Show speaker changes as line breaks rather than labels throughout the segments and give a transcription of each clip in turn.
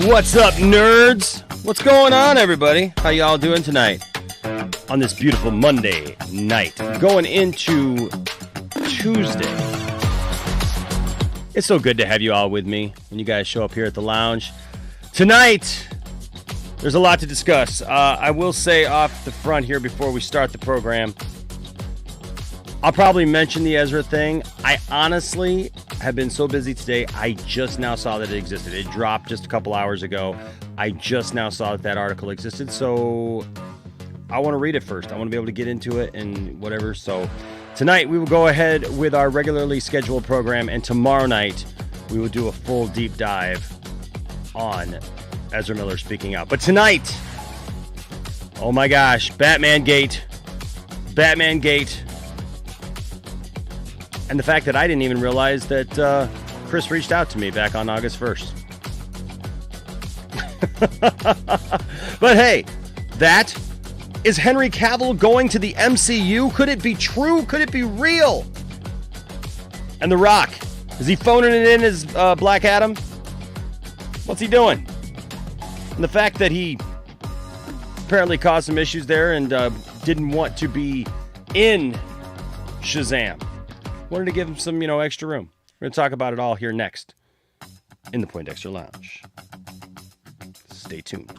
What's up, nerds? What's going on, everybody? How y'all doing tonight on this beautiful Monday night, going into Tuesday? It's so good to have you all with me when you guys show up here at the lounge. Tonight, there's a lot to discuss. I will say off the front here before we start the program, I'll probably mention the Ezra thing. I honestly have been so busy today, I just now saw that it existed. It dropped just a couple hours ago. I just now saw that article existed, so I want to read it first. I want to be able to get into it and whatever. So tonight we will go ahead with our regularly scheduled program, and tomorrow night we will do a full deep dive on Ezra Miller speaking out. But tonight, oh my gosh, Batman Gate. And the fact that I didn't even realize that Chris reached out to me back on August 1st. But hey, that is Henry Cavill going to the MCU. Could it be true? Could it be real? And The Rock, is he phoning it in as Black Adam? What's he doing? And the fact that he apparently caused some issues there and didn't want to be in Shazam. Wanted to give him some, extra room. We're going to talk about it all here next in the Poindexter Lounge. Stay tuned.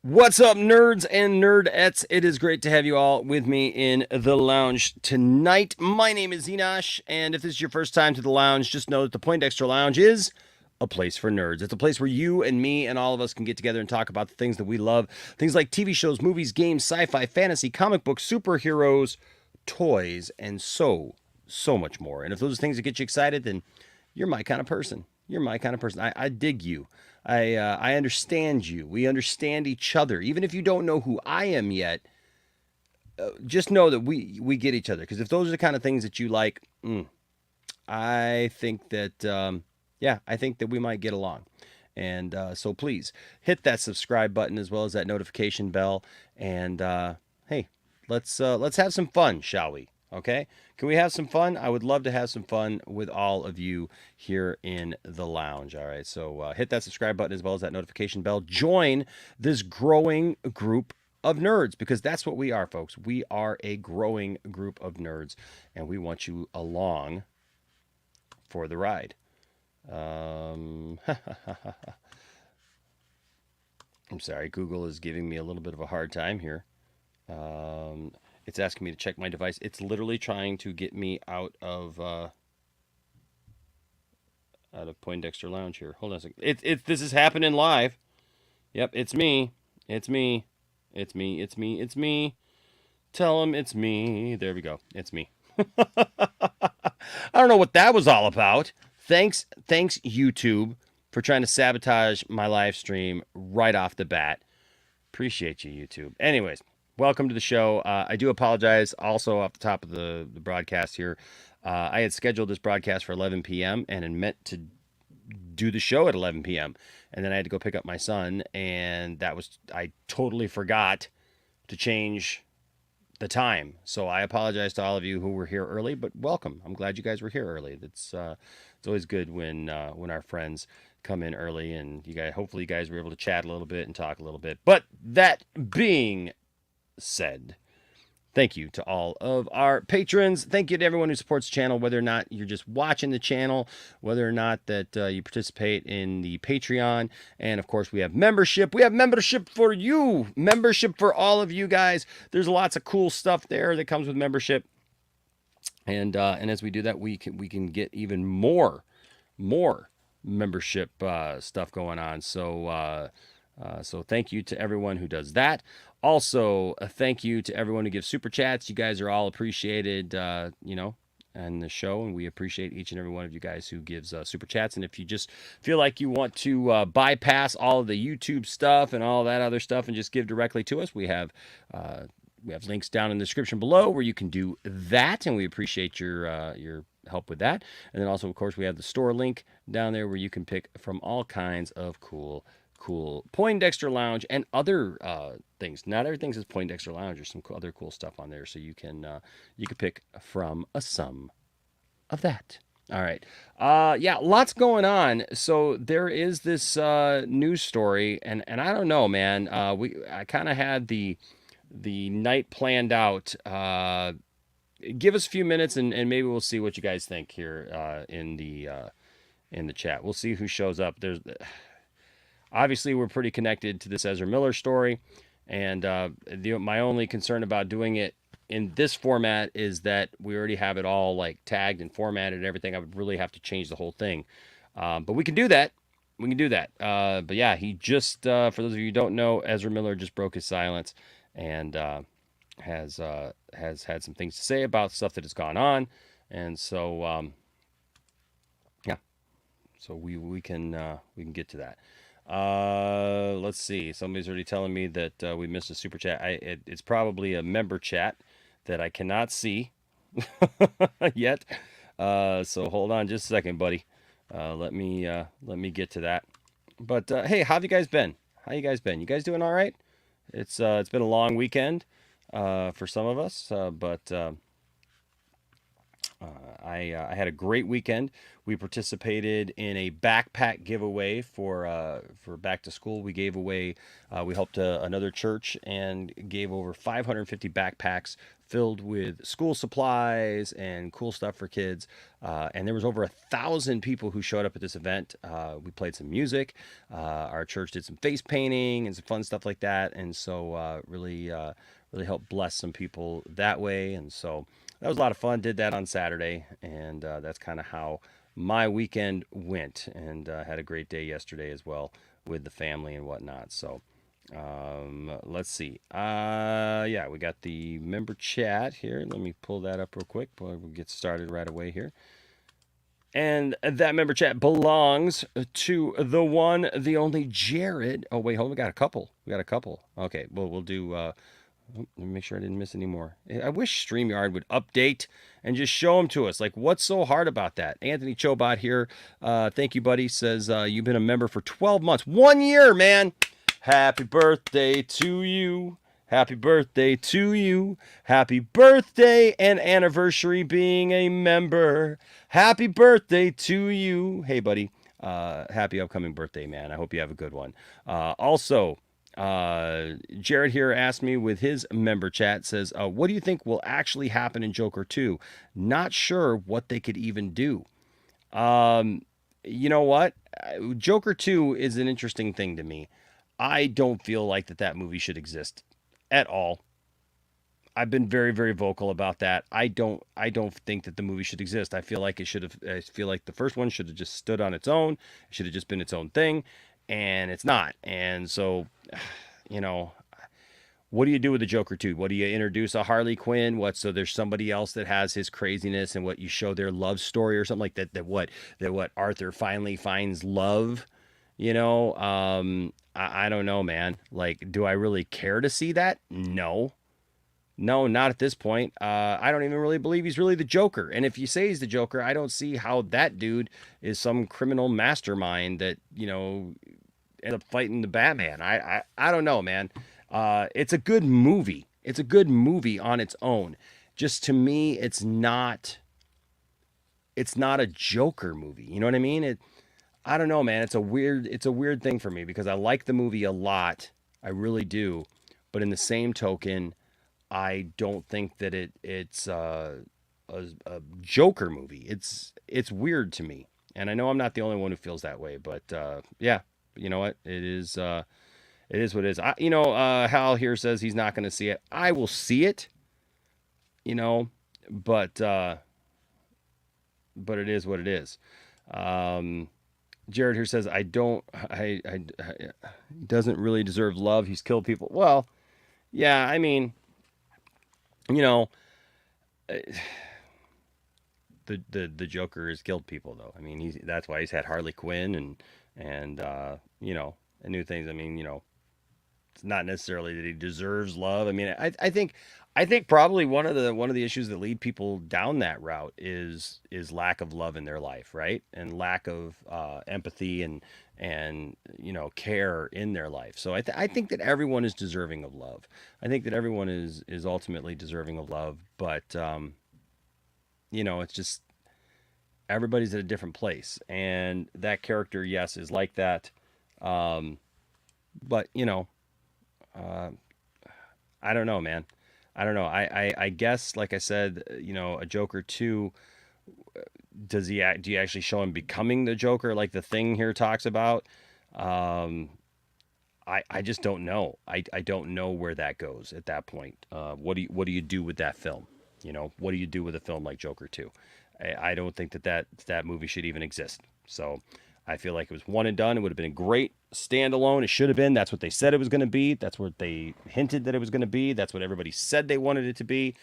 What's up, nerds and nerdettes? It is great to have you all with me in the lounge tonight. My name is Enosh, and if this is your first time to the lounge, just know that the Poindexter Lounge is a place for nerds. It's a place where you and me and all of us can get together and talk about the things that we love. Things like TV shows, movies, games, sci-fi, fantasy, comic books, superheroes, toys, and so much more. And if those are things that get you excited, then you're my kind of person. You're my kind of person. I dig you. I understand you. We understand each other. Even if you don't know who I am yet, just know that we get each other. Because if those are the kind of things that you like, I think that, I think that we might get along. And so please hit that subscribe button as well as that notification bell. And hey, let's have some fun, shall we? Okay, can we have some fun? I would love to have some fun with all of you here in the lounge. All right, so hit that subscribe button as well as that notification bell. Join this growing group of nerds, because that's what we are, folks. We are a growing group of nerds, and we want you along for the ride. I'm sorry, Google is giving me a little bit of a hard time here. It's asking me to check my device. It's literally trying to get me out of Poindexter Lounge here. Hold on a second. This is happening live. Yep, it's me. It's me. It's me. It's me. It's me. Tell them it's me. There we go. It's me. I don't know what that was all about. Thanks, YouTube, for trying to sabotage my live stream right off the bat. Appreciate you, YouTube. Anyways. Welcome to the show. I do apologize also off the top of the broadcast here. I had scheduled this broadcast for 11 p.m. and had meant to do the show at 11 p.m. And then I had to go pick up my son, and I totally forgot to change the time. So I apologize to all of you who were here early, but welcome. I'm glad you guys were here early. It's always good when our friends come in early, and hopefully you guys were able to chat a little bit and talk a little bit. But that being said, thank you to all of our patrons. Thank you to everyone who supports the channel, whether or not you're just watching the channel, whether or not that you participate in the Patreon. And of course, we have membership. We have membership for you, membership for all of you guys. There's lots of cool stuff there that comes with membership. And as we do that, we can get even more membership stuff going on. So thank you to everyone who does that. Also, a thank you to everyone who gives super chats. You guys are all appreciated, and the show, and we appreciate each and every one of you guys who gives super chats. And if you just feel like you want to bypass all of the YouTube stuff and all that other stuff and just give directly to us, we have links down in the description below where you can do that, and we appreciate your help with that. And then also, of course, we have the store link down there where you can pick from all kinds of cool Poindexter Lounge and other things. Not everything says Poindexter Lounge. There's some other cool stuff on there, so you can pick from some of that. All right. Yeah, lots going on. So there is this news story, and I don't know, man. I kind of had the night planned out. Give us a few minutes, and maybe we'll see what you guys think here in the chat. We'll see who shows up. There's obviously we're pretty connected to this Ezra Miller story, and my only concern about doing it in this format is that we already have it all like tagged and formatted and everything. I would really have to change the whole thing, but we can do that. We can do that. But yeah, he just for those of you who don't know, Ezra Miller just broke his silence and has had some things to say about stuff that has gone on, and so yeah, so we can get to that. Let's see. Somebody's already telling me that we missed a super chat. It's probably a member chat that I cannot see yet. So hold on just a second, buddy. Let me get to that. But hey, how have you guys been? How you guys been? You guys doing all right? It's been a long weekend for some of us, but I had a great weekend. We participated in a backpack giveaway for back to school. We gave away, we helped another church and gave over 550 backpacks filled with school supplies and cool stuff for kids. And there was over 1,000 people who showed up at this event. We played some music. Our church did some face painting and some fun stuff like that. And so really helped bless some people that way. And so that was a lot of fun. Did that on Saturday, and that's kind of how my weekend went. And had a great day yesterday as well with the family and whatnot. So let's see. Yeah, we got the member chat here. Let me pull that up real quick. We'll get started right away here. And that member chat belongs to the one, the only Jared. Oh, wait, hold on. We got a couple. Okay, well, we'll do... let me make sure I didn't miss any more. I wish StreamYard would update and just show them to us. Like, what's so hard about that? Anthony Chobot here. Thank you, buddy. Says you've been a member for 12 months. 1 year, man. Happy birthday to you. Happy birthday to you. Happy birthday and anniversary being a member. Happy birthday to you. Hey, buddy. Happy upcoming birthday, man. I hope you have a good one. Also, Jared here asked me with his member chat, says, what do you think will actually happen in Joker 2? Not sure what they could even do. You know what? Joker 2 is an interesting thing to me. I don't feel like that movie should exist at all. I've been very, very vocal about that. I don't think that the movie should exist. I feel like the first one should have just stood on its own. It should have just been its own thing. And it's not. And so, you know, what do you do with the Joker 2? What do you introduce a Harley Quinn? So there's somebody else that has his craziness, and what you show their love story or something like that, that what Arthur finally finds love, you know? I don't know, man. Like, do I really care to see that? No, not at this point. I don't even really believe he's really the Joker. And if you say he's the Joker, I don't see how that dude is some criminal mastermind that, you know, ends up fighting the Batman. I don't know, man. It's a good movie. It's a good movie on its own. Just to me, it's not a Joker movie. You know what I mean? I don't know, man. It's a weird thing for me because I like the movie a lot. I really do. But in the same token, I don't think that it's a Joker movie. It's weird to me, and I know I'm not the only one who feels that way. But yeah, you know what? It is what it is. Hal here says he's not going to see it. I will see it. You know, but it is what it is. Jared here says I doesn't really deserve love. He's killed people. Well, yeah, I mean, you know, the Joker has killed people though. I mean, that's why he's had Harley Quinn and you know, and new things. I mean, you know, it's not necessarily that he deserves love. I mean, I think probably one of the issues that lead people down that route is lack of love in their life, right? And lack of empathy and you know, care in their life. So I think that everyone is deserving of love. I think that everyone is ultimately deserving of love, but you know, it's just everybody's at a different place, and that character, yes, is like that. But you know, I don't know, man. I don't know. I guess, like I said, you know, a Joker 2, do you actually show him becoming the Joker like the Thing here talks about? I just don't know. I don't know where that goes at that point. What do you do with that film? You know, what do you do with a film like Joker 2? I don't think that movie should even exist. So I feel like it was one and done. It would have been a great standalone. It should have been. That's what they said it was going to be. That's what they hinted that it was going to be. That's what everybody said they wanted it to be.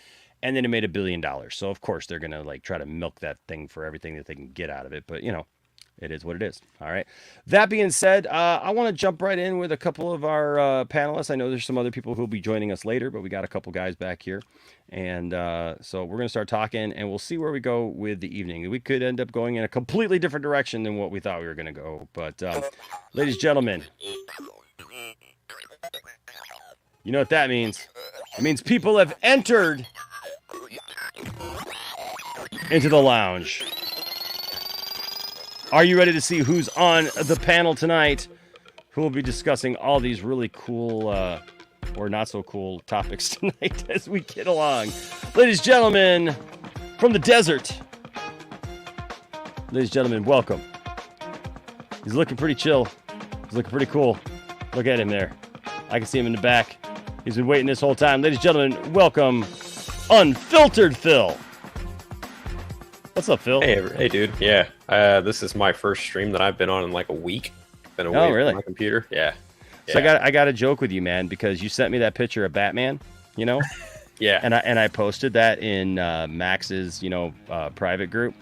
And then it made $1 billion. So of course they're going to like try to milk that thing for everything that they can get out of it. But you know, it is what it is. All right. That being said, I want to jump right in with a couple of our panelists. I know there's some other people who will be joining us later, but we got a couple guys back here. And so we're going to start talking, and we'll see where we go with the evening. We could end up going in a completely different direction than what we thought we were going to go. But ladies and gentlemen, you know what that means? It means people have entered into the lounge. Are you ready to see who's on the panel tonight? Who will be discussing all these really cool or not so cool topics tonight as we get along? Ladies and gentlemen, from the desert. Ladies and gentlemen, welcome. He's looking pretty chill. He's looking pretty cool. Look at him there. I can see him in the back. He's been waiting this whole time. Ladies and gentlemen, welcome Unfiltered Phil. What's up, Phil?
Hey, dude. Yeah, this is my first stream that I've been on in like a week. Been away from my computer. Yeah.
So I got a joke with you, man, because you sent me that picture of Batman, you know?
Yeah.
And I posted that in Max's, you know, private group,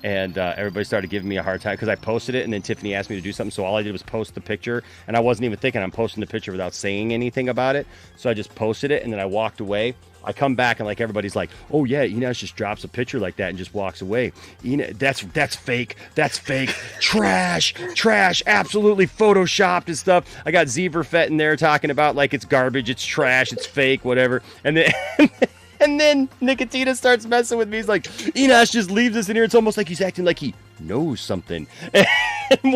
and everybody started giving me a hard time because I posted it, and then Tiffany asked me to do something, so all I did was post the picture, and I wasn't even thinking I'm posting the picture without saying anything about it, so I just posted it, and then I walked away. I come back and like everybody's like, oh yeah, Enos just drops a picture like that and just walks away. That's fake. That's fake. Trash, absolutely photoshopped and stuff. I got Zeverfett in there talking about like it's garbage, it's trash, it's fake, whatever. And then and then Nicotina starts messing with me. He's like, Enos just leaves us in here. It's almost like he's acting like he knows something. And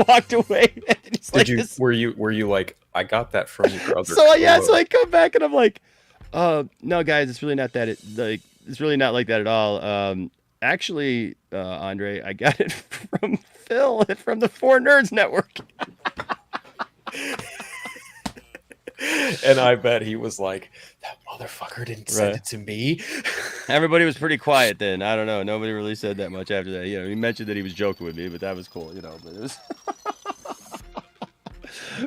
walked away. And he's
Did like, you? This... Were you like, I got that from your other?
So yeah, so I come back and I'm like, no, guys, it's really not that. It's really not like that at all. Actually, Andre, I got it from Phil from the Four Nerds Network.
And I bet he was like, that motherfucker didn't send it to me.
Everybody was pretty quiet then. I don't know. Nobody really said that much after that. You know, he mentioned that he was joking with me, but that was cool. You know, but it was.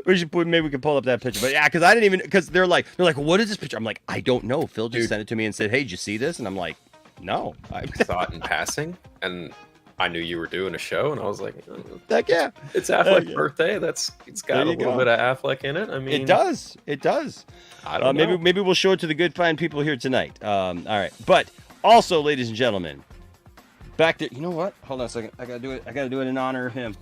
Maybe we can pull up that picture, but yeah, because I didn't even, because they're like, what is this picture? I'm like, I don't know. Phil just sent it to me and said, hey, did you see this? And I'm like, no.
I saw it in passing, and I knew you were doing a show, and I was like,
heck yeah,
it's Affleck's birthday. It's got a little bit of Affleck in it. I mean,
it does.
I don't know.
Maybe we'll show it to the good fine people here tonight. All right, but also, ladies and gentlemen, back to, you know what? Hold on a second. I gotta do it in honor of him.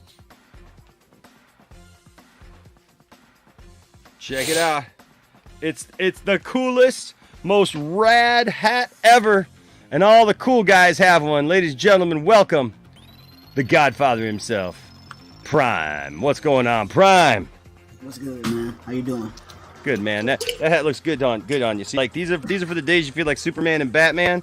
Check it out. It's the coolest, most rad hat ever. And all the cool guys have one. Ladies and gentlemen, welcome the Godfather himself, Prime. What's going on, Prime?
What's good, man? How you doing?
Good, man. That hat looks good on you. See, like these are for the days you feel like Superman and Batman,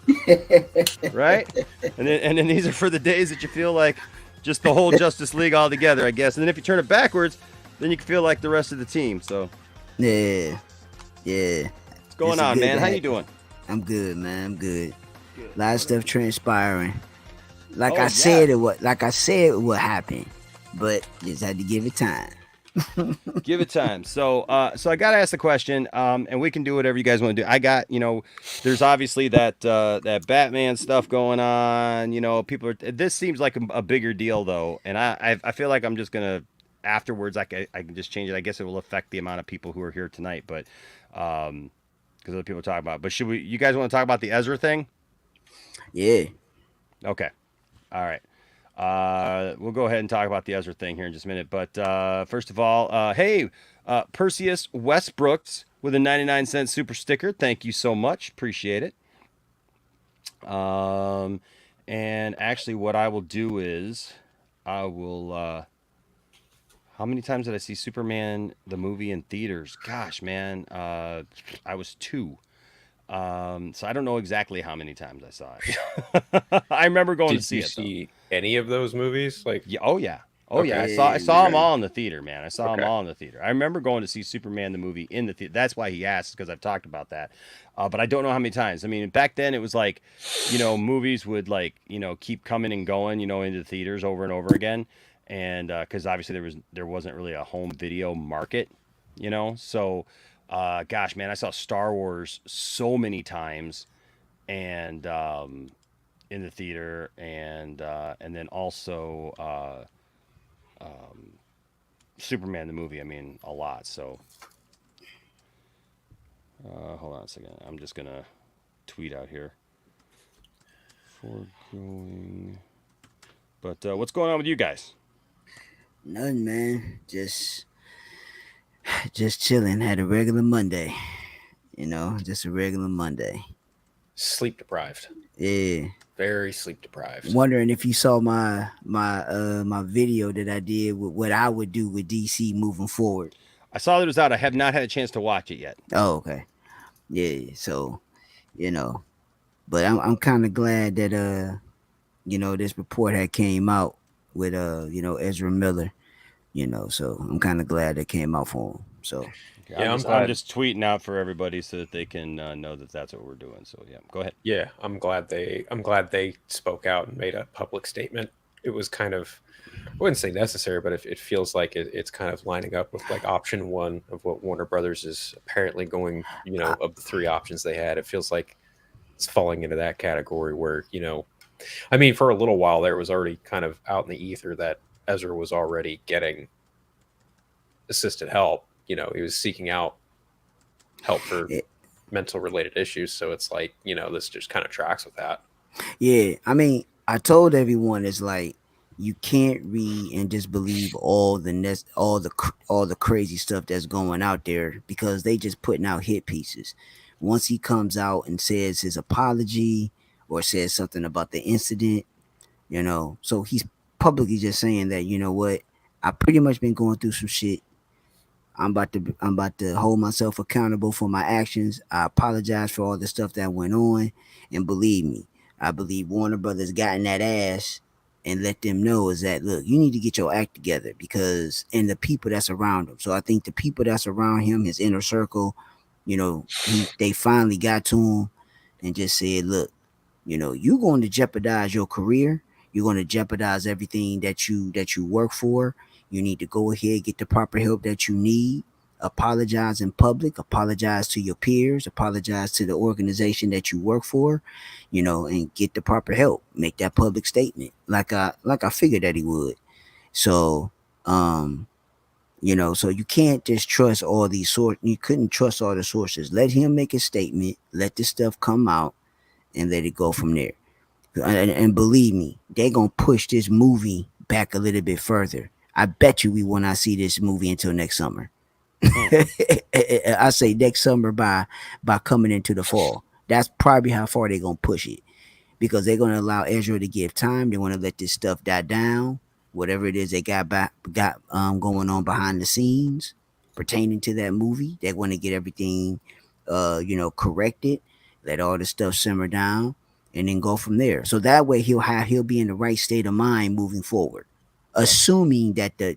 right? And then these are for the days that you feel like just the whole Justice League all together, I guess. And then if you turn it backwards, then you can feel like the rest of the team. So.
Yeah.
What's going on, man? How you doing?
I'm good, man. I'm good. A lot of stuff transpiring. I said it would happen, but just had to give it time.
Give it time. So I gotta ask the question, and we can do whatever you guys want to do. I got, there's obviously that Batman stuff going on. People are. This seems like a bigger deal though, and I feel like I'm just gonna afterwards. I can just change it. I guess it will affect the amount of people who are here tonight, but because other people are talking about. It. But should we? You guys want to talk about the Ezra thing?
Yeah.
Okay. All right. We'll go ahead and talk about the Ezra thing here in just a minute. But first of all, hey, Perseus Westbrooks with a 99-cent super sticker. Thank you so much. Appreciate it. And actually, what I will do is I will. How many times did I see Superman the movie in theaters? Gosh, man, I was 2. So I don't know exactly how many times I saw it. I remember going to see it.
Did you see any of those movies? Like,
yeah, oh yeah, oh
okay.
yeah. I saw them all in the theater, man. I saw them all in the theater. I remember going to see Superman the movie in the theater. That's why he asked, because I've talked about that. But I don't know how many times. I mean, back then it was like, movies would keep coming and going, into the theaters over and over again, and because obviously there wasn't really a home video market, so. Gosh, man, I saw Star Wars so many times, and in the theater, and then also Superman the movie. I mean, a lot. So, hold on a second. I'm just gonna tweet out here. Foregoing. But what's going on with you guys?
Nothing, man. Just chilling. Had a regular Monday. Just a regular Monday.
Sleep deprived.
Yeah.
Very sleep deprived.
Wondering if you saw my video that I did with what I would do with DC moving forward.
I saw that it was out. I have not had a chance to watch it yet.
Oh, okay. Yeah. So, but I'm kind of glad that this report had came out with Ezra Miller. So I'm kind of glad it came out for him. So
yeah,
I'm just tweeting out for everybody so that they can know that that's what we're doing. So yeah, go ahead.
Yeah, I'm glad they spoke out and made a public statement. It was kind of, I wouldn't say necessary, but it feels like it's kind of lining up with like option one of what Warner Brothers is apparently going. Of the 3 options they had, it feels like it's falling into that category where I mean, for a little while there, it was already kind of out in the ether that Ezra was already getting assisted help. He was seeking out help for mental related issues. So it's like, this just kind of tracks with that.
Yeah. I mean, I told everyone it's like, you can't read and just believe all the crazy stuff that's going out there, because they just putting out hit pieces. Once he comes out and says his apology or says something about the incident, so he's publicly just saying that, what, I pretty much been going through some shit. I'm about to hold myself accountable for my actions. I apologize for all the stuff that went on, and believe me, I believe Warner Brothers got in that ass and let them know is that, look, you need to get your act together, because and the people that's around him. So I think the people that's around him, his inner circle, they finally got to him and just said, look, you're going to jeopardize your career. You're going to jeopardize everything that you work for. You need to go ahead, get the proper help that you need. Apologize in public. Apologize to your peers. Apologize to the organization that you work for. And get the proper help. Make that public statement, like I figured that he would. So, so you can't just trust all these sources. You couldn't trust all the sources. Let him make a statement. Let this stuff come out, and let it go from there. And believe me, they're gonna push this movie back a little bit further. I bet you we will not see this movie until next summer. I say next summer by coming into the fall. That's probably how far they're gonna push it, because they're gonna allow Ezra to give time. They want to let this stuff die down, whatever it is they got going on behind the scenes pertaining to that movie. They want to get everything corrected, let all the stuff simmer down, and then go from there. So that way he'll be in the right state of mind moving forward, assuming that the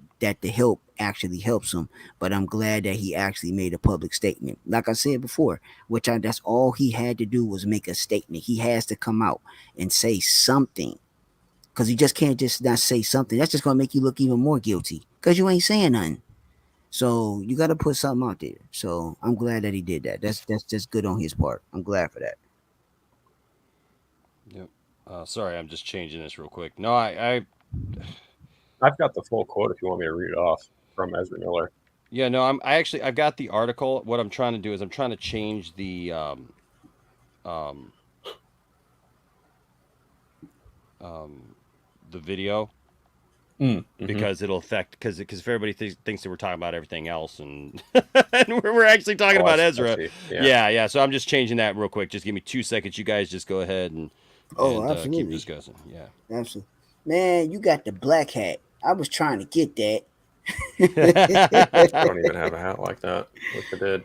help actually helps him. But I'm glad that he actually made a public statement. Like I said before, that's all he had to do was make a statement. He has to come out and say something, because you just can't just not say something. That's just gonna make you look even more guilty, because you ain't saying nothing. So you got to put something out there. So I'm glad that he did that. That's just good on his part. I'm glad for that.
Yep. Sorry, I'm just changing this real quick. No, I
I've got the full quote if you want me to read it off from Ezra Miller.
yeah, no, I've got the article. What I'm trying to do is I'm trying to change um, um, the video
Mm-hmm.
because it'll affect because if everybody thinks that we're talking about everything else and and we're actually talking
Oh,
about
I
Ezra.
see. Yeah.
Yeah, yeah. So I'm just changing that real quick. Just give me 2 seconds. You guys just go ahead
Oh,
and keep
absolutely,
discussing. Yeah.
absolutely. Man, you got the black hat. I was trying to get
I
that.
don't even have a hat like that. Wish I did.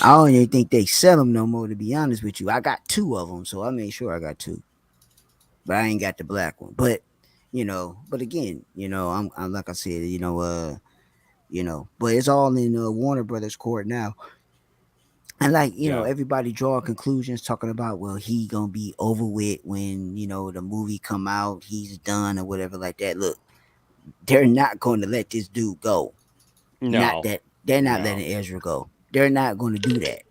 I don't even think they sell them no more. To be honest with you, I got two of them, so I made sure I got two. But I ain't got the black one. But but again, I'm like I said, but it's all in Warner Brothers court now. And like
Yeah.
everybody draw conclusions talking about, well, he gonna be over with when the movie come out, he's done or whatever like that. Look, they're not going to let this dude go. Not
No.
that they're not
No.
letting Ezra go. They're not going to do that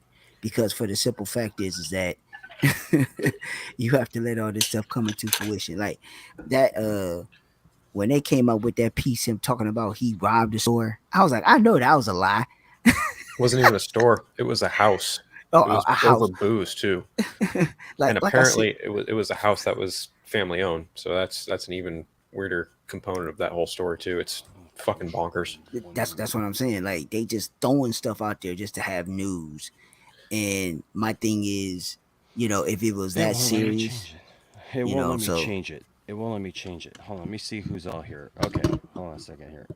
because for the simple fact is that you have to let all this stuff come into fruition. Like that when they came up with that piece, him talking about he robbed the store, I was like, I know that was a lie.
It wasn't even a store. It was a house.
Oh,
It was
a
over
house.
booze too. And
Like I said,
apparently it was a house that was family owned. So that's an even weirder component of that whole story too. It's fucking bonkers.
that's what I'm saying. Like they just throwing stuff out there just to have news. And my thing is, if it was
It
that
won't let me
serious,
change it. It won't let me
so
change it. It won't let me change it. Hold on, let me see who's all here. Okay, hold on a second here.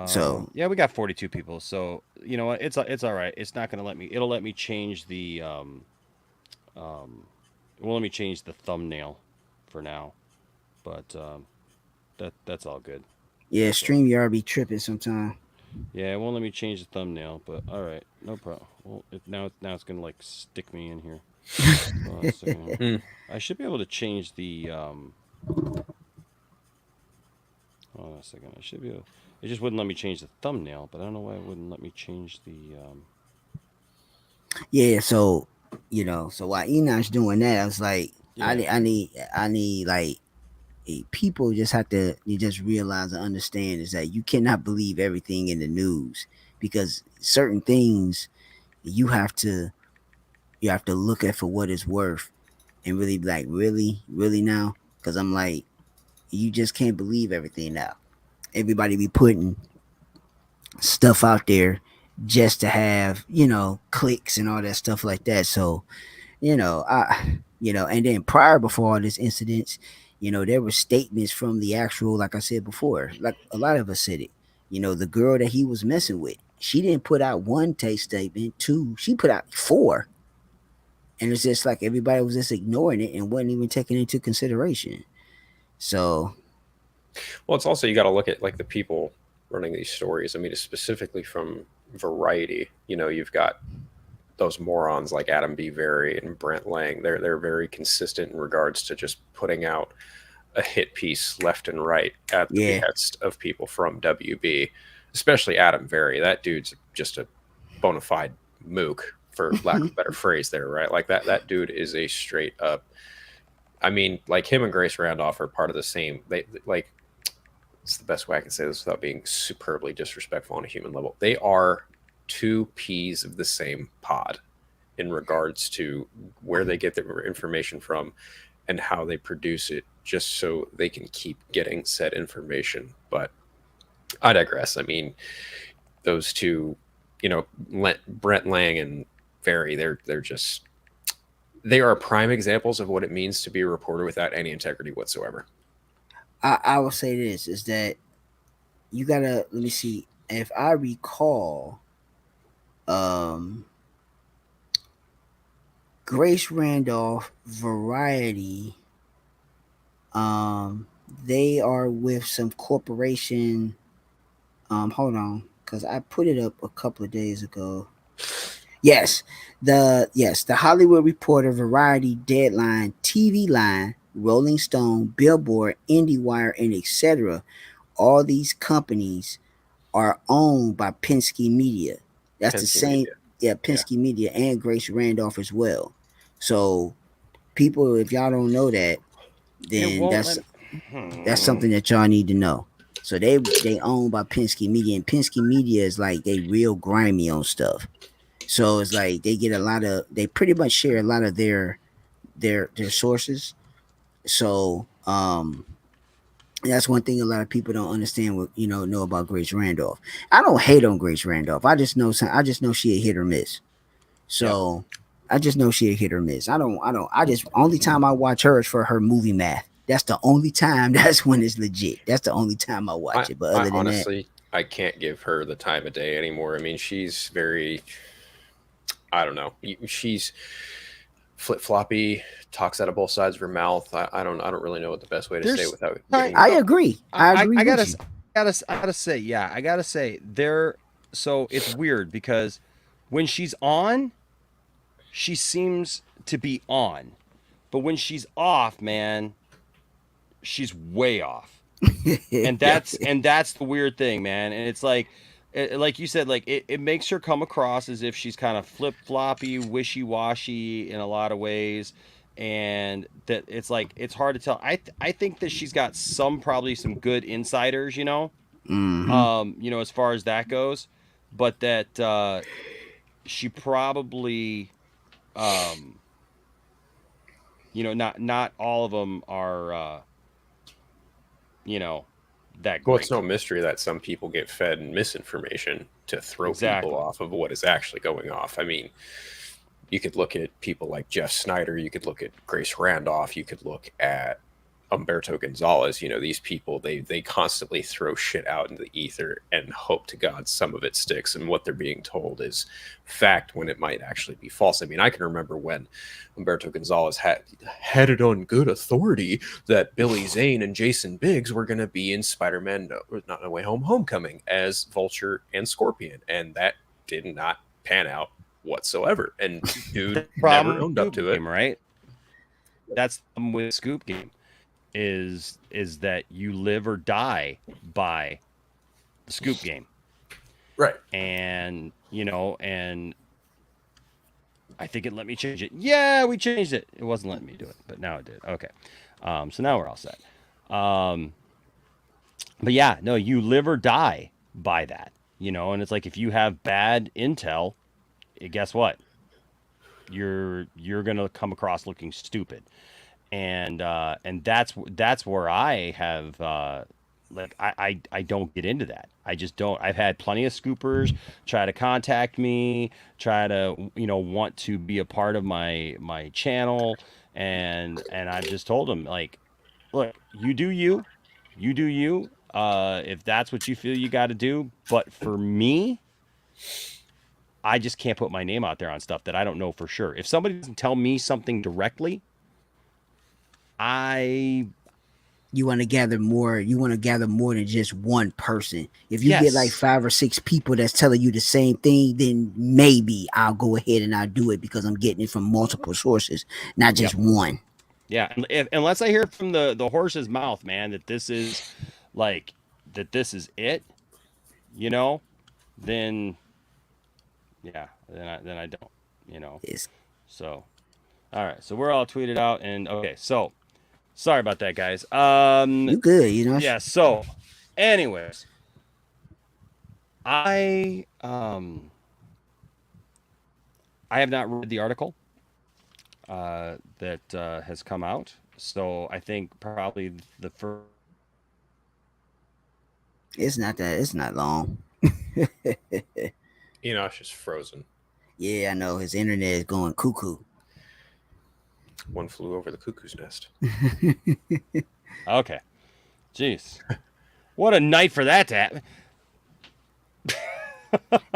so
Yeah, we got 42 people. So you know what? It's all right. It's not gonna let me. It'll let me change the It won't let me change the thumbnail for now. But that's all good.
yeah,
That's all good.
StreamYard be tripping sometime.
Yeah, it won't let me change the thumbnail. But all right, no problem. Well, now it's gonna like stick me in here. Hold on a second here.
Hmm.
I should be able to change the hold on a second. I should be able. It just wouldn't let me change the thumbnail, but I don't know why it wouldn't let me change the.
Yeah, so so while Enoch's doing that, I was like,
Yeah.
I need like people just have to you just realize and understand is that you cannot believe everything in the news because certain things you have to look at for what it's worth and really be like, really now? Because I'm like, you just can't believe everything now. Everybody be putting stuff out there just to have clicks and all that stuff like that. So and then prior before all this incidents, there were statements from the actual, like I said before, like a lot of us said it. The girl that he was messing with, she didn't put out one taste statement, two, she put out four, and it's just like everybody was just ignoring it and wasn't even taking into consideration. So
Well, it's also you got to look at like the people running these stories. I mean, specifically from Variety. You've got those morons like Adam B. Vary and Brent Lang. They're very consistent in regards to just putting out a hit piece left and right at the
yeah,
behest of people from WB, especially Adam Vary. That dude's just a bona fide mook, for lack of a better phrase there, right? Like that dude is a straight up. I mean, like him and Grace Randolph are part of the same. They like it's the best way I can say this without being superbly disrespectful on a human level. They are two peas of the same pod in regards to where they get their information from and how they produce it just so they can keep getting said information. But I digress. I mean, those two, Brent Lang and Ferry, they're just they are prime examples of what it means to be a reporter without any integrity whatsoever.
I will say this is that you gotta let me see if I recall, um, Grace Randolph Variety. They are with some corporation. Hold on, because I put it up a couple of days ago. Yes, the Hollywood Reporter, Variety, Deadline, TV Line, Rolling Stone, Billboard, IndieWire, and etc. All these companies are owned by Penske Media. That's the
Penske
same,
Media.
yeah,
Yeah.
Penske Media and Grace Randolph as well. So people, if y'all don't know that,
It
then
won't let
that's
me.
something that y'all need to know. So they owned by Penske Media, and Penske Media is like they real grimy on stuff. So it's like they get a lot of, they pretty much share a lot of their sources. So that's one thing a lot of people don't understand. What know about Grace Randolph. I don't hate on Grace Randolph. I just know she a hit or miss.
Yep.
So I just know she a hit or miss. I just only time I watch her is for her movie math. That's the only time. That's when it's legit. That's the only time I
I,
watch it. But
I
other than that,
honestly, I can't give her the time of day anymore. I mean, she's very, I don't know. She's flip floppy, talks out of both sides of her mouth. I don't really know what the best way to say it
There's
without
I,
giving.
I agree. I agree
I
with
gotta
you.
I gotta say, yeah, I gotta say there. So it's weird because when she's on, she seems to be on, but when she's off, man, she's way off. And
Yeah,
that's the weird thing, man. And it's like you said, like it makes her come across as if she's kind of flip floppy, wishy washy in a lot of ways, and that it's like it's hard to tell. I think that she's got probably some good insiders,
Hmm.
as far as that goes, but that she probably um, not all of them are you know that
well, it's
great.
no mystery that some people get fed misinformation to throw people
Exactly.
off of what is actually going off. I mean, you could look at people like Jeff Snyder, you could look at Grace Randolph, you could look at Umberto Gonzalez. These people, they constantly throw shit out into the ether and hope to God some of it sticks, and what they're being told is fact when it might actually be false. I mean, I can remember when Umberto Gonzalez had it on good authority that Billy Zane and Jason Biggs were going to be in Spider-Man Not No Way Home Homecoming as Vulture and Scorpion, and that did not pan out whatsoever. And dude
The
never
problem
owned up
with
to
Scoop
it.
Game, right? That's the problem with Scoop Game is that you live or die by the Scoop Game,
Right.
and and I think it let me change it. Yeah, we changed it. It wasn't letting me do it, but now it did. Okay, so now we're all set. Um, but yeah, no, you live or die by that, and it's like if you have bad intel, guess what? You're gonna come across looking stupid. And that's where I have like I don't get into that. I just don't. I've had plenty of scoopers try to contact me, try to want to be a part of my channel, and I've just told them, like, look, you do you. If that's what you feel you got to do, but for me, I just can't put my name out there on stuff that I don't know for sure. If somebody doesn't tell me something directly, I
You want to gather more. You want to gather more than just one person. If you get like
yes.
5 or 6 people that's telling you the same thing, then maybe I'll go ahead and I'll do it because I'm getting it from multiple sources, not just
Yep.
one.
Yeah. Unless I hear from the horse's mouth, man, that this is like this is it, you know, then yeah, then I don't, you know.
It's
So all right, so we're all tweeted out, and okay, so sorry about that, guys.
you good,
Yeah. So, anyways, I I have not read the article that has come out, so I think probably the first.
It's not that. It's not long.
Enosh is frozen.
Yeah, I know his internet is going cuckoo.
One flew over the cuckoo's nest.
Okay. Jeez. What a night for that to happen.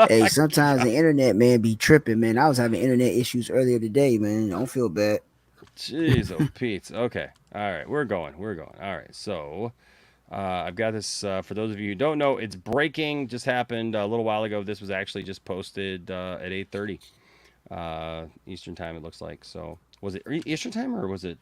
Hey, sometimes the internet man be tripping, man. I was having internet issues earlier today, man. Don't feel bad.
Jeez, oh Pete. Okay. All right. We're going. We're going. All right. So I've got this for those of you who don't know. It's breaking. Just happened a little while ago. This was actually just posted at 8:30 Eastern time. It looks like. So was it Eastern time or was it?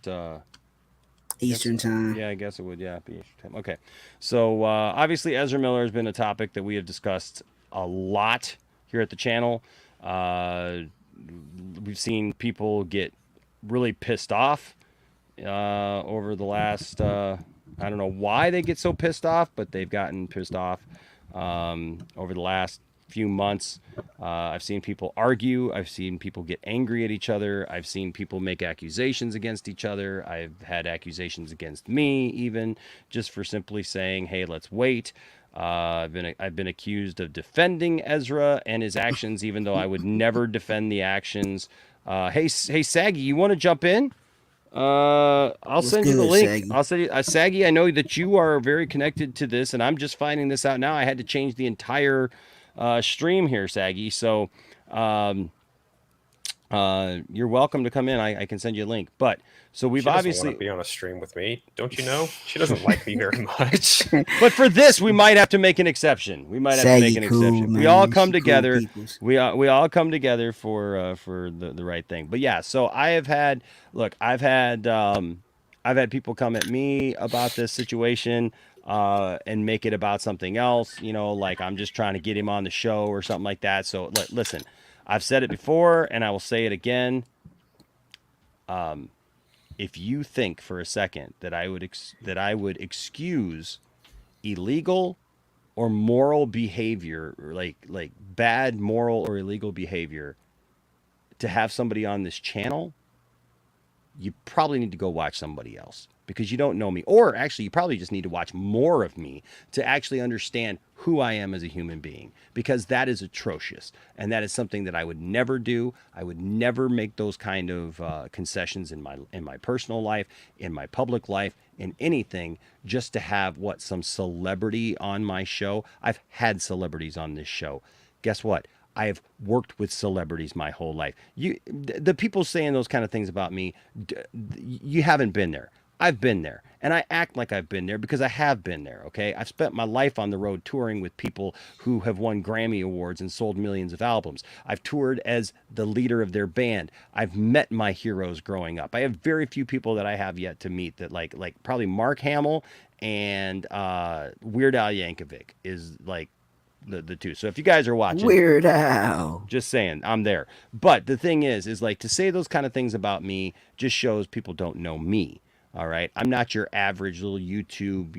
Eastern time.
Yeah, I guess it would. Yeah, be Eastern time. Okay. So obviously, Ezra Miller has been a topic that we have discussed a lot here at the channel. Uh, we've seen people get really pissed off over the last. I don't know why they get so pissed off, but they've gotten pissed off over the last few months. I've seen people argue. I've seen people get angry at each other. I've seen people make accusations against each other. I've had accusations against me, even just for simply saying, "Hey, let's wait." I've been accused of defending Ezra and his actions, even though I would never defend the actions. Hey, Saggy, you want to jump in? I'll
What's
send you the
good,
link.
Saggy?
I'll send you, Saggy. I know that you are very connected to this, and I'm just finding this out now. I had to change the entire stream here, Saggy. So, you're welcome to come in. I can send you a link. But so we've
She doesn't want
obviously,
to be on a stream with me. Don't you know? She doesn't like me very much.
but for this, we might have to make an exception. We might have to make
Saggy
an
cool,
exception.
man.
We all
She
come
cool
together.
peoples.
We all come together for the right thing. But yeah, so I've had people come at me about this situation and make it about something else. You know, like I'm just trying to get him on the show or something like that. So listen, I've said it before and I will say it again. If you think for a second that I would excuse illegal or moral behavior, or like bad moral or illegal behavior, to have somebody on this channel, you probably need to go watch somebody else because you don't know me. Or actually, you probably just need to watch more of me to actually understand who I am as a human being, because that is atrocious. And that is something that I would never do. I would never make those kind of concessions in my personal life, in my public life, in anything, just to have some celebrity on my show. I've had celebrities on this show. Guess what? I have worked with celebrities my whole life. The people saying those kind of things about me, you haven't been there. I've been there, and I act like I've been there because I have been there. Okay, I've spent my life on the road touring with people who have won Grammy awards and sold millions of albums. I've toured as the leader of their band. I've met my heroes growing up. I have very few people that I have yet to meet that like probably Mark Hamill and Weird Al Yankovic is like the two. So if you guys are watching,
Weird Al.
just saying, I'm there. But the thing is like to say those kind of things about me just shows people don't know me. All right. I'm not your average little YouTube,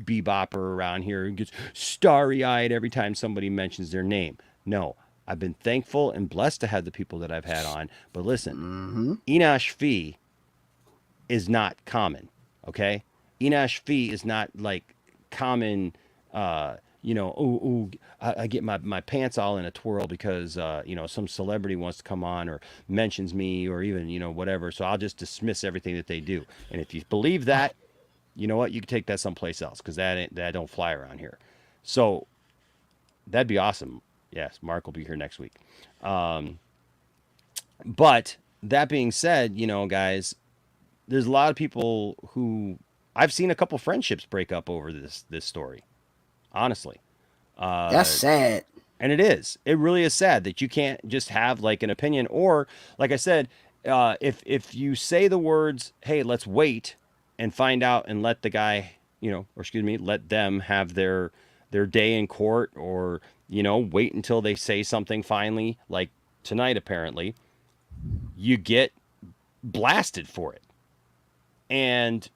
bebopper around here who gets starry eyed every time somebody mentions their name. No, I've been thankful and blessed to have the people that I've had on. But listen, Enosh Fee is not common. Okay. Enosh Fee is not like common, I get my pants all in a twirl because, some celebrity wants to come on or mentions me or even, whatever. So I'll just dismiss everything that they do. And if you believe that, you know what, you can take that someplace else because that don't fly around here. So that'd be awesome. Yes, Mark will be here next week. But that being said, guys, there's a lot of people who I've seen a couple friendships break up over this story. Honestly.
That's sad.
And it is. It really is sad that you can't just have like an opinion, or like I said, if you say the words, "Hey, let's wait and find out," and let the guy, let them have their day in court, or wait until they say something finally, like tonight apparently, you get blasted for it. And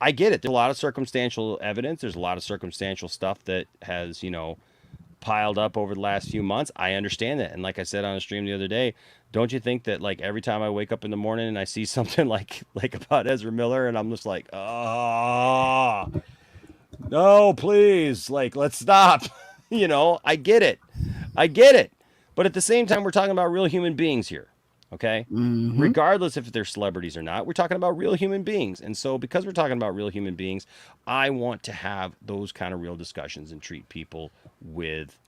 I get it. There's a lot of circumstantial evidence. There's a lot of circumstantial stuff that has, piled up over the last few months. I understand that. And like I said on a stream the other day, don't you think that like every time I wake up in the morning and I see something like about Ezra Miller and I'm just like, oh, no, please, like, let's stop. I get it. But at the same time, we're talking about real human beings here. Okay. Regardless if they're celebrities or not, we're talking about real human beings. And so because we're talking about real human beings, I want to have those kind of real discussions and treat people with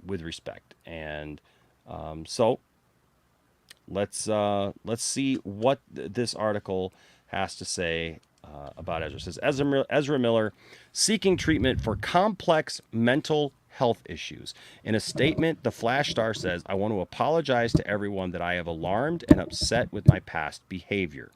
respect. And so let's see what this article has to say about Ezra. It says Ezra Miller seeking treatment for complex mental health issues. In a statement, the Flash star says, "I want to apologize to everyone that I have alarmed and upset with my past behavior."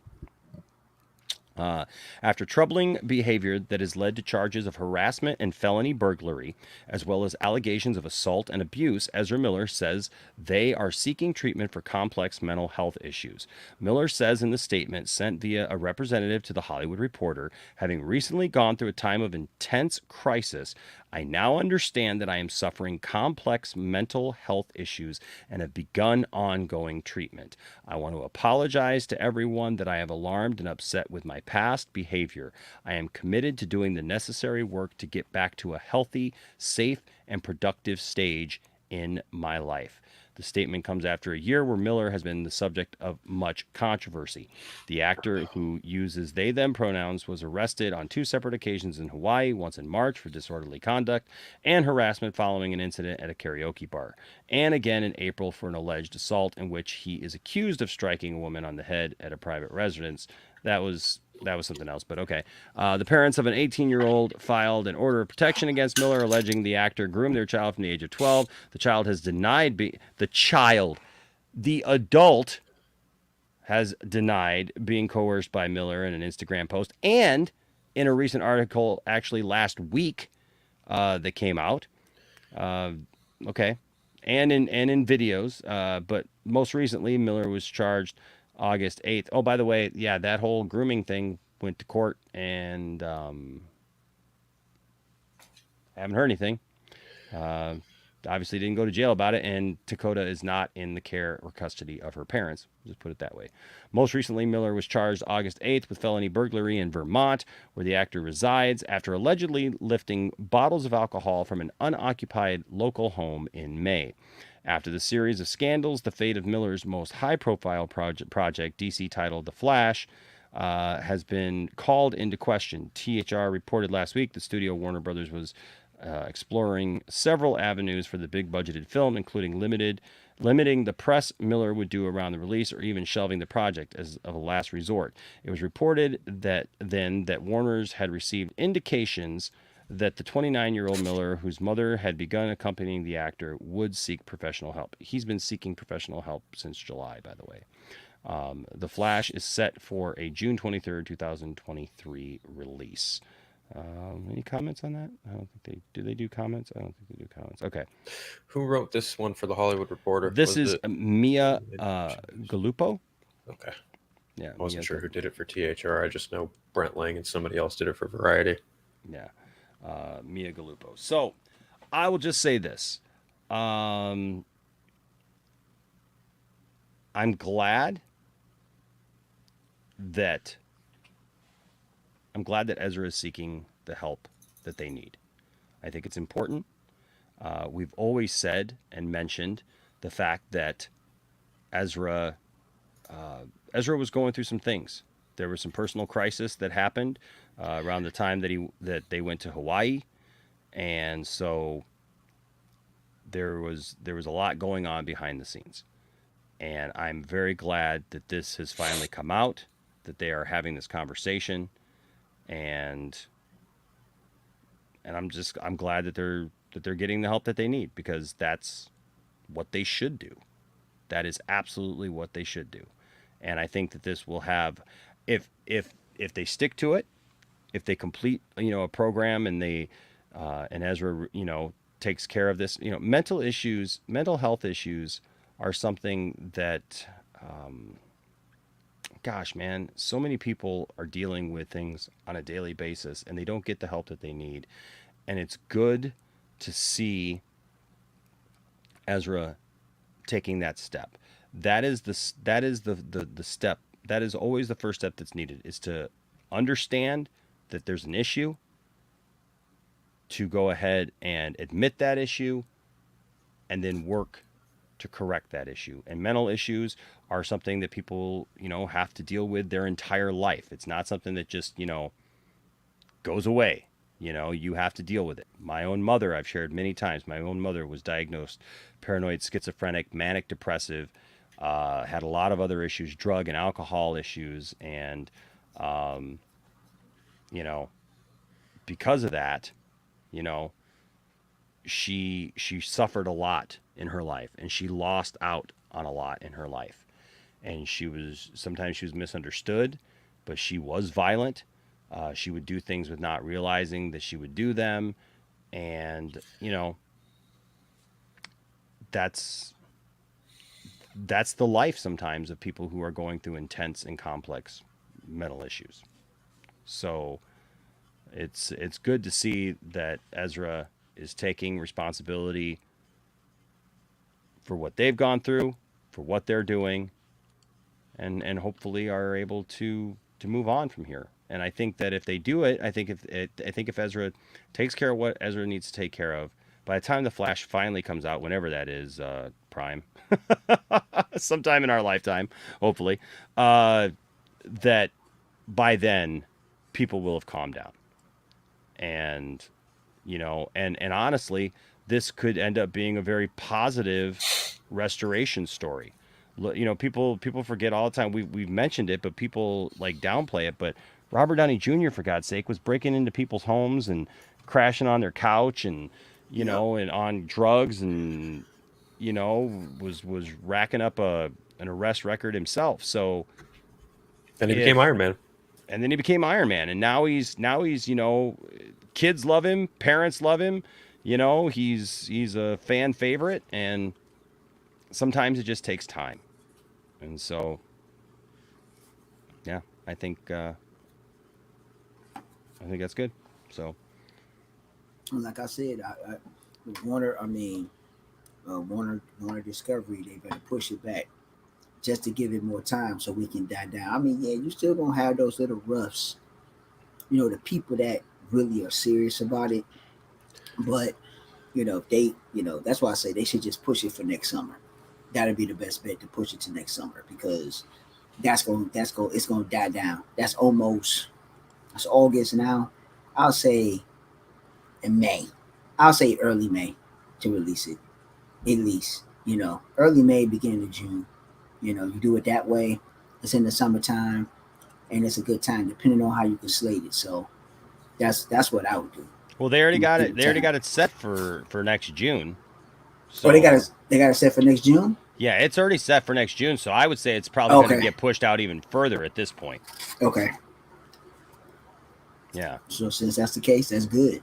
After troubling behavior that has led to charges of harassment and felony burglary, as well as allegations of assault and abuse, Ezra Miller says they are seeking treatment for complex mental health issues. Miller says in the statement sent via a representative to the Hollywood Reporter, having recently gone through a time of intense crisis, I now understand that I am suffering complex mental health issues and have begun ongoing treatment. I want to apologize to everyone that I have alarmed and upset with my past behavior. I am committed to doing the necessary work to get back to a healthy, safe, and productive stage in my life. The statement comes after a year where Miller has been the subject of much controversy. The actor, who uses they them pronouns, was arrested on 2 separate occasions in Hawaii, once in March for disorderly conduct and harassment following an incident at a karaoke bar, and again in April for an alleged assault in which he is accused of striking a woman on the head at a private residence. That was something else, but okay. The parents of an 18-year-old filed an order of protection against Miller, alleging the actor groomed their child from the age of 12. The child has denied the adult has denied being coerced by Miller in an Instagram post, and in a recent article, actually last week, that came out. Okay, and in videos, but most recently, Miller was charged August 8th. Oh, by the way, yeah, that whole grooming thing went to court, and haven't heard anything. Obviously didn't go to jail about it, and Dakota is not in the care or custody of her parents. Just put it that way. Most recently, Miller was charged August 8th with felony burglary in Vermont, where the actor resides, after allegedly lifting bottles of alcohol from an unoccupied local home in May. After the series of scandals, the fate of Miller's most high-profile project, DC titled The Flash, has been called into question. THR reported last week the studio Warner Brothers was exploring several avenues for the big-budgeted film, including limiting the press Miller would do around the release, or even shelving the project as of a last resort. It was reported that Warner's had received indications that the 29-year-old Miller, whose mother had begun accompanying the actor, would seek professional help. He's been seeking professional help since July, by the way. The Flash is set for a June 23rd, 2023 release. Any comments on that? I don't think they do comments. I don't think they do comments. Okay.
Who wrote this one for the Hollywood Reporter?
This is Mia Gallupo.
Okay.
Yeah.
I wasn't sure who did it for THR. I just know Brent Lang and somebody else did it for Variety.
Yeah. Mia Gallupo. So I will just say this. I'm glad that Ezra is seeking the help that they need. I think it's important. We've always said and mentioned the fact that Ezra was going through some things. There was some personal crisis that happened around the time that they went to Hawaii, and so there was a lot going on behind the scenes. And I'm very glad that this has finally come out, that they are having this conversation, and I'm glad that they're getting the help that they need, because that's what they should do. That is absolutely what they should do. And I think that this will have, if they stick to it, if they complete a program, and and Ezra takes care of this, mental health issues are something that gosh, man, so many people are dealing with things on a daily basis, and they don't get the help that they need. And it's good to see Ezra taking that step. That is the step. That is always the first step that's needed, is to understand that there's an issue, to go ahead and admit that issue, and then work to correct that issue. And mental issues are something that people, have to deal with their entire life. It's not something that just, goes away. You have to deal with it. My own mother, I've shared many times, my own mother was diagnosed paranoid, schizophrenic, manic depressive, had a lot of other issues, drug and alcohol issues. And, because of that, she suffered a lot in her life, and she lost out on a lot in her life. And sometimes she was misunderstood. but she was violent. She would do things with not realizing that she would do them, and that's the life sometimes of people who are going through intense and complex mental issues. So it's good to see that Ezra is taking responsibility for what they've gone through, for what they're doing, and hopefully are able to move on from here. And I think that if they do it, I think if Ezra takes care of what Ezra needs to take care of, by the time the Flash finally comes out, whenever that is, Prime, sometime in our lifetime, hopefully, that by then people will have calmed down, and and honestly, this could end up being a very positive restoration story. People forget all the time. We've mentioned it, but people like downplay it. But Robert Downey Jr., for God's sake, was breaking into people's homes and crashing on their couch, and and on drugs, and was racking up an arrest record himself. So
And he became Iron Man.
And then he became Iron Man, and now he's kids love him, parents love him. He's a fan favorite, and sometimes it just takes time. And so, yeah, I think that's good. So,
like I said, Warner Discovery, they better push it back just to give it more time so we can die down. I mean, yeah, you still gonna have those little roughs, the people that really are serious about it. But that's why I say they should just push it for next summer. That'd be the best bet, to push it to next summer, because it's gonna die down. That's August now. I'll say in May. I'll say early May to release it. At least, early May, beginning of June. You do it that way. It's in the summertime, and it's a good time, depending on how you can slate it. So that's what I would do.
Well, they already got it. They already got it set for next June.
So, they got it set for next June.
Yeah, it's already set for next June. So I would say it's probably going to get pushed out even further at this point.
Okay.
Yeah.
So since that's the case, that's good.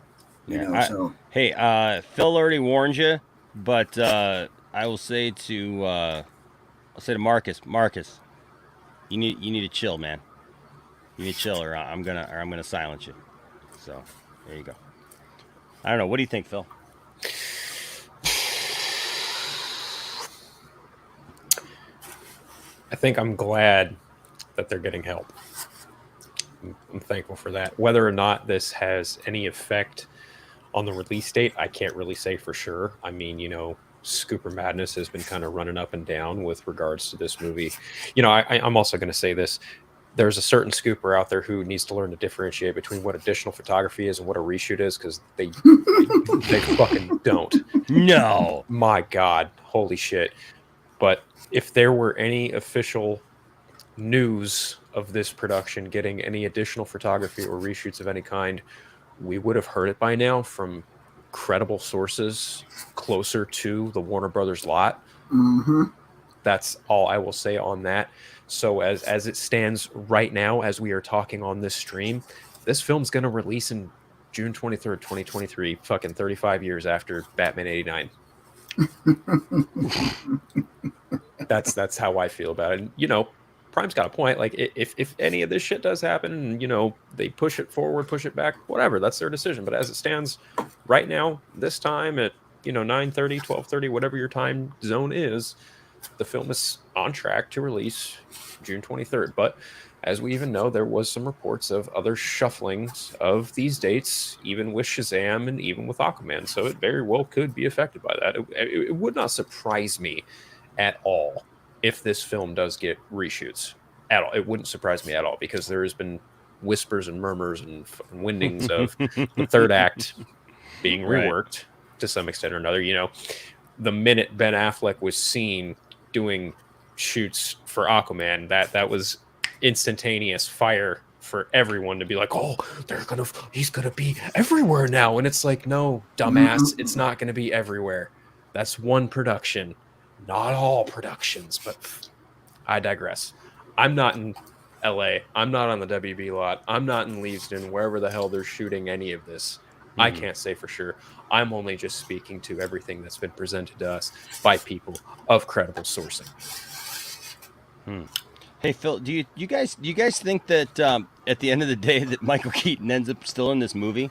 Hey, Phil already warned you, but I will say to Marcus, you need to chill, man. You need to chill, or I'm gonna silence you. So there you go. I don't know. What do you think, Phil?
I think I'm glad that they're getting help. I'm thankful for that. Whether or not this has any effect on the release date, I can't really say for sure. I mean, Scooper Madness has been kind of running up and down with regards to this movie. I'm also going to say this. There's a certain scooper out there who needs to learn to differentiate between what additional photography is and what a reshoot is, because they fucking don't.
No.
My God. Holy shit. But if there were any official news of this production getting any additional photography or reshoots of any kind, we would have heard it by now from credible sources closer to the Warner Brothers lot.
Mm-hmm.
That's all I will say on that. So as it stands right now, as we are talking on this stream, this film's going to release in June 23rd, 2023, fucking 35 years after Batman 89. That's how I feel about it. And, Prime's got a point. Like, if any of this shit does happen, and, they push it forward, push it back, whatever, that's their decision. But as it stands right now, this time at, 9:30, 12:30, whatever your time zone is, the film is on track to release June 23rd. But as we even know, there was some reports of other shufflings of these dates, even with Shazam and even with Aquaman. So it very well could be affected by that. It would not surprise me at all if this film does get reshoots at all. It wouldn't surprise me at all, because there has been whispers and murmurs and windings of the third act being reworked to some extent or another. The minute Ben Affleck was seen doing shoots for Aquaman, that was instantaneous fire for everyone to be like, oh, he's gonna be everywhere now. And it's like, no, dumbass, it's not gonna be everywhere. That's one production, not all productions. But I digress. I'm not in LA. I'm not on the WB lot. I'm not in Leavesden, wherever the hell they're shooting any of this. I can't say for sure. I'm only just speaking to everything that's been presented to us by people of credible sourcing.
Hey Phil, do you guys think that at the end of the day that Michael Keaton ends up still in this movie?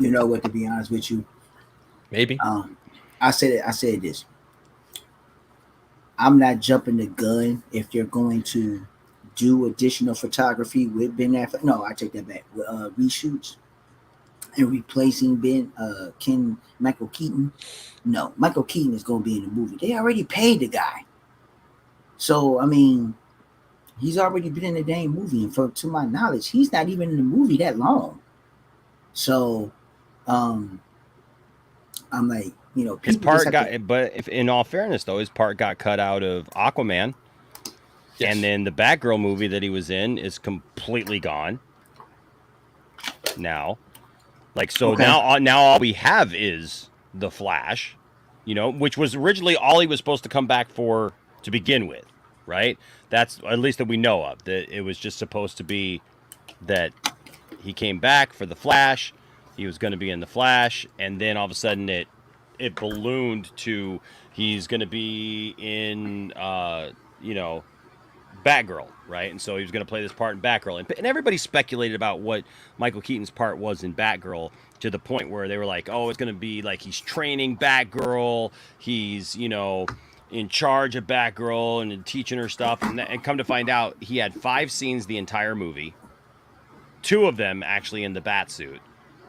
You know what? To be honest with you,
Maybe.
I said it. I said this. I'm not jumping the gun if they're going to do additional photography with Ben Affleck. No, I take that back. With reshoots and replacing Michael Keaton. No, Michael Keaton is going to be in the movie. They already paid the guy, so I mean, he's already been in the damn movie, and to my knowledge, he's not even in the movie that long. So, I'm like,
His
people just
part
have
got,
to.
but if, in all fairness, though, his part got cut out of Aquaman,
Yes.
and then the Batgirl movie that he was in is completely gone now. Like so
Okay.
now all we have is the Flash, which was originally all he was supposed to come back for to begin with, right? That's at least that we know of. That it was just supposed to be that he came back for the Flash. He was going to be in the Flash, and then all of a sudden it ballooned to he's going to be in Batgirl, right? And so he was going to play this part in Batgirl, and everybody speculated about what Michael Keaton's part was in Batgirl to the point where they were like, oh, it's going to be like he's training Batgirl, he's in charge of Batgirl and teaching her stuff, and come to find out he had 5 scenes the entire movie. 2 of them actually in the bat suit,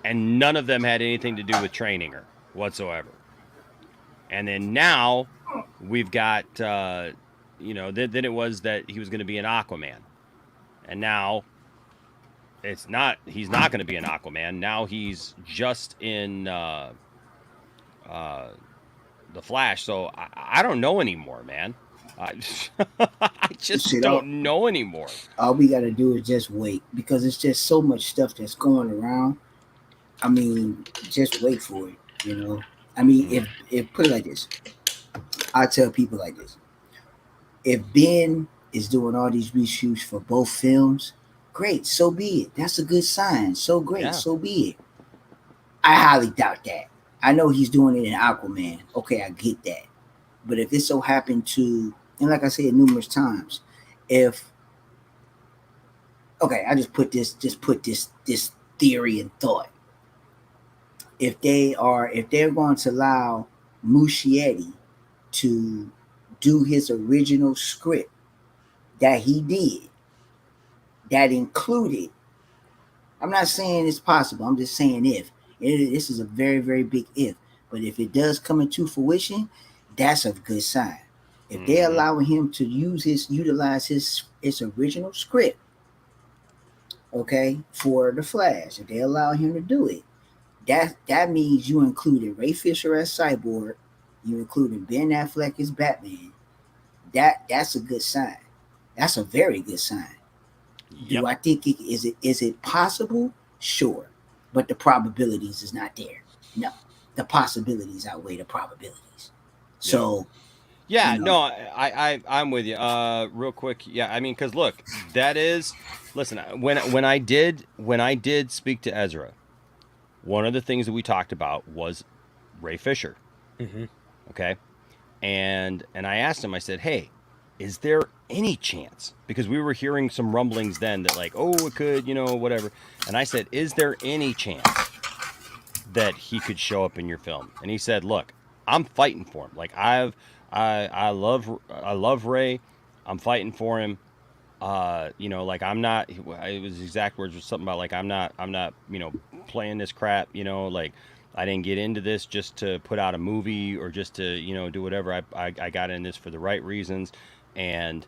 and none of them had anything to do with training her whatsoever. And then now we've got, then it was that he was going to be an Aquaman, and now he's not going to be an Aquaman. Now he's just in the Flash. So I don't know anymore, man. I just
Shit, all,
don't know anymore.
all we got to do is just wait because it's just so much stuff that's going around. I mean, just wait for it. I mean, if put it like this, I tell people like this: if Ben is doing all these reshoots for both films, great, so be it. That's a good sign. So great,
Yeah.
so be it. I highly doubt that. I know he's doing it in Aquaman. Okay, I get that. But if it so happened to, and like I said numerous times, if I just put this theory and thought. If they're going to allow Muschietti to do his original script that he did, that included, I'm not saying it's possible, I'm just saying if. This is a very, very big if. But if it does come into fruition, that's a good sign. If they're allowing him to utilize his original script, okay, for the Flash, if they allow him to do it, that means you included Ray Fisher as Cyborg, you included Ben Affleck as Batman. That's a good sign. That's a very good sign.
Yep.
Do I think is it possible? Sure, but the probabilities is not there. No, the possibilities outweigh the probabilities. So
yeah, no, I'm with you. Real quick, yeah, I mean, because look, that is, listen, when I did speak to Ezra, one of the things that we talked about was Ray Fisher.
Mm-hmm.
Okay, and I asked him, I said, hey, is there any chance, because we were hearing some rumblings then that like, oh, it could, whatever, and I said, is there any chance that he could show up in your film? And he said, look, I'm fighting for him. Like I love Ray. I'm fighting for him. Like I'm not, it was exact words, was something about like, I'm not, playing this crap, like I didn't get into this just to put out a movie or just to, do whatever. I got in this for the right reasons. And,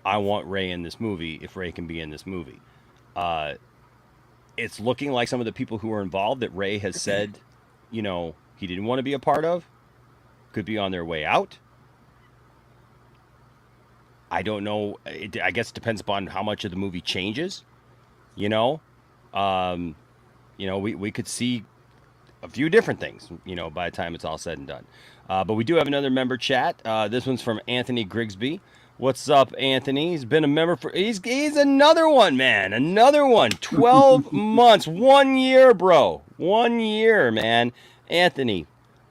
I want Ray in this movie if Ray can be in this movie. It's looking like some of the people who are involved that Ray has said, he didn't want to be a part of could be on their way out. I don't know. I guess it depends upon how much of the movie changes. We could see a few different things, by the time it's all said and done. But we do have another member chat. This one's from Anthony Grigsby. What's up, Anthony? He's been a member for. He's another one, man. Another one. 12 months. 1 year, bro. 1 year, man. Anthony,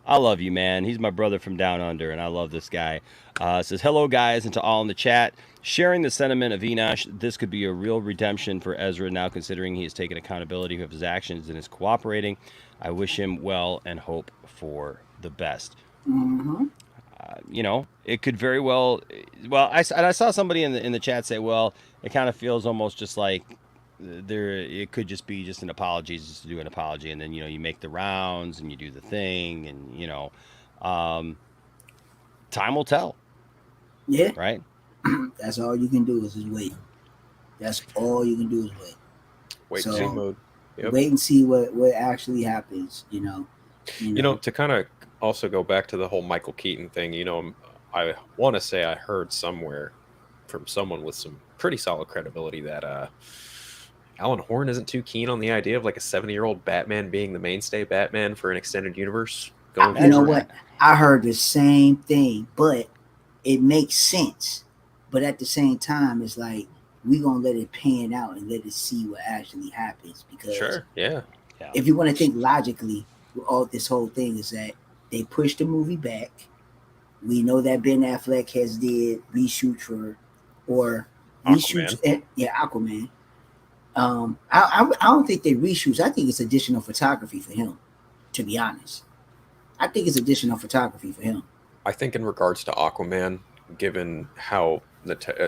I love you, man. He's my brother from down under, and I love this guy. Says, hello, guys, and to all in the chat. Sharing the sentiment of Enosh, this could be a real redemption for Ezra now, considering he has taken accountability of his actions and is cooperating. I wish him well and hope for the best.
Mm-hmm.
It could very well. Well, I saw somebody in the chat say, well, it kind of feels almost just like it could just be just an apology, just to do an apology, and then you make the rounds and you do the thing, and time will tell.
Yeah.
Right.
That's all you can do is just wait. That's all you can do is wait.
Wait and see mode. Yep.
Wait and see what actually happens.
To kind of also go back to the whole Michael Keaton thing. I want to say I heard somewhere from someone with some pretty solid credibility that Alan Horn isn't too keen on the idea of like a 70-year-old Batman being the mainstay Batman for an extended universe.
You know what? I heard the same thing, but it makes sense. But at the same time, it's like we're gonna let it pan out and let it see what actually happens. Because
sure, yeah.
If you want to think logically, all this whole thing is that they pushed the movie back. We know that Ben Affleck has did reshoots reshoots. Aquaman. I don't think they reshoots. I think it's additional photography for him. To be honest, I think it's additional photography for him.
I think in regards to Aquaman, given how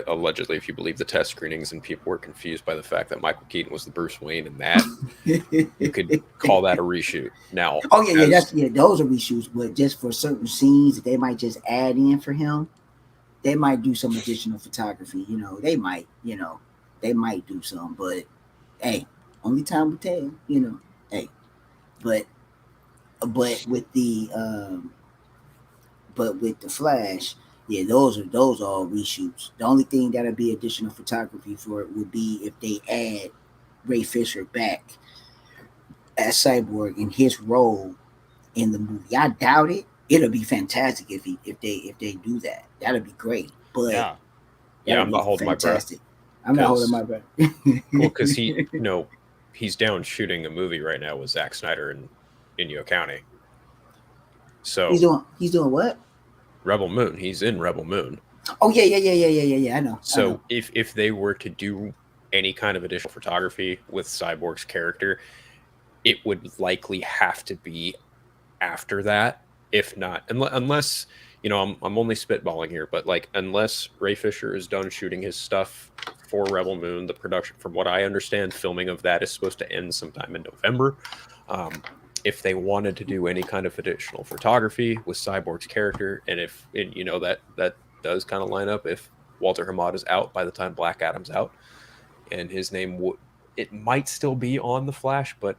allegedly, if you believe the test screenings, and people were confused by the fact that Michael Keaton was the Bruce Wayne in that, you could call that a reshoot. Now,
those are reshoots, but just for certain scenes that they might just add in for him, they might do some additional photography. They might do some, but hey, only time will tell. Hey, but with the Flash. Yeah, those are all reshoots. The only thing that'll be additional photography for it would be if they add Ray Fisher back as Cyborg in his role in the movie. I doubt it. It'll be fantastic if they do that. That'll be great. But
I'm not holding my breath.
I'm not holding my breath.
Well, because he's down shooting a movie right now with Zack Snyder in Inyo County. So
he's doing what?
Rebel Moon. He's in Rebel Moon.
Oh yeah. I know.
So if they were to do any kind of additional photography with Cyborg's character, it would likely have to be after that. If not, unless I'm only spitballing here, but like unless Ray Fisher is done shooting his stuff for Rebel Moon, the production, from what I understand, filming of that is supposed to end sometime in November. If they wanted to do any kind of additional photography with Cyborg's character, and that does kind of line up if Walter Hamada's out by the time Black Adam's out, and his name it might still be on The Flash, but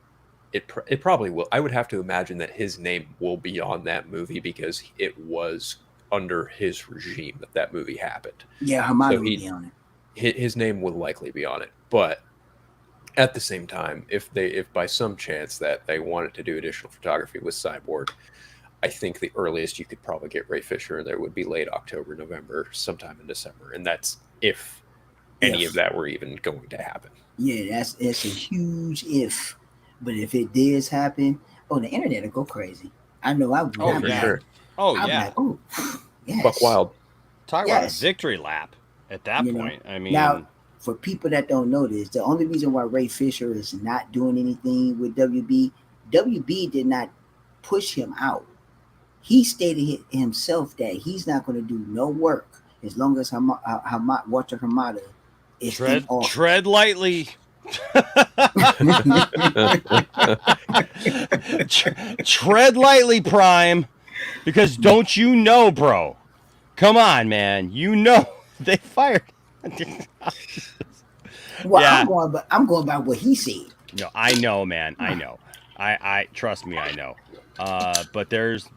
it probably will. I would have to imagine that his name will be on that movie because it was under his regime that movie happened.
Yeah, Hamada will be on
it. His name will likely be on it, but at the same time, if by some chance that they wanted to do additional photography with Cyborg, I think the earliest you could probably get Ray Fisher in there would be late October, November, sometime in December, and that's if any of that were even going to happen.
Yeah, that's a huge if. But if it does happen, the internet will go crazy. I know I would.
Oh, for sure.
Oh, yeah.
Like, yes.
Buck wild.
Talk about a victory lap at that point. I mean,
now, for people that don't know this, the only reason why Ray Fisher is not doing anything with WB did not push him out. He stated himself that he's not going to do no work as long as Walter Hamada is in office.
Tread lightly. Tread lightly, Prime, because don't you know, bro? Come on, man. They fired.
I'm going by what he said.
No, I know, man. I know. I trust me. I know. But there's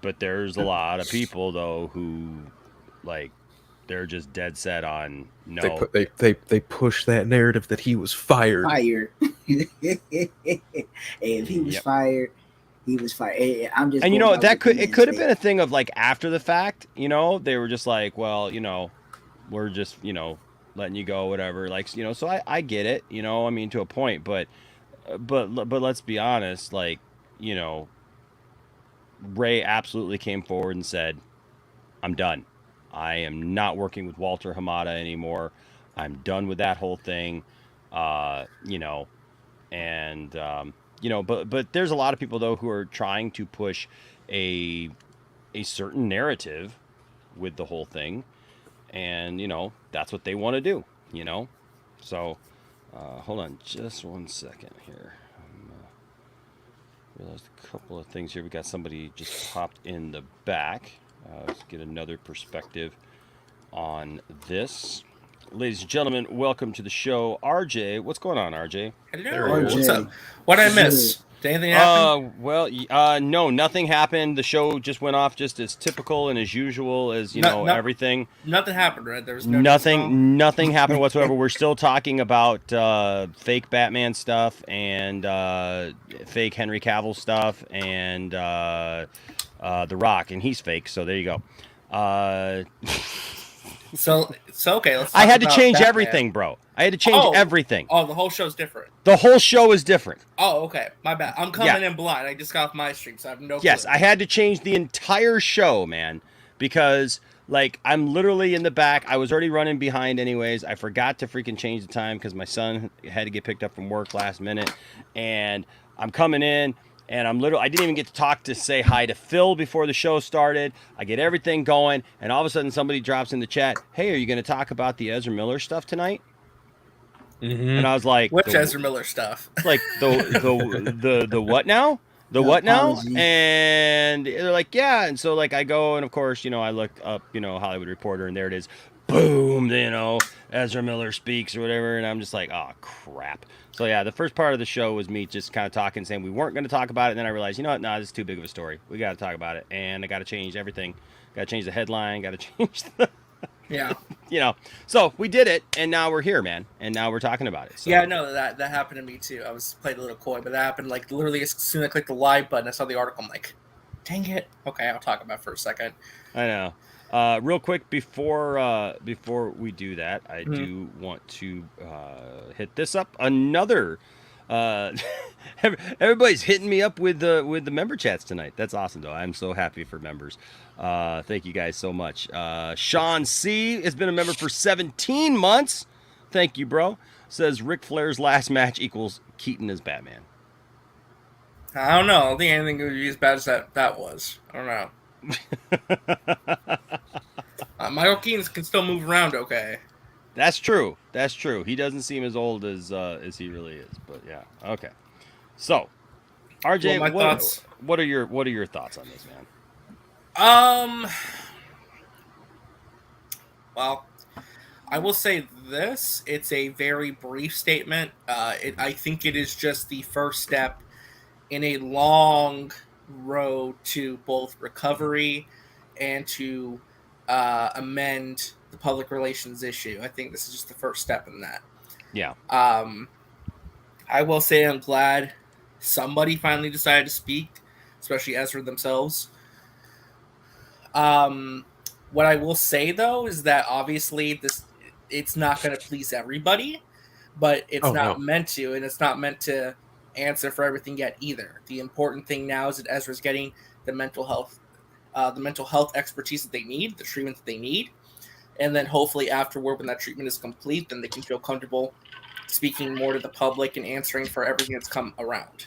a lot of people though who like they're just dead set on no.
They push that narrative that he was fired.
If he was fired, He was fired. I'm just
And
going by
that
what the
could
man
have been
said.
a thing of like after the fact. They were just like, well, we're just letting you go, whatever. Like so I get it. I mean to a point, but let's be honest. Like Ray absolutely came forward and said, I'm done. I am not working with Walter Hamada anymore. I'm done with that whole thing. And but there's a lot of people though who are trying to push a certain narrative with the whole thing, and that's what they want to do. So hold on just 1 second here. Realized a couple of things here. We got somebody just popped in the back. Let's get another perspective on this. Ladies and gentlemen, welcome to the show. RJ, what's going on, RJ?
Hello.
There he
What's
RJ,
up? What I
good.
miss? Did anything happen?
No, nothing happened. The show just went off just as typical and as usual as, everything.
Nothing happened, right? There was no news at all?
Nothing happened whatsoever. We're still talking about fake Batman stuff and fake Henry Cavill stuff and The Rock, and he's fake, so there you go.
So okay. Let's.
I
talk
had to
about
change
Batman.
everything, bro. I had to change everything.
Oh, the whole show's different.
The whole show is different.
Oh, okay. My bad. I'm coming in blind. I just got off my stream, so I have no clue.
Yes, I had to change the entire show, man, because like I'm literally in the back. I was already running behind anyways. I forgot to freaking change the time because my son had to get picked up from work last minute, and I'm coming in. And I didn't even get to say hi to Phil before the show started. I get everything going, and all of a sudden somebody drops in the chat, "Hey, are you going to talk about the Ezra Miller stuff tonight?"
Mm-hmm.
And I was like,
which Ezra Miller stuff?
Like the what now? The what now? And they're like, yeah. And so like I go, and of course, I looked up, Hollywood Reporter, and there it is. Boom, Ezra Miller speaks or whatever, and I'm just like, oh crap. So yeah, the first part of the show was me just kind of talking, saying we weren't going to talk about it, and then I realized, what? Nah, this is too big of a story. We got to talk about it, and I got to change everything. Got to change the headline. Got to change the.
Yeah.
So we did it, and now we're here, man, and now we're talking about it. So.
Yeah, no, that happened to me too. I was playing a little coy, but that happened like literally as soon as I clicked the live button, I saw the article. I'm like, dang it. Okay, I'll talk about it for a second.
I know. Real quick before we do that, I do want to hit this up. Another everybody's hitting me up with the member chats tonight. That's awesome, though. I'm so happy for members. Thank you guys so much. Sean C has been a member for 17 months. Thank you, bro. Says Ric Flair's last match equals Keaton as Batman.
I don't know. I don't think anything would be as bad as that was. I don't know. Michael Keaton can still move around okay.
That's true. He doesn't seem as old as he really is, but yeah. Okay. So, RJ, what are your thoughts on this, man?
Well, I will say this, it's a very brief statement. I think it is just the first step in a long road to both recovery and to amend the public relations issue. I think this is just the first step in that.
Yeah.
I will say I'm glad somebody finally decided to speak, especially Ezra themselves. What I will say though is that obviously it's not going to please everybody, but it's meant to, and it's not meant to answer for everything yet either. The important thing now is that Ezra's getting the mental health expertise that they need, the treatment that they need, and then hopefully afterward, when that treatment is complete, then they can feel comfortable speaking more to the public and answering for everything that's come around,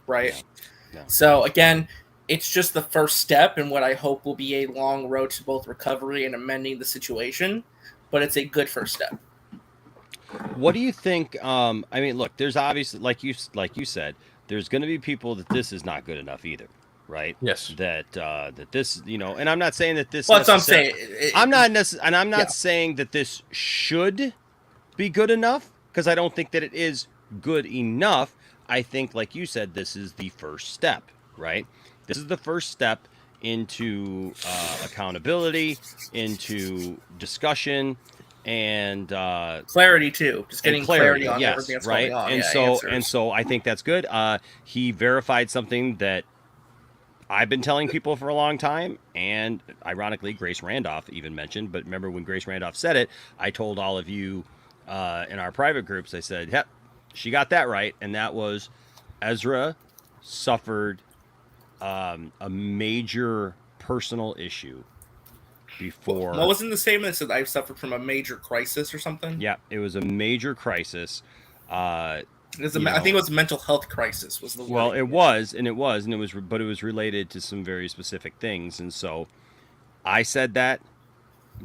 right?
Yeah.
So again, it's just the first step in what I hope will be a long road to both recovery and amending the situation, but it's a good first step.
What do you think? I mean, look, there's obviously, like you said, there's going to be people that this is not good enough either, right?
Yes.
That this, and I'm not saying that this.
Well, that's what I'm saying.
I'm not saying that this should be good enough, because I don't think that it is good enough. I think, like you said, this is the first step, right? This is the first step into accountability, into discussion, and
clarity too. Just getting clarity on everything that's
right?
going on.
And so I think that's good. He verified something that I've been telling people for a long time, and ironically, Grace Randolph even mentioned. But remember when Grace Randolph said it, I told all of you in our private groups. I said, "Yep, she got that right," and that was Ezra suffered a major personal issue before.
Well, wasn't the statement that said I suffered from a major crisis or something?
Yeah, it was a major crisis.
I think it was a mental health crisis. Was the word?
Well, it was, but it was related to some very specific things, and so I said that.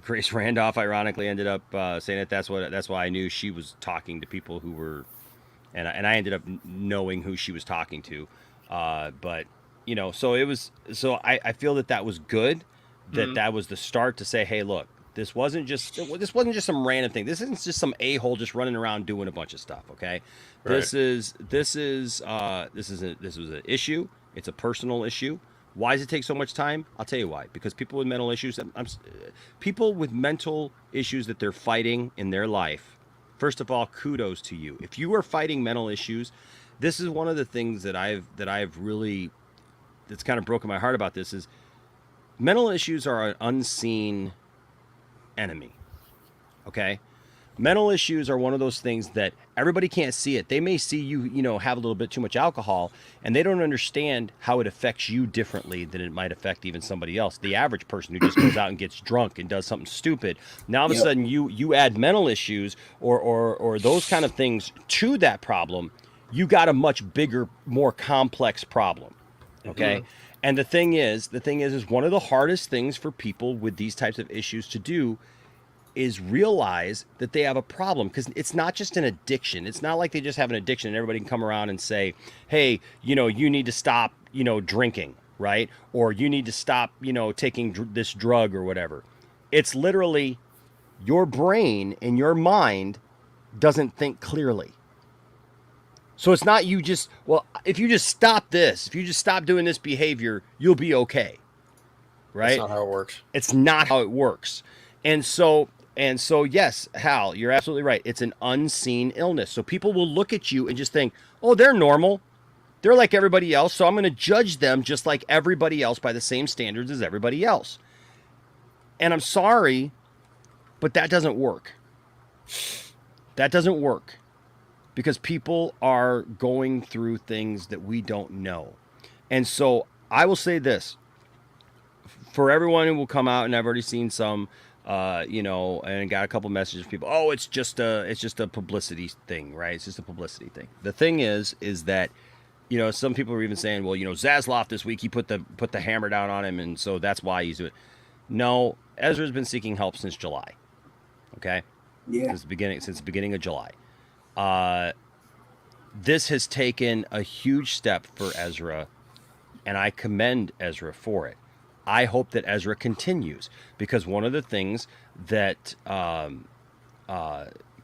Grace Randolph, ironically, ended up saying that. That's why I knew she was talking to people who were, and I ended up knowing who she was talking to. But so it was. So I feel that was good. That was the start to say, hey, look, this wasn't just some random thing. This isn't just some a-hole just running around doing a bunch of stuff. Okay, right. This was an issue. It's a personal issue. Why does it take so much time? I'll tell you why. Because people with mental issues, people with mental issues that they're fighting in their life. First of all, kudos to you. If you are fighting mental issues, this is one of the things that I've really, that's kind of broken my heart about this is mental issues are an unseen enemy. Okay? Mental issues are one of those things that everybody can't see it. They may see you, have a little bit too much alcohol, and they don't understand how it affects you differently than it might affect even somebody else. The average person who just goes out and gets drunk and does something stupid. Now, all of a sudden, you add mental issues or those kind of things to that problem, you got a much bigger, more complex problem. Okay? Mm-hmm. And the thing is one of the hardest things for people with these types of issues to do is realize that they have a problem, because it's not just an addiction. It's not like they just have an addiction and everybody can come around and say, hey, you need to stop, drinking, right? Or you need to stop, taking this drug or whatever. It's literally your brain and your mind doesn't think clearly. So it's not you just, well, if you just stop this, if you just stop doing this behavior, you'll be okay. Right?
That's not how it works.
It's not how it works. And so, yes, Hal, you're absolutely right. It's an unseen illness. So people will look at you and just think, oh, they're normal. They're like everybody else. So I'm going to judge them just like everybody else by the same standards as everybody else. And I'm sorry, but that doesn't work. That doesn't work. Because people are going through things that we don't know. And so I will say this. For everyone who will come out, and I've already seen some, and got a couple messages from people. Oh, it's just a publicity thing, right? It's just a publicity thing. The thing is that, some people are even saying, well, Zasloff this week, he put the hammer down on him, and so that's why he's doing it. No, Ezra's been seeking help since July. Okay? Yeah. Since the beginning of July. This has taken a huge step for Ezra, and I commend Ezra for it. I hope that Ezra continues, because one of the things that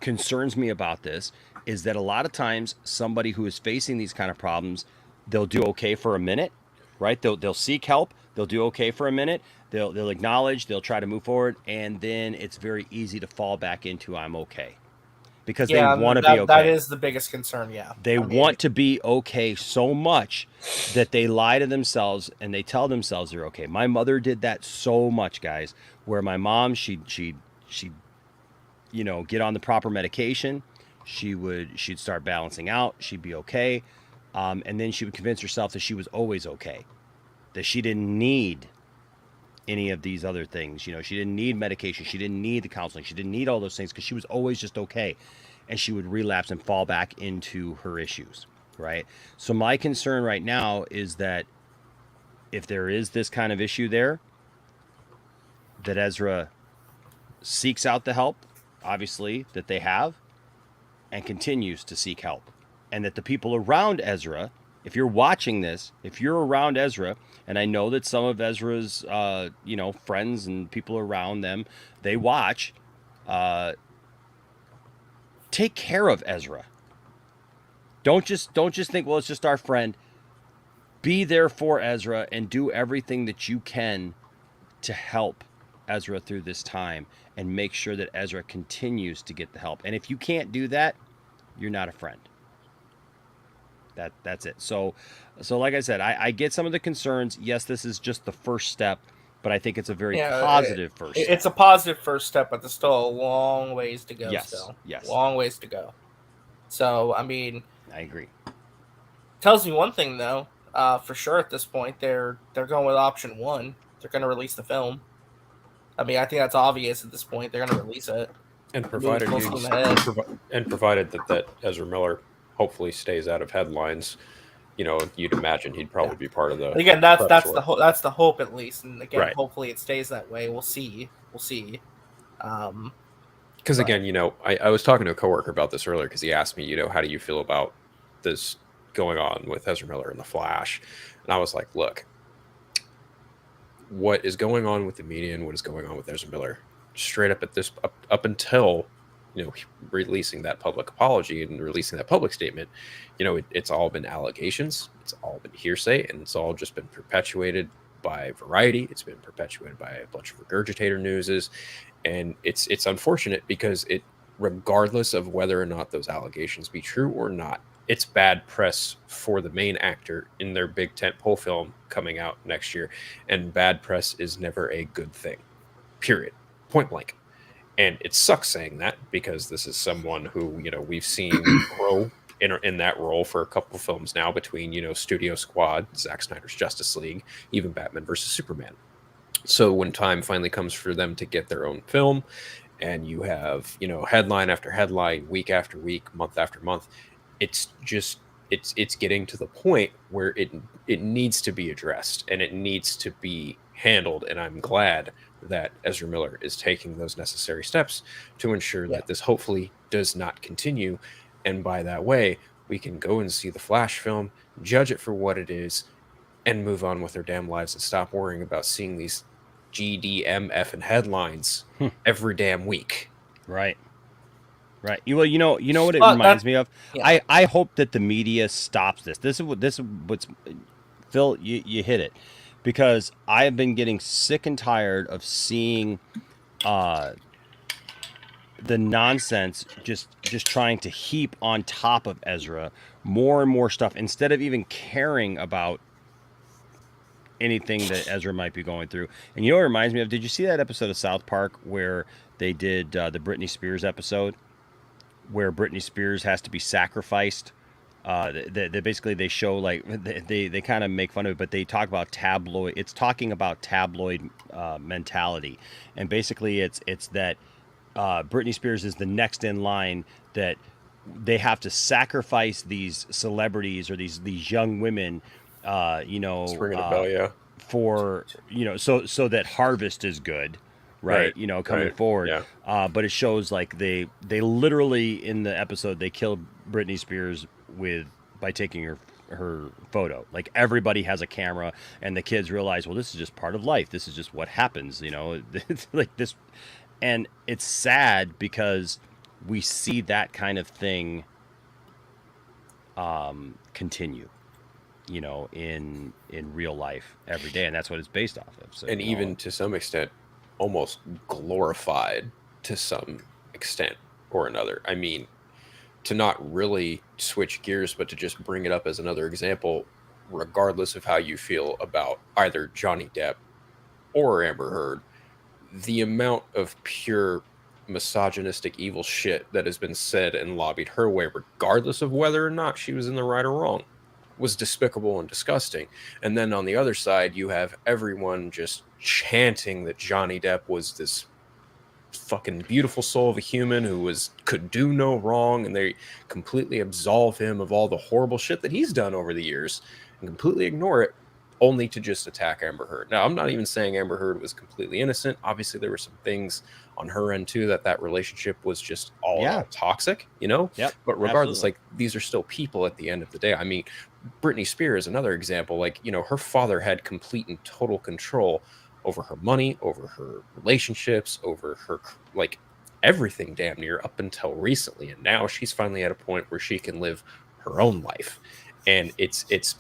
concerns me about this is that a lot of times somebody who is facing these kind of problems, they'll do okay for a minute, right? They'll seek help. They'll do okay for a minute. They'll acknowledge. They'll try to move forward, and then it's very easy to fall back into I'm okay. Because they want to be okay.
That is the biggest concern, yeah.
They want to be okay so much that they lie to themselves and they tell themselves they're okay. My mother did that so much, guys, where my mom, she'd get on the proper medication. She'd start balancing out. She'd be okay. And then she would convince herself that she was always okay, that she didn't need any of these other things. She didn't need medication. She didn't need the counseling. She didn't need all those things because she was always just okay. And she would relapse and fall back into her issues, right? So my concern right now is that if there is this kind of issue there, that Ezra seeks out the help, obviously, that they have, and continues to seek help. And that the people around Ezra, if you're watching this, if you're around Ezra, and I know that some of Ezra's, friends and people around them, they watch, take care of Ezra. Don't just think, well, it's just our friend. Be there for Ezra and do everything that you can to help Ezra through this time and make sure that Ezra continues to get the help. And if you can't do that, you're not a friend. That's it. So like I said, I get some of the concerns. Yes, this is just the first step, but I think it's a very positive first step.
It's a positive first step, but there's still a long ways to go.
Yes, yes,
long ways to go. So I mean,
I agree.
Tells me one thing though, for sure at this point they're going with option one. They're going to release the film. I mean, I think that's obvious at this point. They're going to release it.
And provided that Ezra Miller hopefully stays out of headlines, you'd imagine he'd probably be part of the.
Again, that's the hope at least, and again,
right.
Hopefully it stays that way. We'll see.
Because again, I was talking to a coworker about this earlier because he asked me, how do you feel about this going on with Ezra Miller and the Flash? And I was like, look, what is going on with the media and what is going on with Ezra Miller, straight up up until releasing that public apology and releasing that public statement, it's all been allegations, it's all been hearsay, and it's all just been perpetuated by Variety. It's been perpetuated by a bunch of regurgitator newses, and it's unfortunate because regardless of whether or not those allegations be true or not, it's bad press for the main actor in their big tentpole film coming out next year. And bad press is never a good thing, period, point blank. And it sucks saying that because this is someone who, we've seen grow in that role for a couple of films now between, Studio Squad, Zack Snyder's Justice League, even Batman versus Superman. So when time finally comes for them to get their own film and you have, headline after headline, week after week, month after month, it's getting to the point where it needs to be addressed and it needs to be handled. And I'm glad that Ezra Miller is taking those necessary steps to ensure that this hopefully does not continue. And by that way, we can go and see the Flash film, judge it for what it is, and move on with our damn lives and stop worrying about seeing these GDMF and headlines every damn week.
Right. Right. Well, you know what it reminds me of? Yeah. I hope that the media stops this. This is what's Phil, you hit it. Because I have been getting sick and tired of seeing the nonsense just trying to heap on top of Ezra more and more stuff instead of even caring about anything that Ezra might be going through. And what it reminds me of? Did you see that episode of South Park where they did the Britney Spears episode? Where Britney Spears has to be sacrificed. They basically they show like they kind of make fun of it, but they talk about tabloid. It's talking about tabloid mentality, and basically it's that Britney Spears is the next in line that they have to sacrifice these celebrities or these young women, for so that Harvest is good. Right, coming forward. Yeah. But it shows like they literally in the episode they killed Britney Spears by taking her photo. Like everybody has a camera, and the kids realize, well, this is just part of life. This is just what happens, It's like this, and it's sad because we see that kind of thing continue. In real life every day, and that's what it's based off of. So,
and even to some extent, almost glorified to some extent or another. I mean, to not really switch gears, but to just bring it up as another example, regardless of how you feel about either Johnny Depp or Amber Heard, the amount of pure misogynistic evil shit that has been said and lobbied her way, regardless of whether or not she was in the right or wrong, was despicable and disgusting. And then on the other side, you have everyone just chanting that Johnny Depp was this fucking beautiful soul of a human who could do no wrong, and they completely absolve him of all the horrible shit that he's done over the years and completely ignore it, only to just attack Amber Heard. Now, I'm not even saying Amber Heard was completely innocent. Obviously, there were some things on her end too that relationship was just all toxic,
Yep,
but regardless, like, these are still people at the end of the day. I mean, Britney Spears, another example, like, her father had complete and total control over her money, over her relationships, over her, like, everything damn near up until recently. And now she's finally at a point where she can live her own life. And it's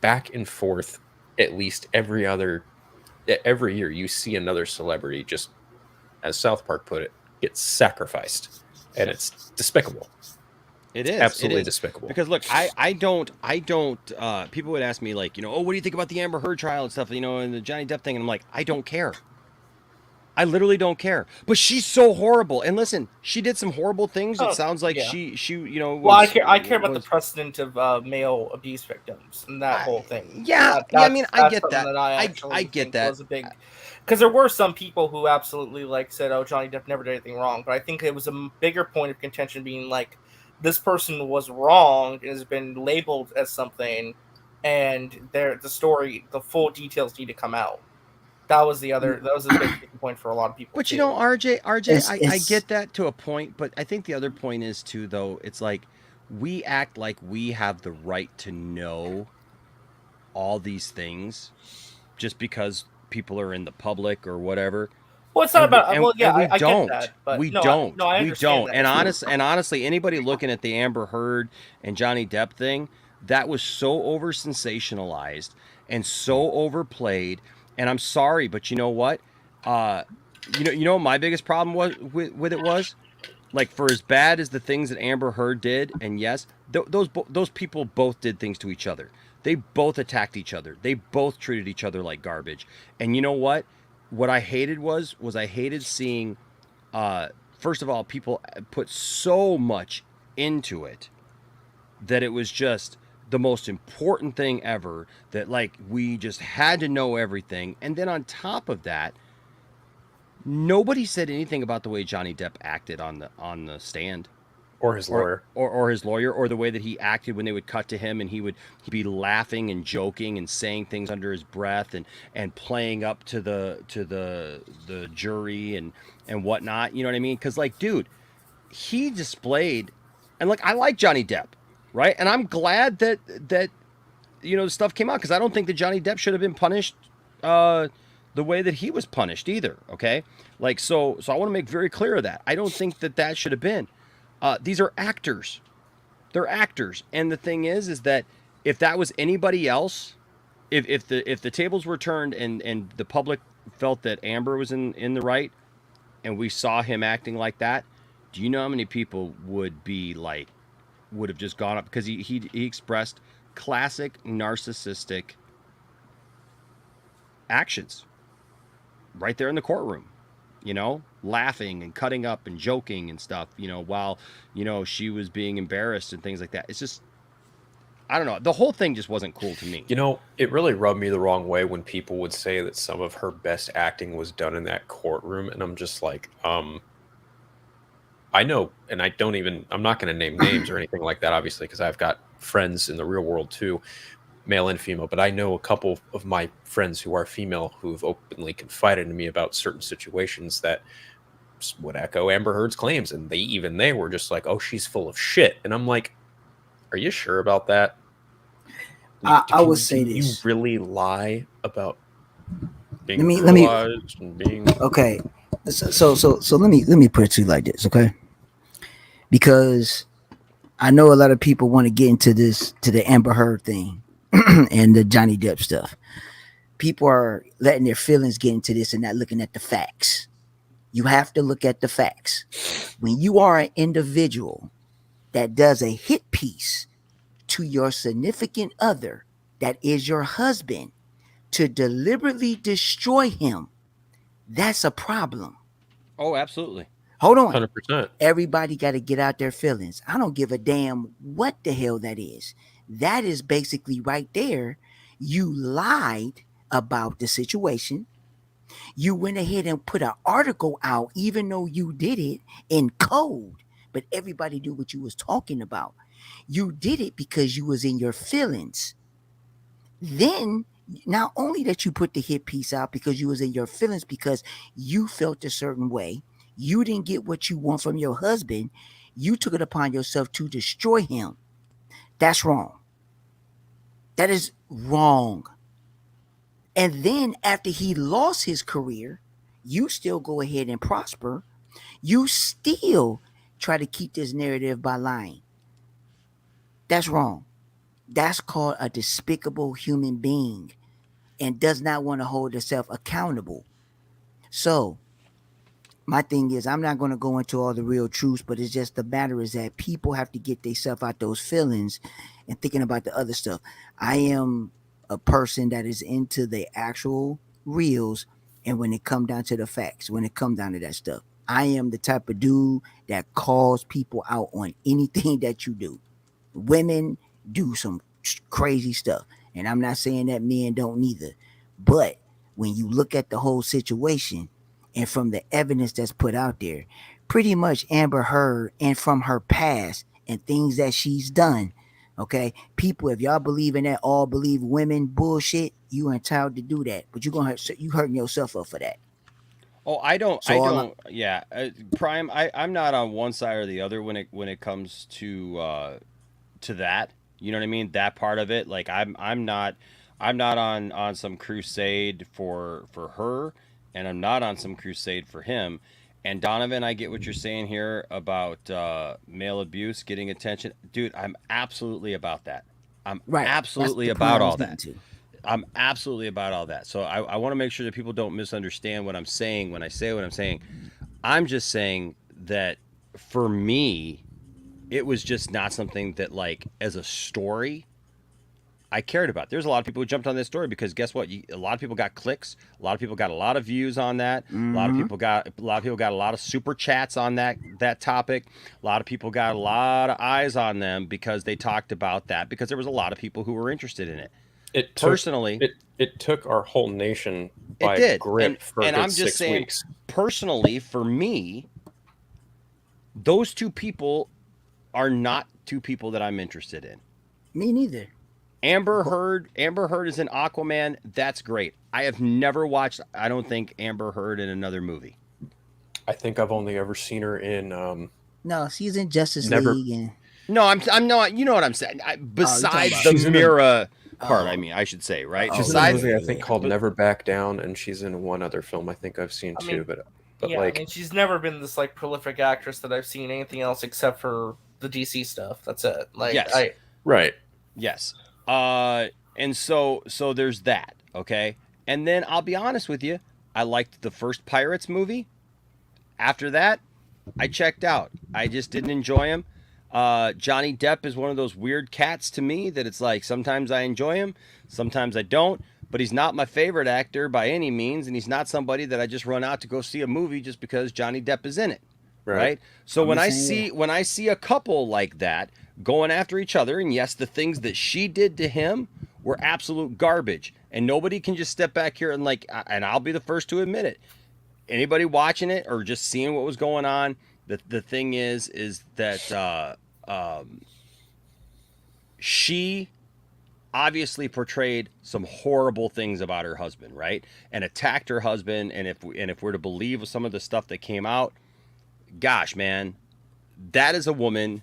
back and forth at least every year you see another celebrity, just as South Park put it, get sacrificed. And it's despicable.
It is.
Absolutely
It is
despicable.
because look, I don't. People would ask me like, oh, what do you think about the Amber Heard trial and stuff, and the Johnny Depp thing, and I'm like, I don't care. I literally don't care. But she's so horrible. And listen, she did some horrible things. It sounds like she
Well,
was.
I care about the precedent of male abuse victims and that whole thing.
Yeah, I mean, I get that.
That I actually
I get
think
that.
was a big, because there were some people who absolutely said, "Oh, Johnny Depp never did anything wrong," but I think it was a bigger point of contention being like, this person was wrong and has been labeled as something, and the full details need to come out. That was a big point for a lot of people.
But
too.
RJ, I get that to a point, but I think the other point is too, though, it's like we act like we have the right to know all these things just because people are in the public or whatever.
Well, it's not about.
I
get that, but
we
no,
don't.
I
We don't.
that.
And honestly, anybody looking at the Amber Heard and Johnny Depp thing, that was so over sensationalized and so overplayed. And I'm sorry, but you know what? What my biggest problem was with it was, like, for as bad as the things that Amber Heard did, and yes, those people both did things to each other. They both attacked each other. They both treated each other like garbage. And you know what? What I hated was I hated seeing, first of all, people put so much into it that it was just the most important thing ever, that like we just had to know everything. And then on top of that, nobody said anything about the way Johnny Depp acted on the stand,
or his lawyer,
or his lawyer, or the way that he acted when they would cut to him and he'd be laughing and joking and saying things under his breath and playing up to the jury and whatnot. You know what I mean? Because like, dude, he displayed, and like, I like Johnny Depp, right? And I'm glad that stuff came out, because I don't think that Johnny Depp should have been punished the way that he was punished either. Okay, like so I want to make very clear of that. I don't think that should have been. These are actors. They're actors, and the thing is that if that was anybody else, if the tables were turned and the public felt that Amber was in the right, and we saw him acting like that, do you know how many people would have just gone up, because he expressed classic narcissistic actions right there in the courtroom, laughing and cutting up and joking and stuff, while, she was being embarrassed and things like that. It's just, I don't know. The whole thing just wasn't cool to me.
It really rubbed me the wrong way when people would say that some of her best acting was done in that courtroom. And I'm just like, I know, and I'm not going to name names or anything like that, obviously, because I've got friends in the real world too, male and female, but I know a couple of my friends who are female who've openly confided to me about certain situations that would echo Amber Heard's claims, and they were just like, "Oh, she's full of shit," and I'm like, "Are you sure about that?"
I would say this:
you really lie about being
and being okay. So let me put it to you like this, okay? Because I know a lot of people want to get into the Amber Heard thing and the Johnny Depp stuff. People are letting their feelings get into this and not looking at the facts. You have to look at the facts. When you are an individual that does a hit piece to your significant other, that is your husband, to deliberately destroy him, that's a problem.
Oh, absolutely.
Hold on.
100%.
Everybody got to get out their feelings. I don't give a damn what the hell that is. That is basically right there. You lied about the situation. You went ahead and put an article out, even though you did it in code, but everybody knew what you was talking about. You did it because you was in your feelings. Then, not only that you put the hit piece out because you was in your feelings, because you felt a certain way, you didn't get what you want from your husband, you took it upon yourself to destroy him. That's wrong. That is wrong. And then after he lost his career, you still go ahead and prosper. You still try to keep this narrative by lying. That's wrong. That's called a despicable human being and does not want to hold herself accountable. So my thing is I'm not going to go into all the real truths, but it's just the matter is that people have to get themselves out those feelings and thinking about the other stuff. I am a person that is into the actual reals, and when it come down to the facts, when it come down to that stuff, I am the type of dude that calls people out on anything that you do. Women do some crazy stuff, and I'm not saying that men don't neither, but when you look at the whole situation and from the evidence that's put out there, pretty much Amber Heard and from her past and things that she's done. Okay, people, if y'all believe in that all believe women bullshit, you are entitled to do that, but you're gonna you hurting yourself up for that.
Oh, I don't.
So
I
all I,
don't. Yeah, Prime. I'm not on one side or the other when it comes to that. You know what I mean? That part of it. Like I'm not on some crusade for her, and I'm not on some crusade for him. And Donovan, I get what you're saying here about male abuse getting attention, dude. I'm absolutely about that. I'm
right, that's
absolutely
the point I
about
was
all
getting
that.
to.
I'm absolutely about all that. So I want to make sure that people don't misunderstand what I'm saying when I say what I'm saying. I'm just saying that for me, it was just not something that, like, as a story, I cared about. There's a lot of people who jumped on this story because guess what? A lot of people got clicks. A lot of people got a lot of views on that.
Mm-hmm.
A lot of people got a lot of super chats on that topic. A lot of people got a lot of eyes on them because they talked about that because there was a lot of people who were interested in it.
It took
Personally,
it took our whole nation
it
by
did.
grip for a
And
good
I'm just
6
saying,
weeks.
personally, for me, those two people are not two people that I'm interested in.
Me neither.
Amber Heard is an Aquaman. That's great. I have never watched, I don't think, Amber Heard in another movie.
I think I've only ever seen her in
No, she's in Justice
never.
League and
No, I'm not. You know what I'm saying.
oh, you talking
Besides
about
the
She's in a
Mira part, I
oh
mean, I should say, right?
oh
She's in a
yeah
Besides,
movie I
yeah
think
yeah.
called
but
Never Back Down, and she's in one other film I think I've seen
I
too.
mean,
But
yeah, I
like
mean, she's never been this like prolific actress that I've seen anything else except for the DC stuff. That's it. Like
yes,
right,
yes. Uh, and so there's that. Okay, and then I'll be honest with you. I liked the first Pirates movie. After that, I checked out. I just didn't enjoy him. Johnny Depp is one of those weird cats to me that it's like sometimes I enjoy him, sometimes I don't. But he's not my favorite actor by any means, and he's not somebody that I just run out to go see a movie just because Johnny Depp is in it,
right.
right? So
I'm the same way.
when I see a couple like that going after each other, and yes, the things that she did to him were absolute garbage, and nobody can just step back here and like, and I'll be the first to admit it, anybody watching it or just seeing what was going on, the thing is that she obviously portrayed some horrible things about her husband, right? And attacked her husband. And if we're to believe some of the stuff that came out, gosh, man, that is a woman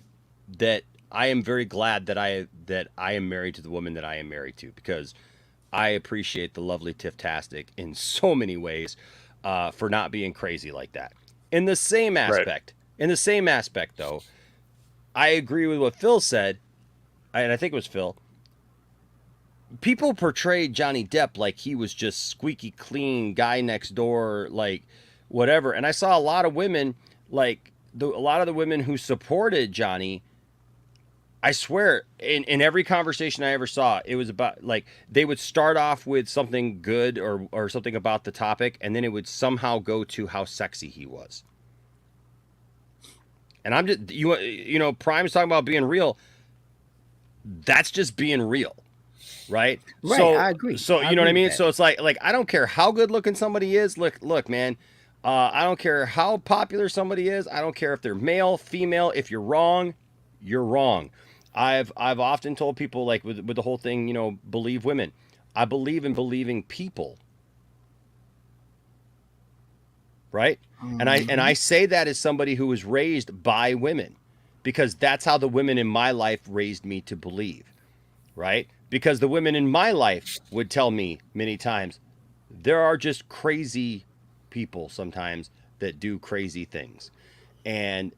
that I am very glad that I am married to the woman that I am married to because I appreciate the lovely Tiff-tastic in so many ways for not being crazy like that.
Right.
In the same aspect, though, I agree with what Phil said, and I think it was Phil. People portrayed Johnny Depp like he was just squeaky clean guy next door, like whatever. And I saw a lot of women, like a lot of the women who supported Johnny. I swear, in every conversation I ever saw, it was about like they would start off with something good or something about the topic, and then it would somehow go to how sexy he was. And I'm just you know Prime's talking about being real. That's just being real, right?
Right, I agree.
So
I
you know what
agree
I
with
mean.
that.
So it's like I don't care how good looking somebody is. Look, man. I don't care how popular somebody is. I don't care if they're male, female. If you're wrong, you're wrong. I've often told people like with the whole thing, you know, believe women. I believe in believing people, right? And
Mm-hmm.
I say that as somebody who was raised by women because that's how the women in my life raised me to believe, right? Because the women in my life would tell me many times there are just crazy people sometimes that do crazy things. And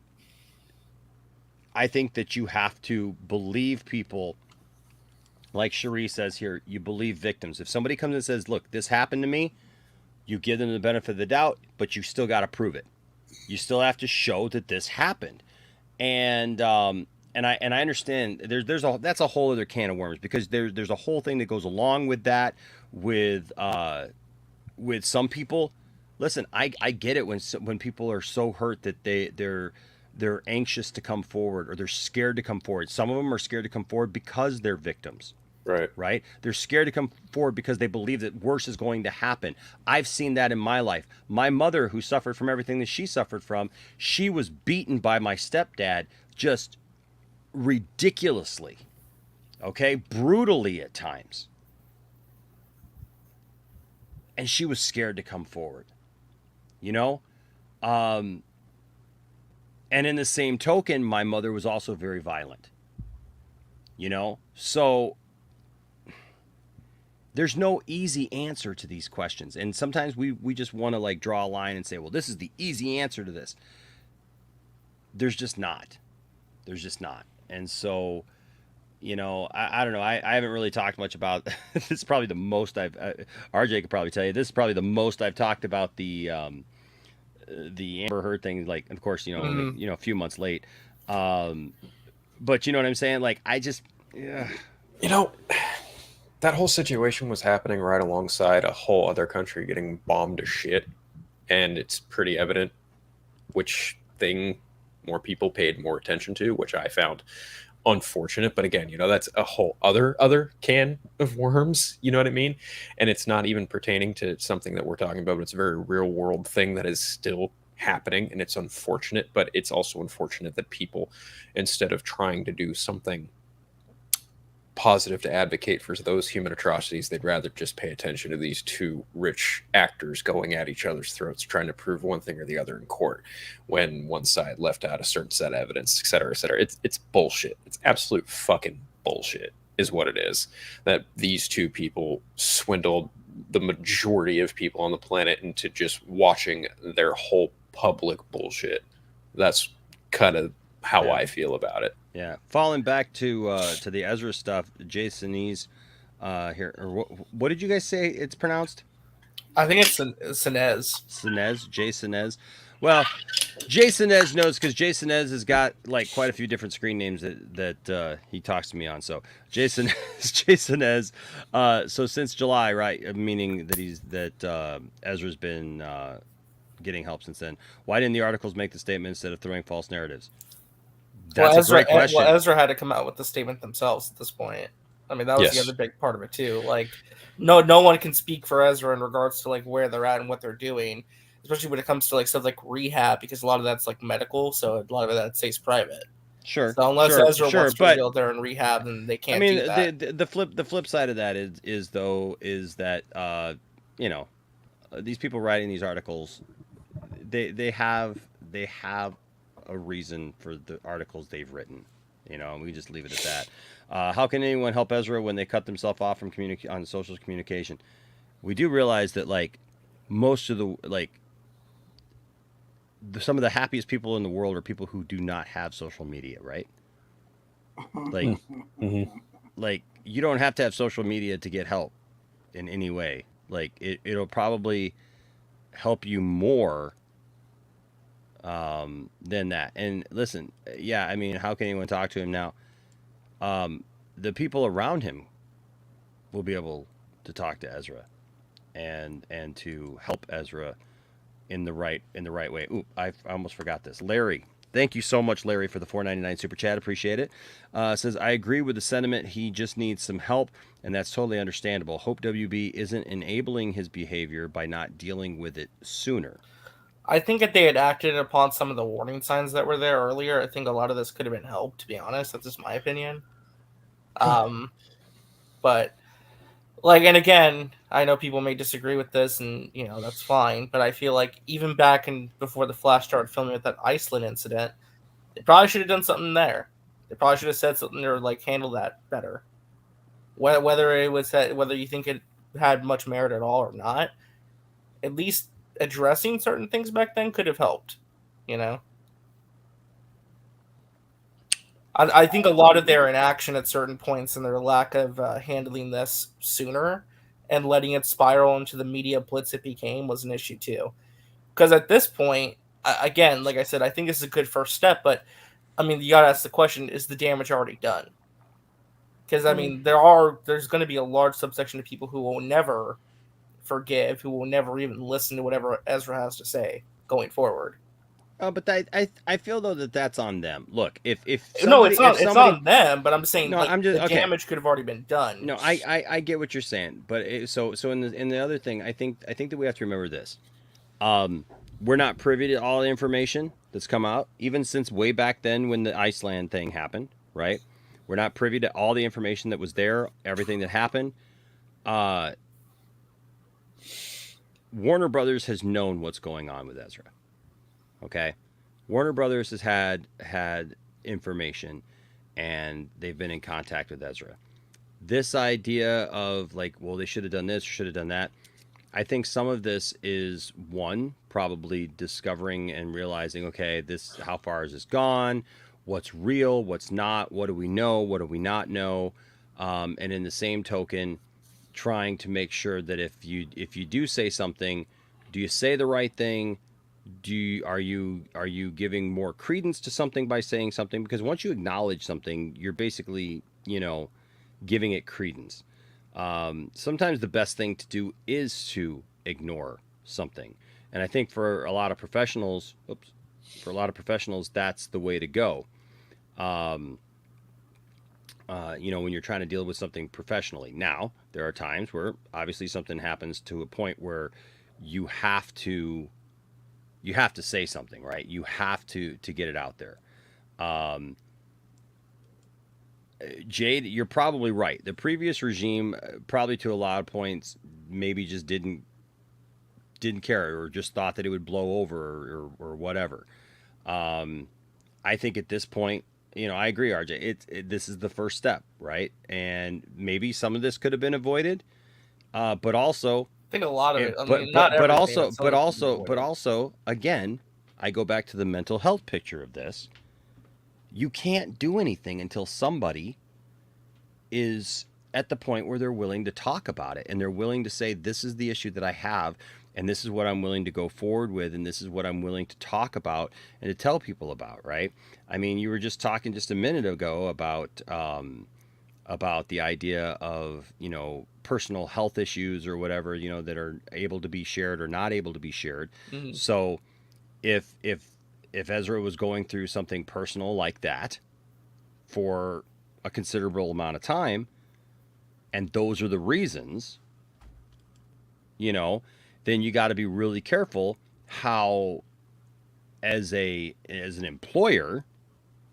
I think that you have to believe people. Like Cherie says here, you believe victims. If somebody comes and says, look, this happened to me, you give them the benefit of the doubt, but you still got to prove it. You still have to show that this happened. And I understand that's a whole other can of worms, because there's a whole thing that goes along with that, with some people. Listen, I get it when people are so hurt that they're anxious to come forward, or they're scared to come forward. Some of them are scared to come forward because they're victims. Right? They're scared to come forward because they believe that worse is going to happen. I've seen that in my life. My mother, who suffered from everything that she suffered from, she was beaten by my stepdad just ridiculously. Okay? Brutally at times. And she was scared to come forward. You know? And in the same token, my mother was also very violent. You know? So there's no easy answer to these questions. And sometimes we just want to like draw a line and say, well, this is the easy answer to this. There's just not. There's just not. And so, you know, I don't know. I haven't really talked much about this. Is probably the most I've RJ could probably tell you. This is probably the most I've talked about the Amber Heard thing. Like, of course, you know, only, you know, a few months late. But you know what I'm saying? Like, I just, yeah.
You know, that whole situation was happening right alongside a whole other country getting bombed to shit, and it's pretty evident which thing more people paid more attention to, which I found unfortunate. But again, you know, that's a whole other can of worms, you know what I mean? And it's not even pertaining to something that we're talking about, but it's a very real world thing that is still happening, and it's unfortunate. But it's also unfortunate that people, instead of trying to do something positive to advocate for those human atrocities, they'd rather just pay attention to these two rich actors going at each other's throats, trying to prove one thing or the other in court, when one side left out a certain set of evidence, et cetera, et cetera. It's bullshit. It's absolute fucking bullshit is what it is. That these two people swindled the majority of people on the planet into just watching their whole public bullshit. That's kind of how I feel about it.
Yeah, falling back to the Ezra stuff, Jasonese here. Or what did you guys say it's pronounced?
I think it's Sinez.
Sinez, Jasonez. Well, Jasonez knows, because Jasonez has got like quite a few different screen names that he talks to me on. So Jasonez. So since July, right? Meaning that Ezra's been getting help since then. Why didn't the articles make the statement instead of throwing false narratives? That's a great question.
Well, Ezra had to come out with the statement themselves at this point. I mean, that was the other big part of it too. Like, no one can speak for Ezra in regards to like where they're at and what they're doing, especially when it comes to like stuff like rehab, because a lot of that's like medical, so a lot of that stays private.
Sure.
So unless Ezra wants to reveal they're in rehab, then they can't. I mean, do that.
The flip side of that is that you know, these people writing these articles, they have a reason for the articles they've written, you know, and we just leave it at that. How can anyone help Ezra when they cut themselves off from on social communication? We do realize that like most of some of the happiest people in the world are people who do not have social media, right? Like, like you don't have to have social media to get help in any way. Like it'll probably help you more than that. And listen, yeah, I mean, how can anyone talk to him now? The people around him will be able to talk to Ezra and to help Ezra in the right way. Ooh, I almost forgot this. Larry, thank you so much, Larry, for the $4.99 super chat. Appreciate it. Says, I agree with the sentiment. He just needs some help, and that's totally understandable. Hope WB isn't enabling his behavior by not dealing with it sooner.
I think if they had acted upon some of the warning signs that were there earlier, I think a lot of this could have been helped, to be honest. That's just my opinion. But, like, and again, I know people may disagree with this, and, you know, that's fine. But I feel like even back before the Flash started filming with that Iceland incident, they probably should have done something there. They probably should have said something or, like, handled that better. Whether you think it had much merit at all or not, at least addressing certain things back then could have helped, you know. I think a lot of their inaction at certain points and their lack of handling this sooner and letting it spiral into the media blitz it became was an issue too. Because at this point, again, like I said, I think this is a good first step. But I mean, you gotta ask the question: is the damage already done? Because I mean, there's going to be a large subsection of people who will never forgive, who will never even listen to whatever Ezra has to say going forward.
But I feel though that that's on them. Look, if
no,
somebody
it's on them. But I'm saying
no,
like
I'm just
the
okay.
damage could have already been done.
No, I get what you're saying, but so in the other thing, I think that we have to remember this. We're not privy to all the information that's come out, even since way back then when the Iceland thing happened, right? We're not privy to all the information that was there, everything that happened. Warner Brothers has known what's going on with Ezra. Okay, Warner Brothers has had information, and they've been in contact with Ezra. This idea of like, well, they should have done this, should have done that. I think some of this is one, probably discovering and realizing, okay, this, how far has this gone? What's real? What's not? What do we know? What do we not know? And in the same token, trying to make sure that if you do say something, do you say the right thing? Are you giving more credence to something by saying something? Because once you acknowledge something, you're basically, giving it credence. Sometimes the best thing to do is to ignore something. And I think for a lot of professionals, that's the way to go. When you're trying to deal with something professionally. Now, there are times where obviously something happens to a point where you have to say something, right? You have to get it out there. Jade, you're probably right. The previous regime, probably to a lot of points, maybe just didn't care or just thought that it would blow over or whatever. I think at this point, I agree, RJ. This is the first step, right? And maybe some of this could have been avoided, but also,
I think a lot of it. I mean, not everything,
but also, again, I go back to the mental health picture of this. You can't do anything until somebody is at the point where they're willing to talk about it and they're willing to say, this is the issue that I have, and this is what I'm willing to go forward with, and this is what I'm willing to talk about and to tell people about, right? I mean, you were just talking just a minute ago about the idea of, personal health issues or whatever, that are able to be shared or not able to be shared. Mm-hmm. So if Ezra was going through something personal like that for a considerable amount of time, and those are the reasons, then you got to be really careful how, as an employer,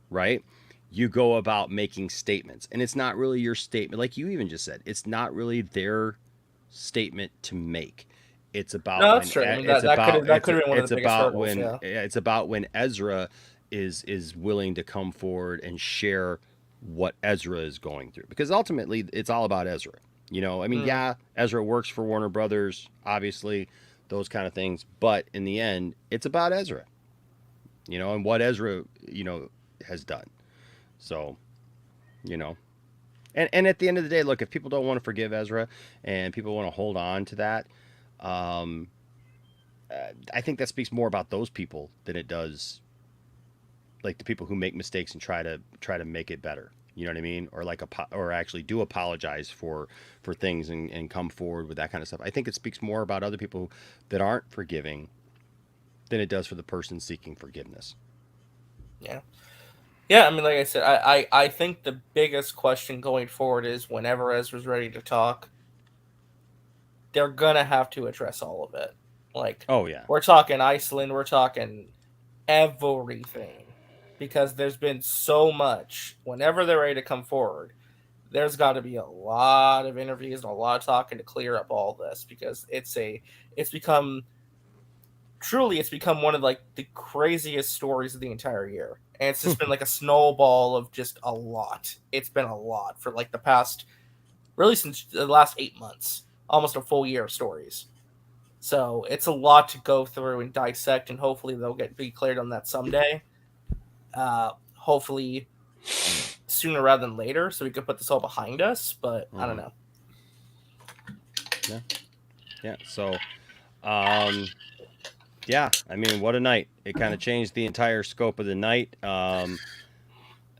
right, you go about making statements. And it's not really your statement, like you even just said, it's not really their statement to make. It's about
that's true. I mean, that could have been one of the biggest hurdles.
It's about when Ezra is willing to come forward and share what Ezra is going through, because ultimately it's all about Ezra. Yeah, Ezra works for Warner Brothers, obviously, those kind of things, but in the end, it's about Ezra. And what Ezra, has done. So, and at the end of the day, look, if people don't want to forgive Ezra and people want to hold on to that, I think that speaks more about those people than it does like the people who make mistakes and try to make it better. You know what I mean? Or or actually do apologize for things and come forward with that kind of stuff. I think it speaks more about other people that aren't forgiving than it does for the person seeking forgiveness.
Yeah. Yeah, I mean, like I said, I think the biggest question going forward is whenever Ezra's ready to talk, they're gonna have to address all of it. Like,
oh yeah,
we're talking Iceland, we're talking everything, because there's been so much. Whenever they're ready to come forward, there's got to be a lot of interviews and a lot of talking to clear up all this, because it's become one of like the craziest stories of the entire year. And it's just been like a snowball of just a lot. It's been a lot for like the past, really since the last 8 months, almost a full year of stories. So it's a lot to go through and dissect, and hopefully they'll be cleared on that someday. Hopefully sooner rather than later, so we could put this all behind us, but I don't know.
Yeah. So, yeah, I mean, what a night! It kind of changed the entire scope of the night.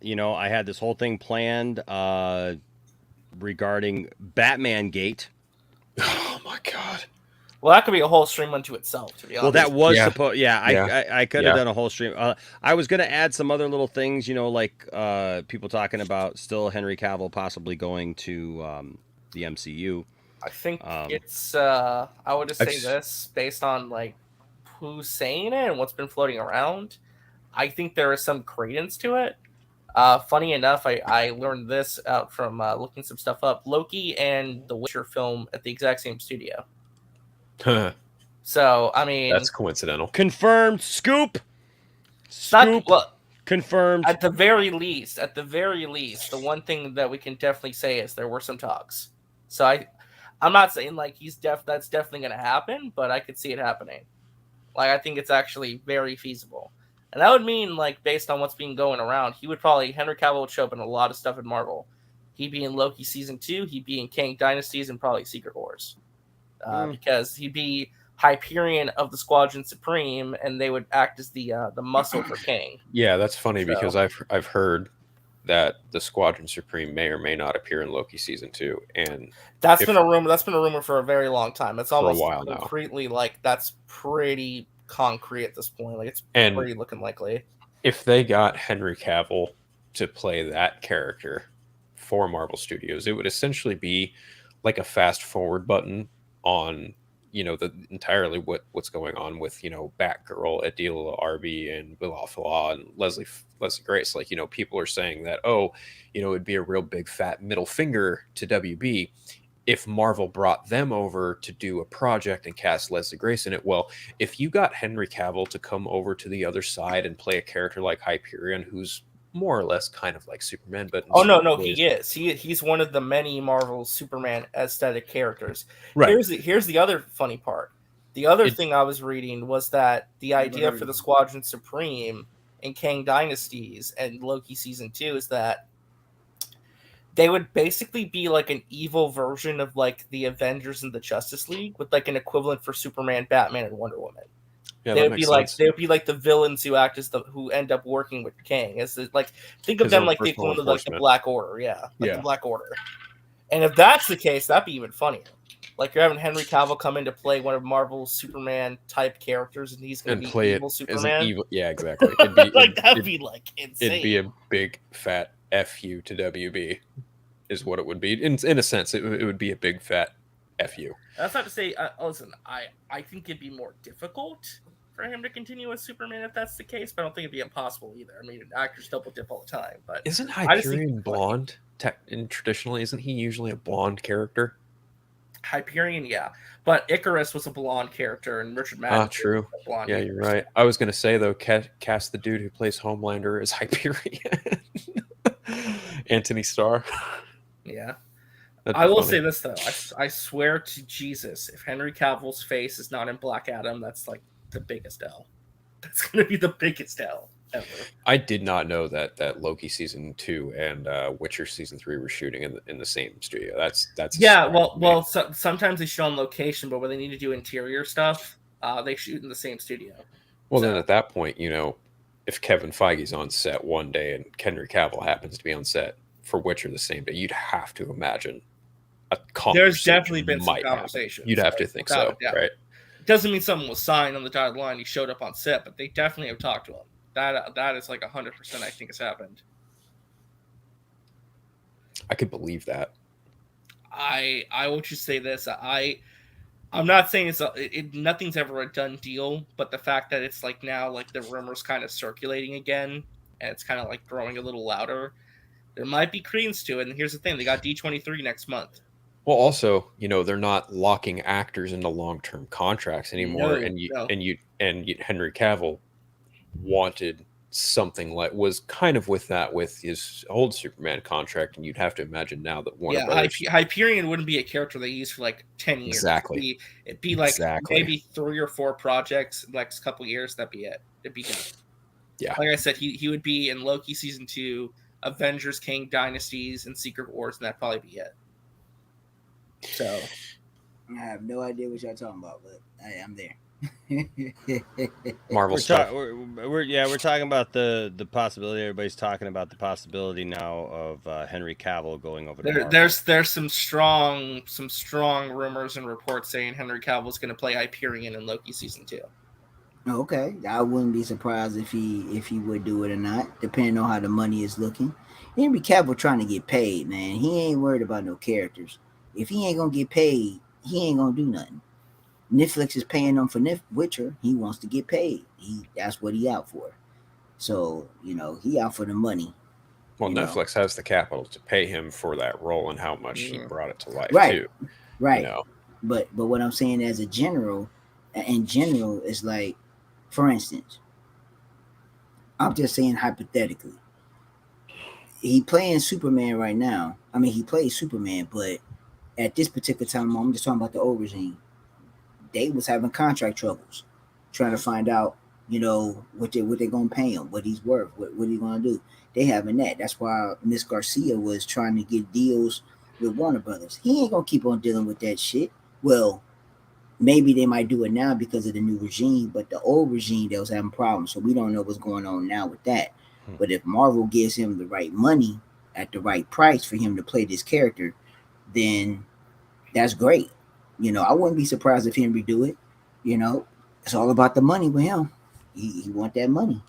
You know, I had this whole thing planned regarding Batman Gate.
Oh my god.
Well, that could be a whole stream unto itself, to be
Well,
honest.
that was
Yeah.
supposed. Yeah,
Yeah.
I could have done a whole stream. I was gonna add some other little things, you know, like people talking about still Henry Cavill possibly going to the MCU.
I think it's. I would just say this based on like who's saying it and what's been floating around. I think there is some credence to it. Funny enough, I learned this out from looking some stuff up. Loki and the Witcher film at the exact same studio. So I mean,
that's coincidental.
Confirmed. Scoop.
Scoop. Well,
confirmed.
At the very least, the one thing that we can definitely say is there were some talks. So I'm not saying like that's definitely going to happen, but I could see it happening. Like I think it's actually very feasible. And that would mean, like, based on what's been going around, Henry Cavill would show up in a lot of stuff in Marvel. He'd be in Loki season 2, he'd be in Kang Dynasties, and probably Secret Wars. Because he'd be Hyperion of the Squadron Supreme, and they would act as the muscle for Kang.
Yeah, that's funny because I've heard that the Squadron Supreme may or may not appear in Loki season 2, and
that's been a rumor. That's been a rumor for a very long time. It's almost
a while
concretely like that's pretty concrete at this point. Like it's pretty looking likely.
If they got Henry Cavill to play that character for Marvel Studios, it would essentially be like a fast forward button on, you know, the entirely what's going on with, you know, Batgirl, Adil Arbi, and Bilal Fallah, and Leslie Grace. Like, you know, people are saying that, oh, you know, it'd be a real big fat middle finger to WB if Marvel brought them over to do a project and cast Leslie Grace in it. Well, if you got Henry Cavill to come over to the other side and play a character like Hyperion, who's more or less kind of like Superman, but
no, he is. He's one of the many Marvel Superman aesthetic characters.
Right.
Here's the other funny part. The other thing I was reading was that the idea for the Squadron Supreme in Kang Dynasties and Loki season 2 is that they would basically be like an evil version of like the Avengers and the Justice League with like an equivalent for Superman, Batman, and Wonder Woman.
Yeah,
they would be like the villains who act as who end up working with Kang. As like think of them like the equivalent of like the Black Order, the Black Order. And if that's the case, that'd be even funnier. Like you're having Henry Cavill come in to play one of Marvel's Superman type characters, and he's going to be evil Superman.
Yeah, exactly.
That'd be like insane.
It'd be a big fat FU to WB, is what it would be. In a sense, it would be a big fat FU.
That's not to say. Listen, I think it'd be more difficult for him to continue as Superman if that's the case, but I don't think it'd be impossible either. I mean, actors double dip all the time. But
isn't Hyperion blonde? And traditionally, isn't he usually a blonde character?
Hyperion, yeah, but Icarus was a blonde character, and Richard Madden.
True.
Blonde
yeah, you're right. I was gonna say though, cast the dude who plays Homelander as Hyperion, Anthony Starr.
Yeah, I will say this though. I swear to Jesus, if Henry Cavill's face is not in Black Adam, that's like the biggest L. That's gonna be the biggest L ever.
I did not know that Loki season 2 and Witcher season 3 were shooting in the same studio. That's
sometimes they show on location, but when they need to do interior stuff, they shoot in the same studio.
Well, then at that point, you know, if Kevin Feige's on set one day and Henry Cavill happens to be on set for Witcher the same day, you'd have to imagine a conversation.
There's definitely been some conversations.
You'd have to think so, right?
It doesn't mean someone was signed on the dotted line. He showed up on set, but they definitely have talked to him. That is like 100%. I think has happened.
I could believe that.
I will just say this. I'm not saying nothing's ever a done deal, but the fact that it's like now like the rumors kind of circulating again, and it's kind of like growing a little louder. There might be credence to it. And here's the thing: they got D23 next month.
Well, also, you know, they're not locking actors into long-term contracts anymore, and Henry Cavill wanted something like was kind of with his old Superman contract, and you'd have to imagine now that Warner Brothers...
Hyperion wouldn't be a character they use for like 10 years.
Exactly.
It'd be like maybe 3 or 4 projects in the next couple of years. That'd be it. It'd be done.
Yeah.
Like I said, he would be in Loki season 2, Avengers, Kang Dynasties, and Secret Wars, and that'd probably be it. So
I have no idea what y'all talking about, but I'm there.
Marvel
We're,
stuff.
we're talking about the possibility. Everybody's talking about the possibility now of Henry Cavill going over to Marvel.
There's some strong rumors and reports saying Henry Cavill is going to play Hyperion in Loki season 2.
Okay, I wouldn't be surprised if he would do it or not, depending on how the money is looking. Henry Cavill trying to get paid, man. He ain't worried about no characters. If he ain't gonna get paid, he ain't gonna do nothing. Netflix is paying him for Witcher. He wants to get paid. That's what he out for. So he out for the money.
Well, Netflix has the capital to pay him for that role and how much he brought it to life,
right.
too.
Right. But what I'm saying in general, is like, for instance, I'm just saying hypothetically, he playing Superman right now. I mean, he plays Superman, but at this particular time, I'm just talking about the old regime. They was having contract troubles, trying to find out, what they gonna pay him, what he's worth, what he gonna do. They having that. That's why Miss Garcia was trying to get deals with Warner Brothers. He ain't gonna keep on dealing with that shit. Well, maybe they might do it now because of the new regime, but the old regime, they was having problems. So we don't know what's going on now with that. But if Marvel gives him the right money at the right price for him to play this character, then that's great. I wouldn't be surprised if Henry do it. It's all about the money with him. He want that money.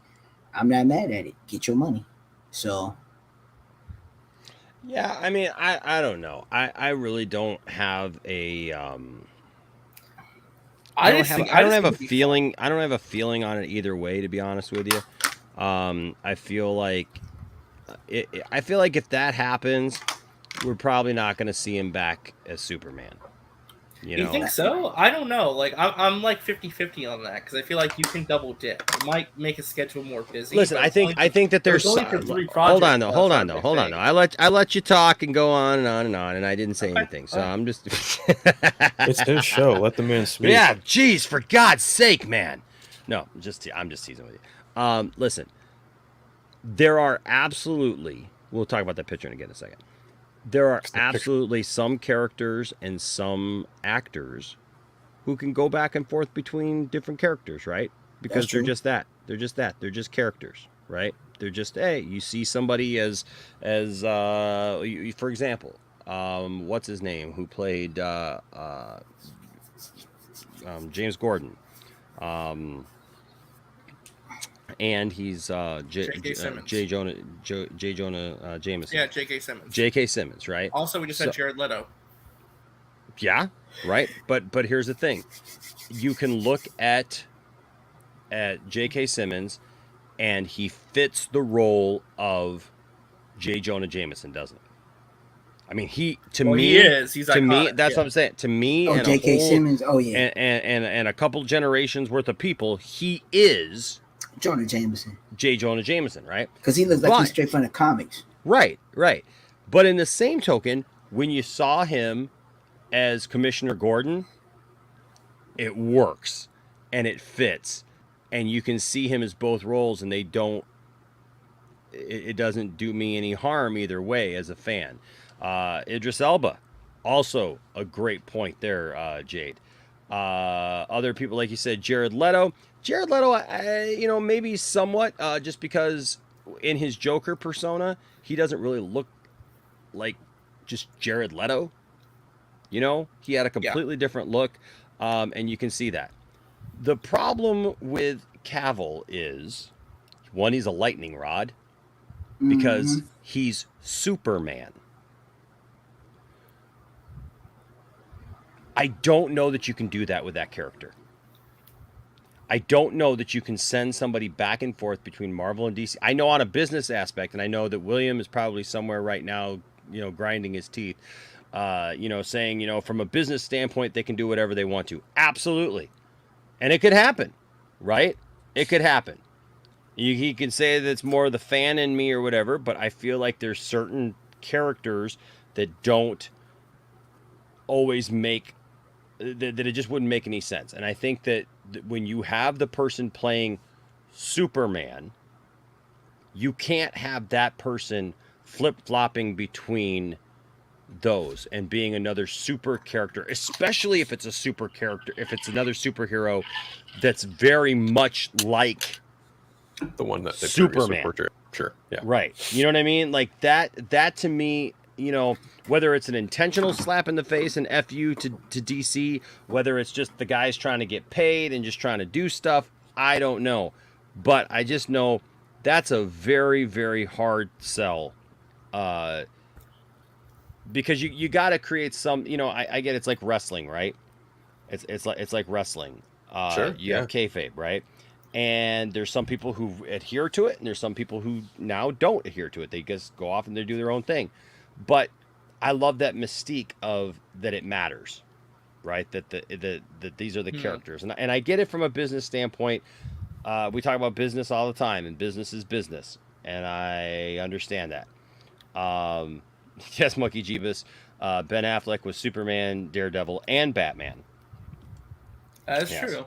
I'm not mad at it. Get your money. So.
Yeah, I mean, I don't know. I really don't have a I don't have a feeling. I don't have a feeling on it either way, to be honest with you. I feel like if that happens, we're probably not going to see him back as Superman.
You think so? I don't know. Like I'm like 50-50 on that because I feel like you can double dip. It might make a schedule more busy.
Listen, I think that there's
only for 3 projects.
Hold on though. I let you talk and go on and on and on, and I didn't say anything, so I'm just.
It's his show. Let the man speak.
Yeah, geez, for God's sake, man. No, I'm just teasing with you. Listen, there are absolutely. We'll talk about that picture again in a second. There are absolutely some characters and some actors who can go back and forth between different characters, right? Because they're just that. They're just that. They're just characters, right? They're just, hey, you see somebody as for example, what's his name? Who played James Gordon? And he's J. Jonah Jameson.
Yeah, J.K. Simmons.
J.K. Simmons, right?
Also, we just had Jared Leto.
Yeah, right. But here's the thing: you can look at J.K. Simmons, and he fits the role of J. Jonah Jameson, doesn't he? I mean, he is. He's iconic, me. That's what I'm saying. To me, and
J.K. Simmons. Oh yeah,
and a couple generations worth of people, he is.
Jonah Jameson.
J. Jonah Jameson, right?
Because he looks like he's straight from the comics.
Right. But in the same token, when you saw him as Commissioner Gordon, it works and it fits. And you can see him as both roles, and it doesn't do me any harm either way as a fan. Idris Elba, also a great point there, Jade. Other people, like you said, Jared Leto, maybe somewhat, just because in his Joker persona, he doesn't really look like just Jared Leto. He had a completely different look, and you can see that. The problem with Cavill is, one, he's a lightning rod because he's Superman. I don't know that you can do that with that character. I don't know that you can send somebody back and forth between Marvel and DC. I know on a business aspect, and I know that William is probably somewhere right now, grinding his teeth, saying, from a business standpoint, they can do whatever they want to. Absolutely. And it could happen, right? It could happen. He can say that it's more the fan in me or whatever, but I feel like there's certain characters that don't always make that it just wouldn't make any sense. And I think that when you have the person playing Superman, you can't have that person flip-flopping between those and being another super character, especially if it's a super character, if it's another superhero that's very much like
the one that they
Superman.
Sure. Yeah.
Right. You know what I mean? Like that to me, you know, whether it's an intentional slap in the face and FU to DC, whether it's just the guys trying to get paid and just trying to do stuff, I don't know. But I just know that's a very, very hard sell. Because you got to create some, you know, I get it's like wrestling, right? It's like wrestling.
Sure.
You have kayfabe, right? And there's some people who adhere to it, and there's some people who now don't adhere to it. They just go off and they do their own thing. But I love that mystique of that it matters, right? That that these are the characters, and I get it from a business standpoint. We talk about business all the time, and business is business, and I understand that. Yes, Monkey Jeebus. Ben Affleck was Superman, Daredevil, and Batman.
That's true.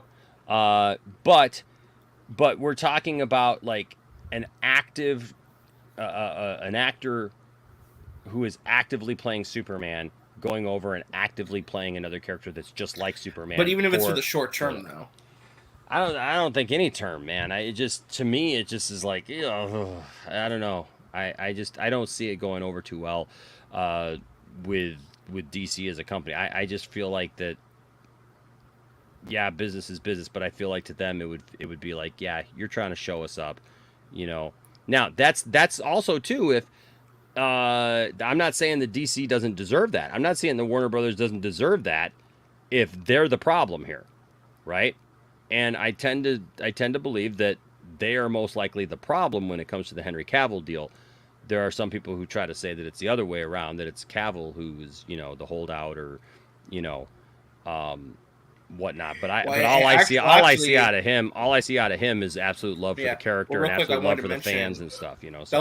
But we're talking about like an active, an actor who is actively playing Superman, going over and actively playing another character that's just like Superman.
But even if it's for the short term, though,
I don't think any term, man. To me, it just is like, I don't know. I don't see it going over too well, with DC as a company. I just feel like that. Yeah, business is business, but I feel like to them it would be like, yeah, you're trying to show us up, you know. Now that's also too if I'm not saying the DC doesn't deserve that. I'm not saying the Warner Brothers doesn't deserve that if they're the problem here, right? And I tend to believe that they are most likely the problem when it comes to the Henry Cavill deal. There are some people who try to say that it's the other way around, that it's Cavill who's, you know, the holdout or, you know, whatnot. But all I see out of him is absolute love for the character and absolute love for the fans and stuff, you know. So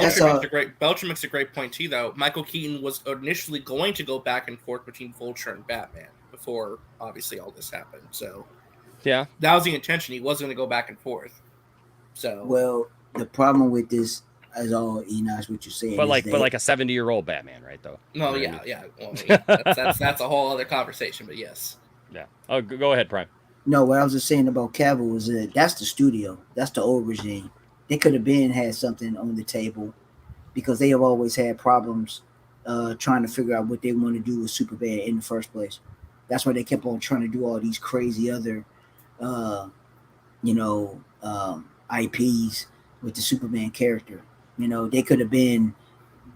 Belcher makes a great point too, though. Michael Keaton was initially going to go back and forth between Vulture and Batman before obviously all this happened. So
yeah,
that was the intention. He was going to go back and forth. So
well, the problem with this, as all Enosh, what you're saying,
but like a 70-year-old Batman, right? Though.
No, you know yeah. Well, yeah. That's a whole other conversation. But yes.
Yeah. Oh, go ahead, Prime.
No, what I was just saying about Cavill was that that's the studio. That's the old regime. They could have had something on the table because they have always had problems trying to figure out what they want to do with Superman in the first place. That's why they kept on trying to do all these crazy other, IPs with the Superman character. You know, they could have been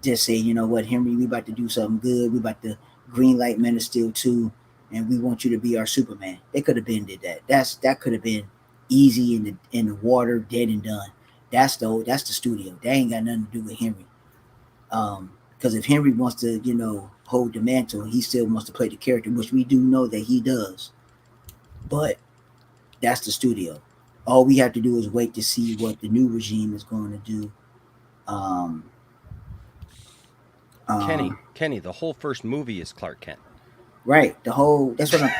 just say, you know what, Henry, we about to do something good. We about to green light Man of Steel 2. And we want you to be our Superman. They could have did that. That could have been easy in the water, dead and done. That's the studio. That ain't got nothing to do with Henry. Because if Henry wants to, you know, hold the mantle, he still wants to play the character, which we do know that he does. But that's the studio. All we have to do is wait to see what the new regime is going to do.
Kenny, the whole first movie is Clark Kent.
Right, that's what I'm.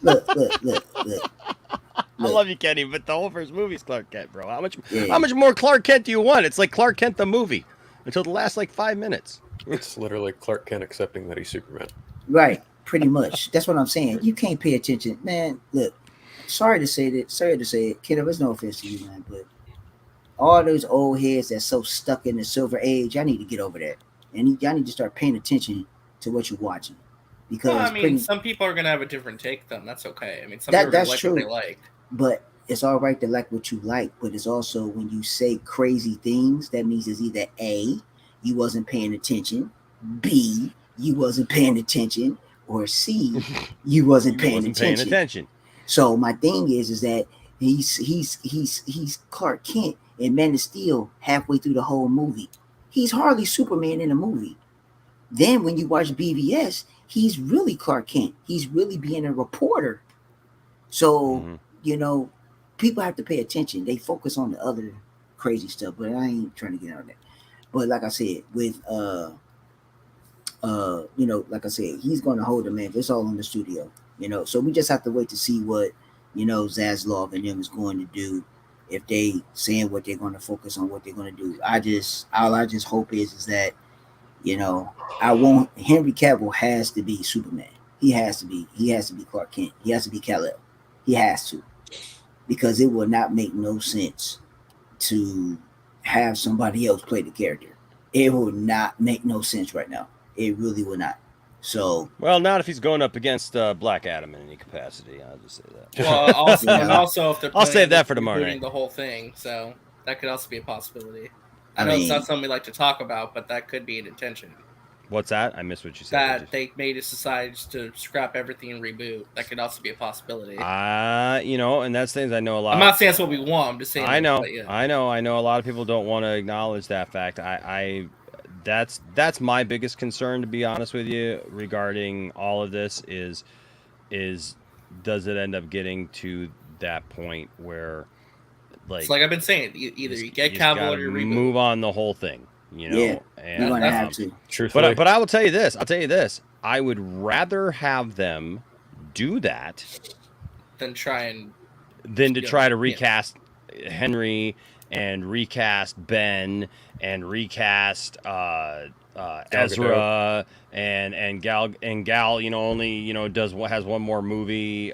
Look.
I love you, Kenny, but the whole first movie is Clark Kent, bro. How much more Clark Kent do you want? It's like Clark Kent the movie until the last like 5 minutes.
It's literally Clark Kent accepting that he's Superman.
Right, pretty much. That's what I'm saying. You can't pay attention, man. Look, sorry to say it, kiddo. There's no offense to you, man, but all those old heads that's so stuck in the silver age, y'all need to get over that, and y'all need to start paying attention to what you're watching. Because
some people are gonna have a different take, then that's okay. I mean, some people like
true.
What they like.
But it's all right to like what you like, but it's also when you say crazy things, that means it's either A, you wasn't paying attention, B, you wasn't paying attention, or C, you wasn't paying attention. So my thing is that he's Clark Kent and Man of Steel halfway through the whole movie. He's hardly Superman in the movie. Then when you watch BVS, he's really Clark Kent. He's really being a reporter. So, you know, people have to pay attention. They focus on the other crazy stuff, but I ain't trying to get out of that. But like I said, with like I said, he's going to hold the man. It's all in the studio, you know. So we just have to wait to see what, you know, Zaslav and them is going to do. If they saying what they're going to focus on, what they're going to do. All I just hope is that You know, I want Henry Cavill has to be Superman. He has to be. He has to be Clark Kent. He has to be Kal-El. He has to, because it will not make no sense to have somebody else play the character. It will not make no sense right now. It really will not. So
Well, not if he's going up against Black Adam in any capacity. I'll just say that.
Well, also,
You
and
know,
also if they're
I'll
planning
save
on
that for tomorrow
rebooting
night.
the whole thing, so that could also be a possibility. I
I
know it's not
mean,
something we like to talk about, but that could be an intention.
What's that? I missed what you said.
That they may just decide to scrap everything and reboot. That could also be a possibility.
You know, and that's things I know a lot.
I'm not saying that's what we want. I'm just saying.
I know,
but yeah.
I know. A lot of people don't want to acknowledge that fact. That's my biggest concern, to be honest with you, regarding all of this is does it end up getting to that point where, like,
It's like I've been saying, either you get
just
Cavill
gotta
or you reboot.
move on the whole thing, you know.
yeah,
And
you're gonna have to.
Truthfully,
but I will tell you this. I would rather have them do that
Then try and
than to
Yeah,
try to
yeah.
recast Henry and recast Ben and recast Ezra and Gal, you know, only, you know, has one more movie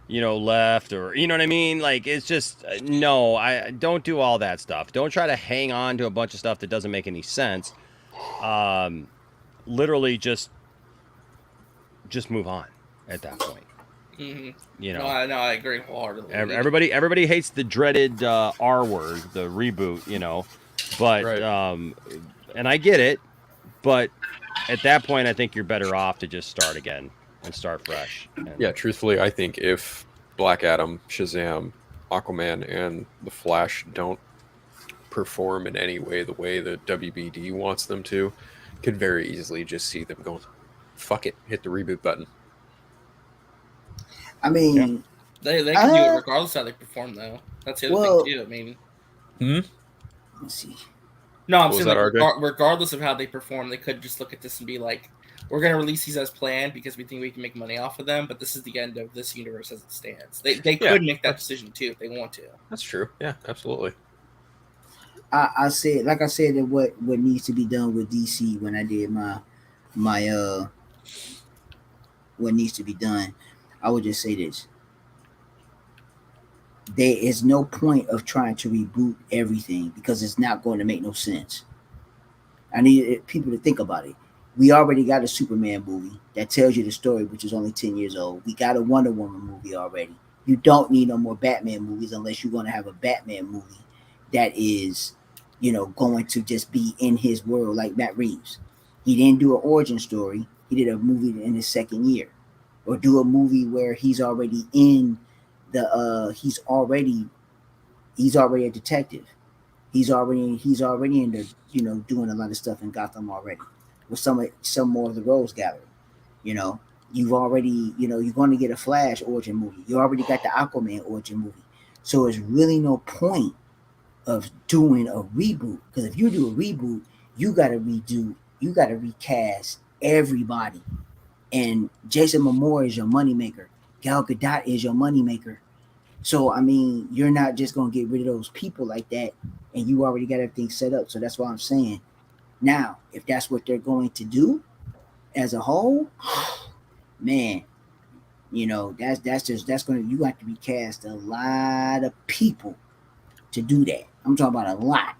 you know, left, or, you know what I mean? Like, it's just no, I don't do all that stuff. Don't try to hang on to a bunch of stuff that doesn't make any sense. Literally just move on at that point.
Mm-hmm.
You know,
No, I agree wholeheartedly.
everybody hates the dreaded R word, the reboot, you know, but
Right.
and I get it, but at that point, I think you're better off to just start again and start fresh. And,
Yeah, truthfully, I think if Black Adam, Shazam, Aquaman, and the Flash don't perform in any way the way the WBD wants them to, could very easily just see them going, "Fuck it, hit the reboot button."
I mean,
They can do it regardless of how they perform, though. That's the other thing too. I mean,
let's see.
no, I'm
What was
saying,
that,
like,
RJ?
regardless of how they perform, they could just look at this and be like, "We're going to release these as planned because we think we can make money off of them." But this is the end of this universe as it stands. They
Yeah,
could make that decision too if they want to.
That's true. Yeah, absolutely.
I said, like I said, that what needs to be done with DC when I did my what needs to be done. I would just say this: there is no point of trying to reboot everything because it's not going to make no sense. I need people to think about it. We already got a Superman movie that tells you the story, which is only 10 years old. We got a Wonder Woman movie already. You don't need no more Batman movies unless you're going to have a Batman movie that is, you know, going to just be in his world like Matt Reeves. He didn't do an origin story. He did a movie in his second year, or do a movie where he's already in the he's already a detective. He's already in the, you know, doing a lot of stuff in Gotham already with some more of the Rose Gallery. You know, you've already, you know, you're going to get a Flash origin movie. You already got the Aquaman origin movie. So it's really no point of doing a reboot, because if you do a reboot, you got to recast everybody. And Jason Momoa is your moneymaker. Gal Gadot is your moneymaker. So I mean, you're not just gonna get rid of those people like that, and you already got everything set up. So that's why I'm saying, now, if that's what they're going to do as a whole, man, you know, that's gonna, you have to recast a lot of people to do that. I'm talking about a lot.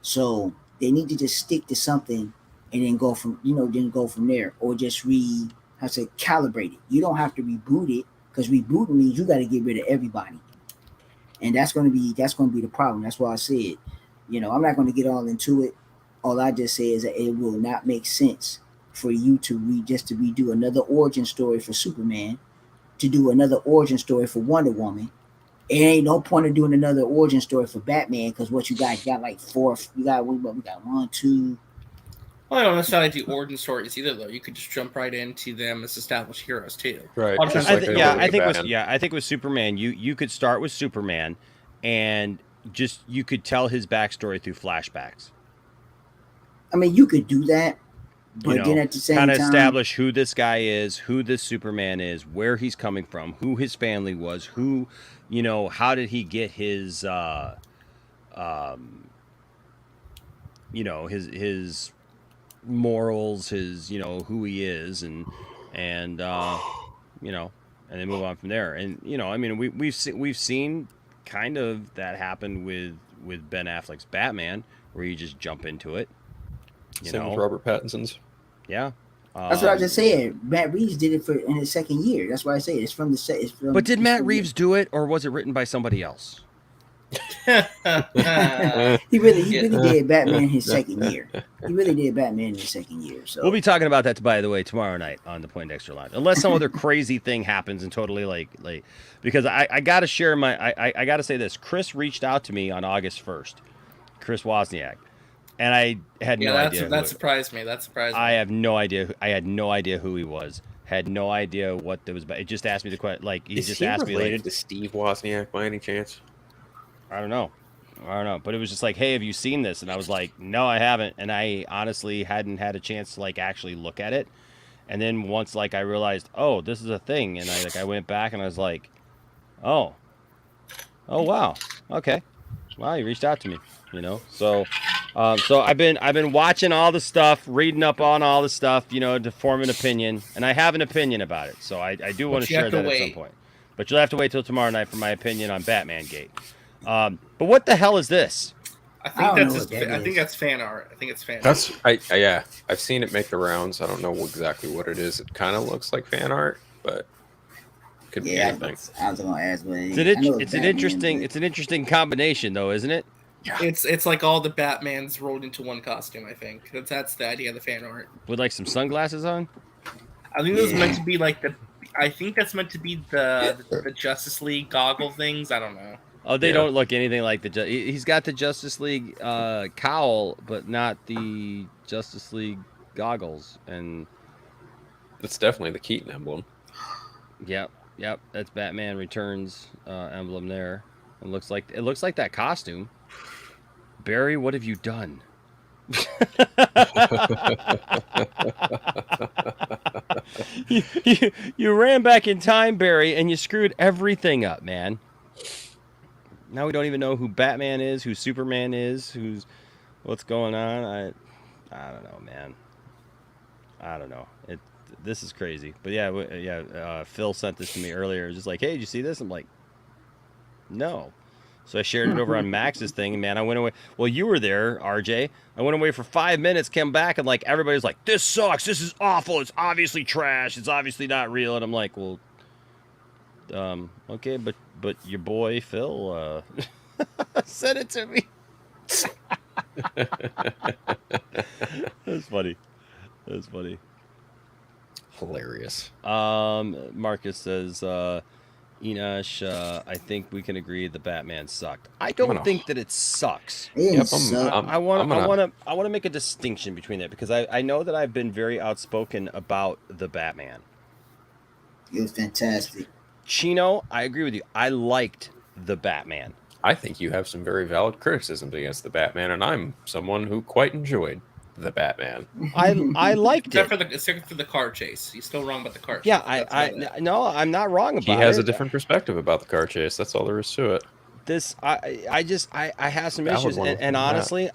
So they need to just stick to something and then go from, you know, then go from there, or just calibrate it. You don't have to reboot it, because rebooting means you got to get rid of everybody, and that's going to be the problem. That's why I said, you know, I'm not going to get all into it. All I just say is that it will not make sense for you to redo another origin story for Superman, to do another origin story for Wonder Woman. It ain't no point of doing another origin story for Batman, because what you got like four. We got one, two.
Well, I don't necessarily do origin stories either, though. You could just jump right into them as established heroes too.
Right.
I think with Superman, you could start with Superman, and just you could tell his backstory through flashbacks.
I mean, you could do that, but, you know, then at the same time,
kind of establish who this guy is, who this Superman is, where he's coming from, who his family was, who, you know, how did he get his, you know, his morals, his, you know, who he is, and you know, and then move on from there. And you know, I mean, we've seen kind of that happen with Ben Affleck's Batman, where you just jump into it.
Same with Robert Pattinson's.
Yeah.
That's what I just said. Matt Reeves did it in his second year. That's why I say it's from the set.
But did Matt Reeves do it, or was it written by somebody else?
He really did Batman in his second year. He really did Batman in his second year. So
we'll be talking about that, by the way, tomorrow night on the Point Extra Line, unless some other crazy thing happens and totally like because I got to share I got to say this. Chris reached out to me on August 1st, Chris Wozniak, and I had no idea.
That surprised me.
I have no idea. I had no idea who he was. Had no idea what there was. But it just asked me the question. Like
Is he related to Steve Wozniak by any chance?
I don't know. But it was just like, hey, have you seen this? And I was like, no, I haven't. And I honestly hadn't had a chance to like actually look at it. And then once like I realized, oh, this is a thing, and I went back and I was like, oh wow, okay, wow, you reached out to me, you know. So I've been watching all the stuff, reading up on all the stuff, you know, to form an opinion, and I have an opinion about it. So I do want to share that at some point. But you'll have to wait till tomorrow night for my opinion on Batman Gate. But what the hell is this?
I think that's fan art. I think it's fan art.
Yeah, I've seen it make the rounds. I don't know exactly what it is. It kind of looks like fan art, but could be anything.
I was gonna ask what it is.
It's an interesting combination, though, isn't it?
Yeah. It's like all the Batmans rolled into one costume. I think that's the idea of the fan art.
With like some sunglasses on.
I think it was meant to be like I think that's meant to be the Justice League goggle things. I don't know.
Oh, they don't look anything like he's got the Justice League cowl, but not the Justice League goggles. And
it's definitely the Keaton emblem.
Yep. That's Batman Returns emblem there. It looks like that costume. Barry, what have you done? you ran back in time, Barry, and you screwed everything up, man. Now we don't even know who Batman is, who Superman is, what's going on. I don't know, man. I don't know. This is crazy. But yeah. Phil sent this to me earlier. It was just like, hey, did you see this? I'm like, no. So I shared it over on Max's thing, and man, I went away. Well, you were there, RJ. I went away for 5 minutes, came back, and like everybody's like, this sucks. This is awful. It's obviously trash. It's obviously not real. And I'm like, well, okay, but your boy Phil sent it to me. That's funny.
Hilarious.
Marcus says, Enosh, I think we can agree the Batman sucked. I don't think that it sucks. I want to make a distinction between that, because I know that I've been very outspoken about the Batman.
It was fantastic.
Chino, I agree with you. I liked the Batman.
I think you have some very valid criticisms against the Batman, and I'm someone who quite enjoyed the Batman.
I liked it.
Except for the car chase. He's still wrong about the car chase.
Yeah, no, I'm not wrong about it.
He has a different perspective about the car chase. That's all there is to it.
I have some issues, and honestly,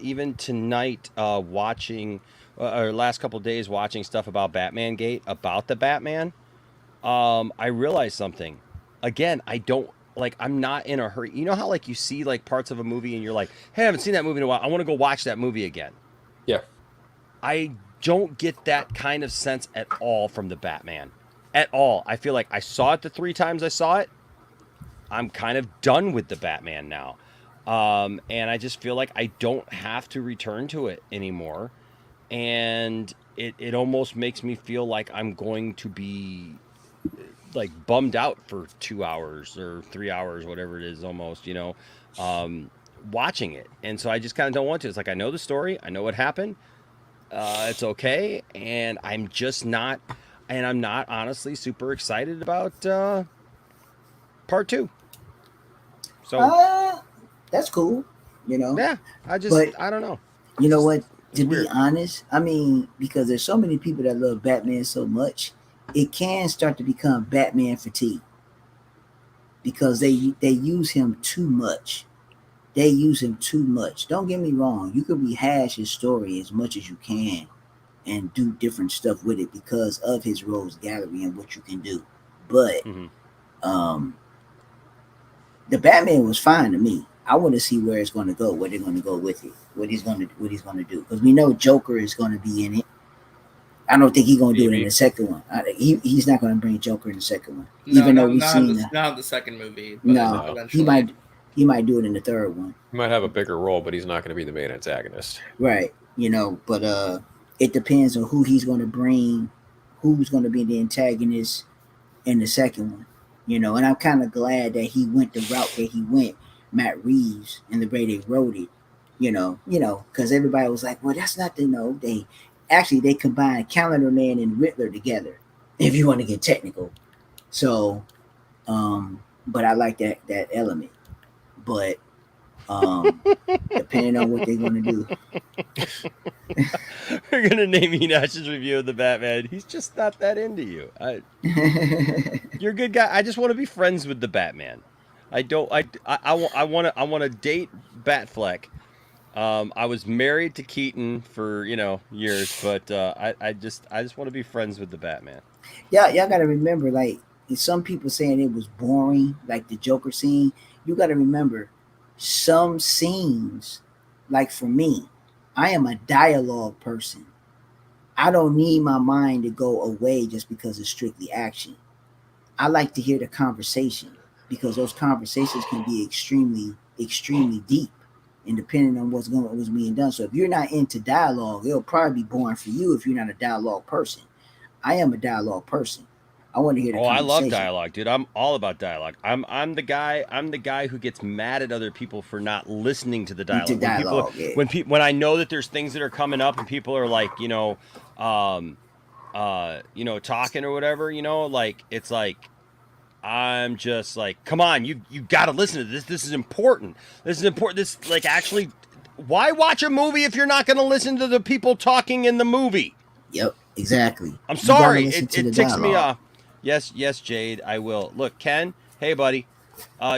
even tonight, watching or last couple of days watching stuff about Batman Gate, about the Batman, I realized something. Again, I'm not in a hurry. You know how like you see like parts of a movie and you're like, hey, I haven't seen that movie in a while. I want to go watch that movie again.
Yeah.
I don't get that kind of sense at all from the Batman. At all. I feel like I saw it the 3 times I saw it. I'm kind of done with the Batman now. And I just feel like I don't have to return to it anymore. And it almost makes me feel like I'm going to be like bummed out for 2 hours or 3 hours, whatever it is, almost, you know, watching it. And so I just kind of don't want to. It's like, I know the story. I know what happened. It's okay. And I'm not honestly super excited about part 2. So
that's cool, you know.
Yeah, I don't know.
You know what? To be honest, I mean, because there's so many people that love Batman so much, it can start to become Batman fatigue because they use him too much. they use him too much. Don't get me wrong. You can rehash his story as much as you can and do different stuff with it because of his rogues gallery and what you can do. But um, the Batman was fine to me. I want to see where it's going to go, where they're going to go with it, what he's going to do. Because we know Joker is going to be in it. I don't think he's going to do it in the second one. He's not going to bring Joker in the second one,
No,
even though we've seen
not the second movie.
No,
eventually.
he might do it in the third one.
He might have a bigger role, but he's not going to be the main antagonist.
Right. But it depends on who he's going to bring, who's going to be the antagonist in the second one. And I'm kind of glad that he went the route that he went, Matt Reeves, and the way they wrote it. Because everybody was like, well, that's not they combined Calendar Man and Riddler together, if you want to get technical. So, but I like that element. But depending on what they're going to do.
We're going to name Enosh's review of the Batman. He's just not that into you. You're a good guy. I just want to be friends with the Batman. I want to date Batfleck. I was married to Keaton for, years, but I just want to be friends with the Batman.
Yeah, y'all got to remember, like, some people saying it was boring, like the Joker scene. You got to remember, some scenes, like for me, I am a dialogue person. I don't need my mind to go away just because it's strictly action. I like to hear the conversation because those conversations can be extremely, extremely deep and depending on what's being done. So if you're not into dialogue, it'll probably be boring for you if you're not a dialogue person. I am a dialogue person. I want to hear the conversation.
I love dialogue, dude. I'm all about dialogue. I'm the guy who gets mad at other people for not listening to the dialogue. When I know that there's things that are coming up and people are like, talking or whatever, like it's like I'm just like, come on, you got to listen to this. This is important. This like actually, why watch a movie if you're not going to listen to the people talking in the movie?
Yep, exactly.
I'm sorry, it ticks me off. Yes, Jade, I will. Look, Ken, hey, buddy.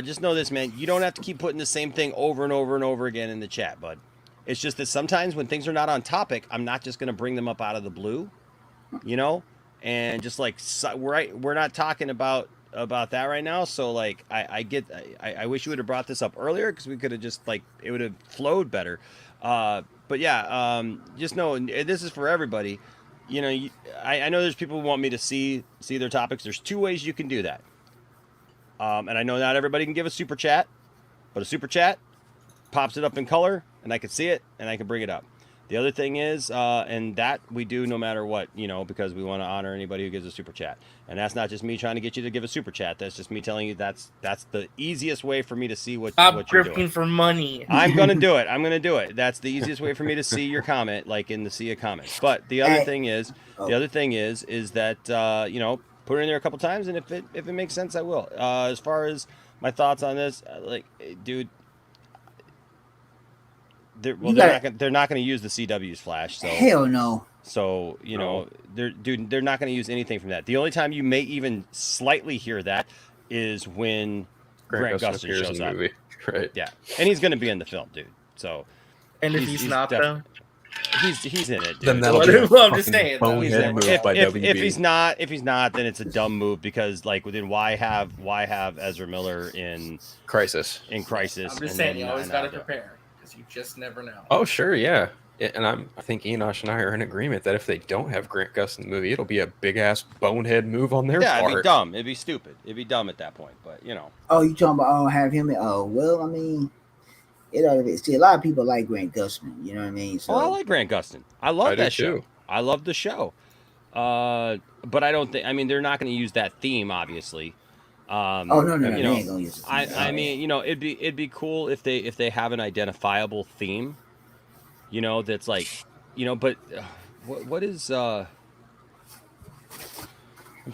Just know this, man. You don't have to keep putting the same thing over and over and over again in the chat, bud. It's just that sometimes when things are not on topic, I'm not just going to bring them up out of the blue, and just like we're not talking about that right now. So like I wish you would have brought this up earlier because we could have just like it would have flowed better. But yeah, just know this is for everybody. I know there's people who want me to see their topics. There's two ways you can do that. And I know not everybody can give a super chat, but a super chat pops it up in color and I can see it and I can bring it up. The other thing is, and that we do no matter what, because we want to honor anybody who gives a super chat. And that's not just me trying to get you to give a super chat. That's just me telling you that's the easiest way for me to see what you're doing.
Stop grifting for money.
I'm going to do it. That's the easiest way for me to see your comment, like in the see a comment. But the other thing is that, put it in there a couple times. And if it makes sense, I will. As far as my thoughts on this, dude, they're not going to use the CW's Flash. So
hell no.
So they're not going to use anything from that. The only time you may even slightly hear that is when Grant Gustin shows up.
Movie. Right.
Yeah, and he's going to be in the film, dude. So
and if he's not though,
he's in it. Dude.
Then that'll
be I'm just saying.
If he's not, then it's a dumb move because then why have Ezra Miller in Crisis?
I'm just saying you always got to prepare. You just never know.
Oh, sure, yeah. And I think Enosh and I are in agreement that if they don't have Grant Gustin in the movie, it'll be a big-ass bonehead move on their part.
Yeah, it'd be dumb. It'd be stupid. It'd be dumb at that point, but,
Oh, you talking about, have him in? Oh, well, I mean, see, a lot of people like Grant Gustin, you know what I mean? So,
I like Grant Gustin. I love that show. Too. I love the show. But I don't think, they're not going to use that theme, obviously.
No, they ain't gonna use it.
I mean, it'd be cool if they have an identifiable theme, that's like, but what is I'm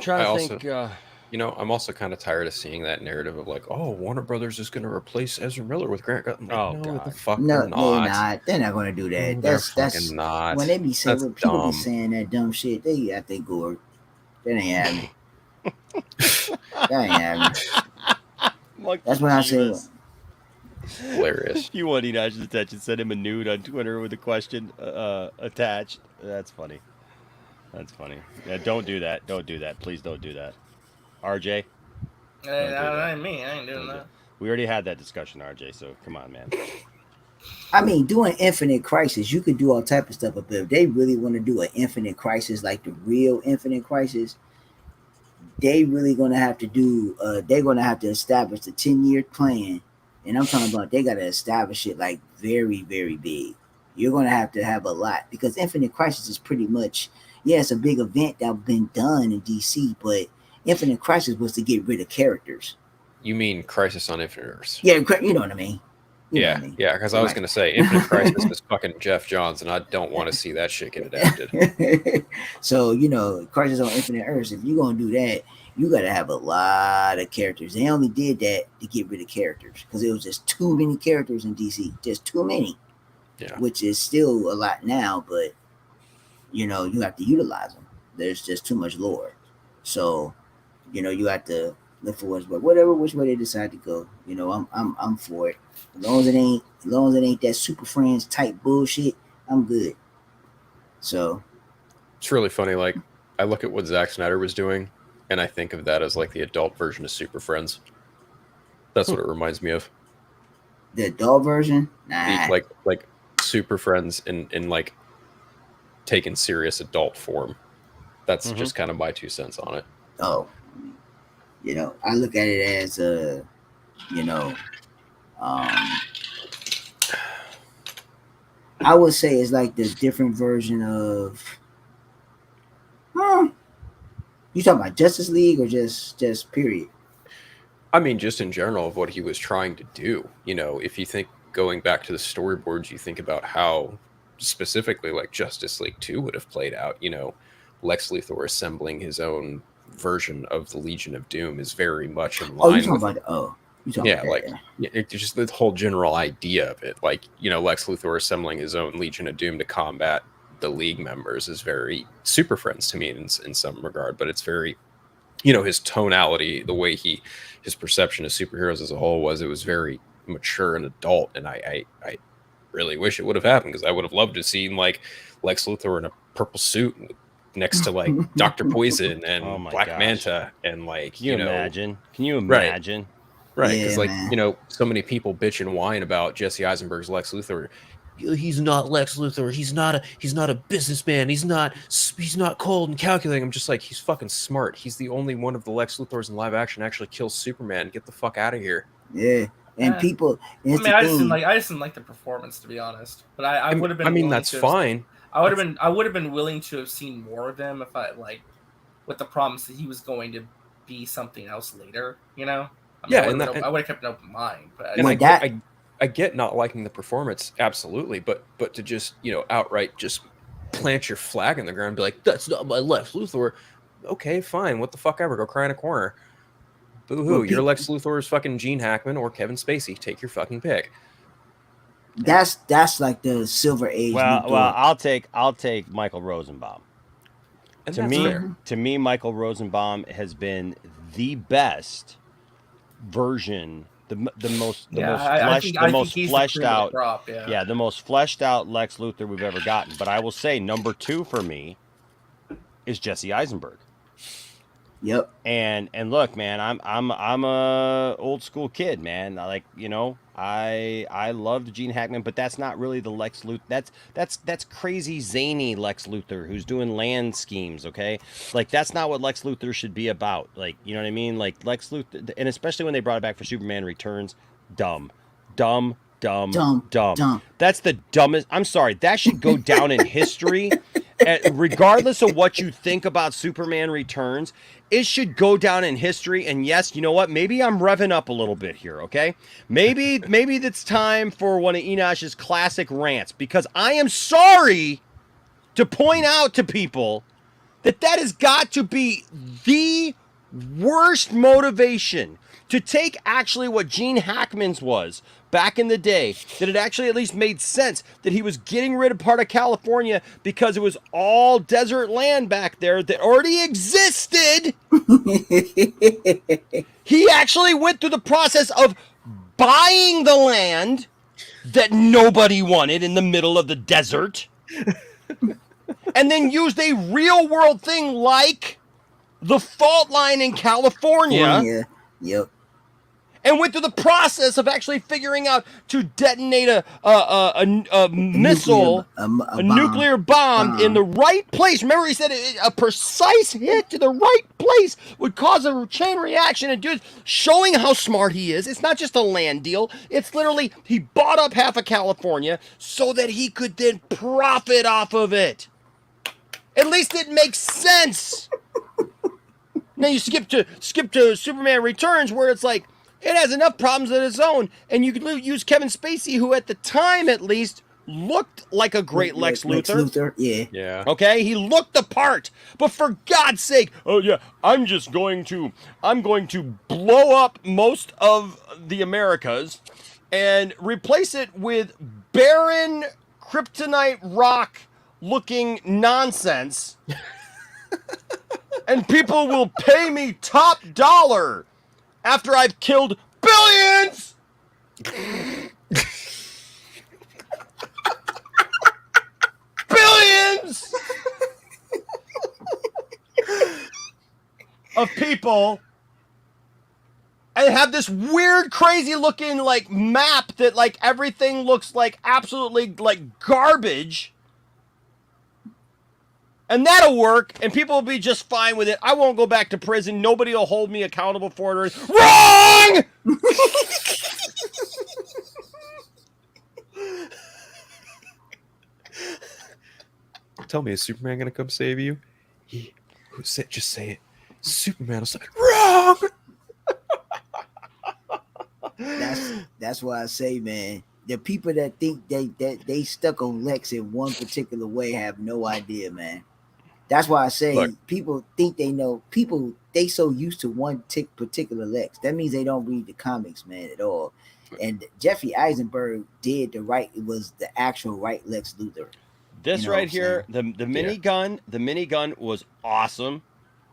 trying to think.
I'm also kind of tired of seeing that narrative of like, oh, Warner Brothers is going to replace Ezra Miller with Grant Gustin. Like,
God.
The fuck
no,
they're not.
They're not going to do that. That's
not.
When they be saying, when people be saying that dumb shit, they got their gourd. That ain't happening. That ain't happening. That's what I said.
Hilarious.
If you want Enosh's attention, send him a nude on Twitter with a question attached. That's funny. That's funny. Yeah, don't do that. Don't do that. Please don't do that. RJ, don't do that.
I ain't doing that.
We already had that discussion, RJ. So come on, man.
I mean, doing Infinite Crisis, you could do all type of stuff, but if they really want to do an Infinite Crisis, like the real Infinite Crisis, they really gonna have to do. They're gonna have to establish the 10-year plan, and I'm talking about they gotta establish it like very, very big. You're gonna have to have a lot because Infinite Crisis is pretty much, yeah, it's a big event that's been done in DC, but Infinite Crisis was to get rid of characters.
You mean Crisis on Infinite Earths?
Yeah, you know what I mean.
Yeah, because I was going to say Infinite Crisis is fucking Jeff Johns, and I don't want to see that shit get adapted.
So, Crisis on Infinite Earths, if you're going to do that, you got to have a lot of characters. They only did that to get rid of characters because it was just too many characters in DC. Just too many. Yeah. Which is still a lot now, but, you have to utilize them. There's just too much lore. So, you have to look for which way they decide to go. I'm for it. As long as it ain't that Super Friends type bullshit, I'm good. So
it's really funny. Like I look at what Zack Snyder was doing, and I think of that as like the adult version of Super Friends. That's what it reminds me of.
The adult version, nah.
Like Super Friends in like taken serious adult form. That's just kind of my 2 cents on it.
Oh, I look at it as I would say it's like the different version of you talking about Justice League or just period?
I mean, just in general of what he was trying to do. If you think going back to the storyboards, you think about how specifically like Justice League 2 would have played out. Lex Luthor assembling his own version of the Legion of Doom is very much in line. It's just the whole general idea of it. Like, Lex Luthor assembling his own Legion of Doom to combat the League members is very Super Friends to me in some regard, but it's very, his tonality, the way his perception of superheroes as a whole was very mature and adult. And I really wish it would have happened because I would have loved to see like Lex Luthor in a purple suit next to like Dr. Poison and Black Manta and like,
Can you imagine? Can you imagine?
Right, because so many people bitch and whine about Jesse Eisenberg's Lex Luthor. He's not Lex Luthor. He's not a businessman. He's not cold and calculating. I'm just like, he's fucking smart. He's the only one of the Lex Luthors in live action actually kills Superman. Get the fuck out of here.
Yeah, and people.
I just didn't like the performance, to be honest. But I would have been.
I mean, that's fine.
I would have been willing to have seen more of him if I with the promise that he was going to be something else later. I would have kept an open mind. But
I get not liking the performance, absolutely, but to just outright just plant your flag in the ground and be like, that's not my Lex Luthor. Okay, fine. What the fuck ever? Go cry in a corner. Boo-hoo. Your Lex Luthor is fucking Gene Hackman or Kevin Spacey. Take your fucking pick.
That's like the Silver Age.
Well, I'll take Michael Rosenbaum.
And
to me, Michael Rosenbaum has been the best version, the most fleshed out Lex Luthor we've ever gotten. But I will say number 2 for me is Jesse Eisenberg.
Yep.
And look, man, I'm a old school kid, man. I loved Gene Hackman, but that's not really the Lex Luthor. That's crazy zany Lex Luthor who's doing land schemes, okay? Like that's not what Lex Luthor should be about. Like, you know what I mean? Like Lex Luthor, and especially when they brought it back for Superman Returns, dumb. That's the dumbest. I'm sorry. That should go down in history. Regardless of what you think about Superman Returns, it should go down in history. And yes, you know what? Maybe I'm revving up a little bit here, okay? Maybe it's time for one of Enosh's classic rants, because I am sorry to point out to people that has got to be the worst motivation to take actually what Gene Hackman's was back in the day, that it actually at least made sense that he was getting rid of part of California because it was all desert land back there that already existed. He actually went through the process of buying the land that nobody wanted in the middle of the desert, and then used a real world thing like the fault line in California.
Yep.
And went through the process of actually figuring out to detonate a missile, a nuclear bomb in the right place. Remember, he said a precise hit to the right place would cause a chain reaction. And dude, showing how smart he is. It's not just a land deal. It's literally he bought up half of California so that he could then profit off of it. At least it makes sense. Now you skip to Superman Returns, where it's like, it has enough problems of its own, and you could use Kevin Spacey, who at the time at least looked like a great Lex Luthor.
Yeah.
Okay, he looked the part, but for God's sake, oh yeah, I'm going to blow up most of the Americas and replace it with barren kryptonite rock looking nonsense, and people will pay me top dollar after I've killed billions. Billions of people, and have this weird, crazy looking like map that like everything looks like absolutely like garbage. And that'll work, and people will be just fine with it. I won't go back to prison. Nobody will hold me accountable for it. Wrong!
Tell me, is Superman gonna come save you? Just say it. Superman will say, wrong!
That's why I say, man, the people that think they stuck on Lex in one particular way have no idea, man. That's why I say, look, people think they know. People, they so used to one particular Lex. That means they don't read the comics, man, at all. And Jeffrey Eisenberg did the right. It was the actual right Lex Luthor.
This right here, the minigun was awesome.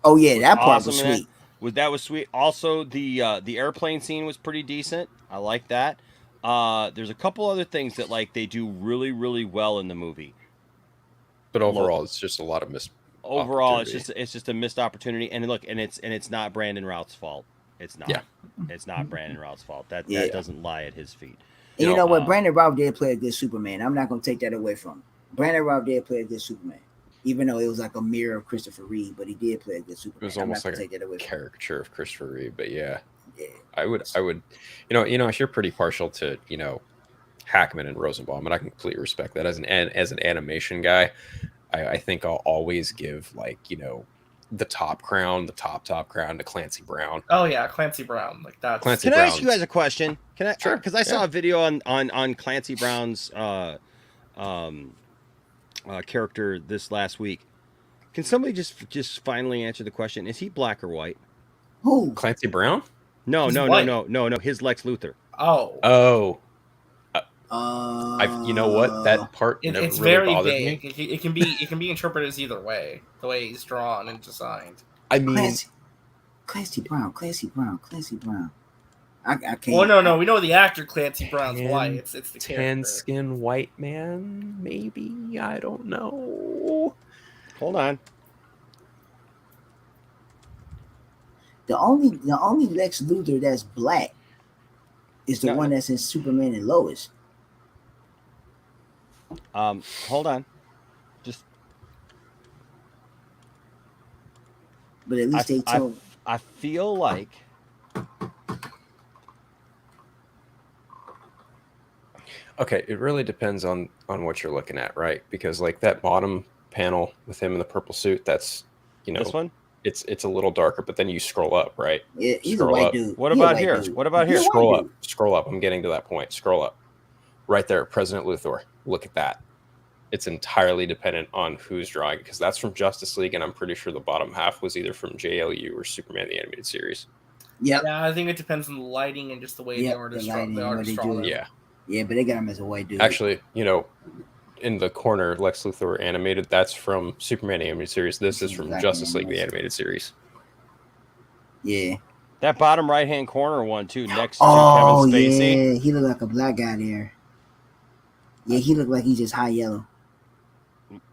Oh yeah, that part was sweet.
That was sweet. Also, the airplane scene was pretty decent. I like that. There's a couple other things that like they do really, really well in the movie.
But overall, it's just a lot of missed.
Overall, it's just a missed opportunity. And look, and it's not Brandon Routh's fault. It's not. Yeah. It's not Brandon Routh's fault. That doesn't lie at his feet.
And you know what? Brandon Routh did play a good Superman. I'm not going to take that away from him. Brandon Routh did play a good Superman, even though it was like a mirror of Christopher Reeve. But he did play a good Superman.
It was almost like a caricature of Christopher Reeve. But yeah, I would. If you're pretty partial to Hackman and Rosenbaum, and I completely respect that as an animation guy. I think I'll always give the top crown to Clancy Brown.
Oh yeah, Clancy Brown. Like that.
Can I ask you guys a question? Can I? Sure. Because I saw a video on Clancy Brown's character this last week. Can somebody just finally answer the question? Is he black or white?
Who?
Clancy Brown?
No. His Lex Luthor.
Oh. You know what? That part
it's
really
very
bothered
vague.
me.
It can be interpreted as either way. The way he's drawn and designed.
I mean,
Clancy Brown. I can't.
Well, no. We know the actor Clancy Brown's white. It's the character.
Tan skin white man, maybe. I don't know.
Hold on.
The only Lex Luthor that's black is the one that's in Superman and Lois.
Hold on.
But at least they told.
I feel like.
Okay, it really depends on what you're looking at, right? Because like that bottom panel with him in the purple suit, that's
this one.
It's a little darker, but then you scroll up, right?
Yeah, he's a white dude.
What about here? What about here?
Scroll up. I'm getting to that point. Scroll up. Right there, President Luthor. Look at that. It's entirely dependent on who's drawing it, because that's from Justice League, and I'm pretty sure the bottom half was either from JLU or Superman the Animated Series.
Yeah,
I think it depends on the lighting and just the way the artist drawn it.
Yeah, but they got him as a white dude.
Actually, in the corner, Lex Luthor animated, that's from Superman the Animated Series. This is from Justice League the Animated Series.
Yeah.
That bottom right-hand corner one too, next to
Oh
Kevin Spacey.
yeah, he looked like a black guy there. Yeah, he looked like he's just high yellow.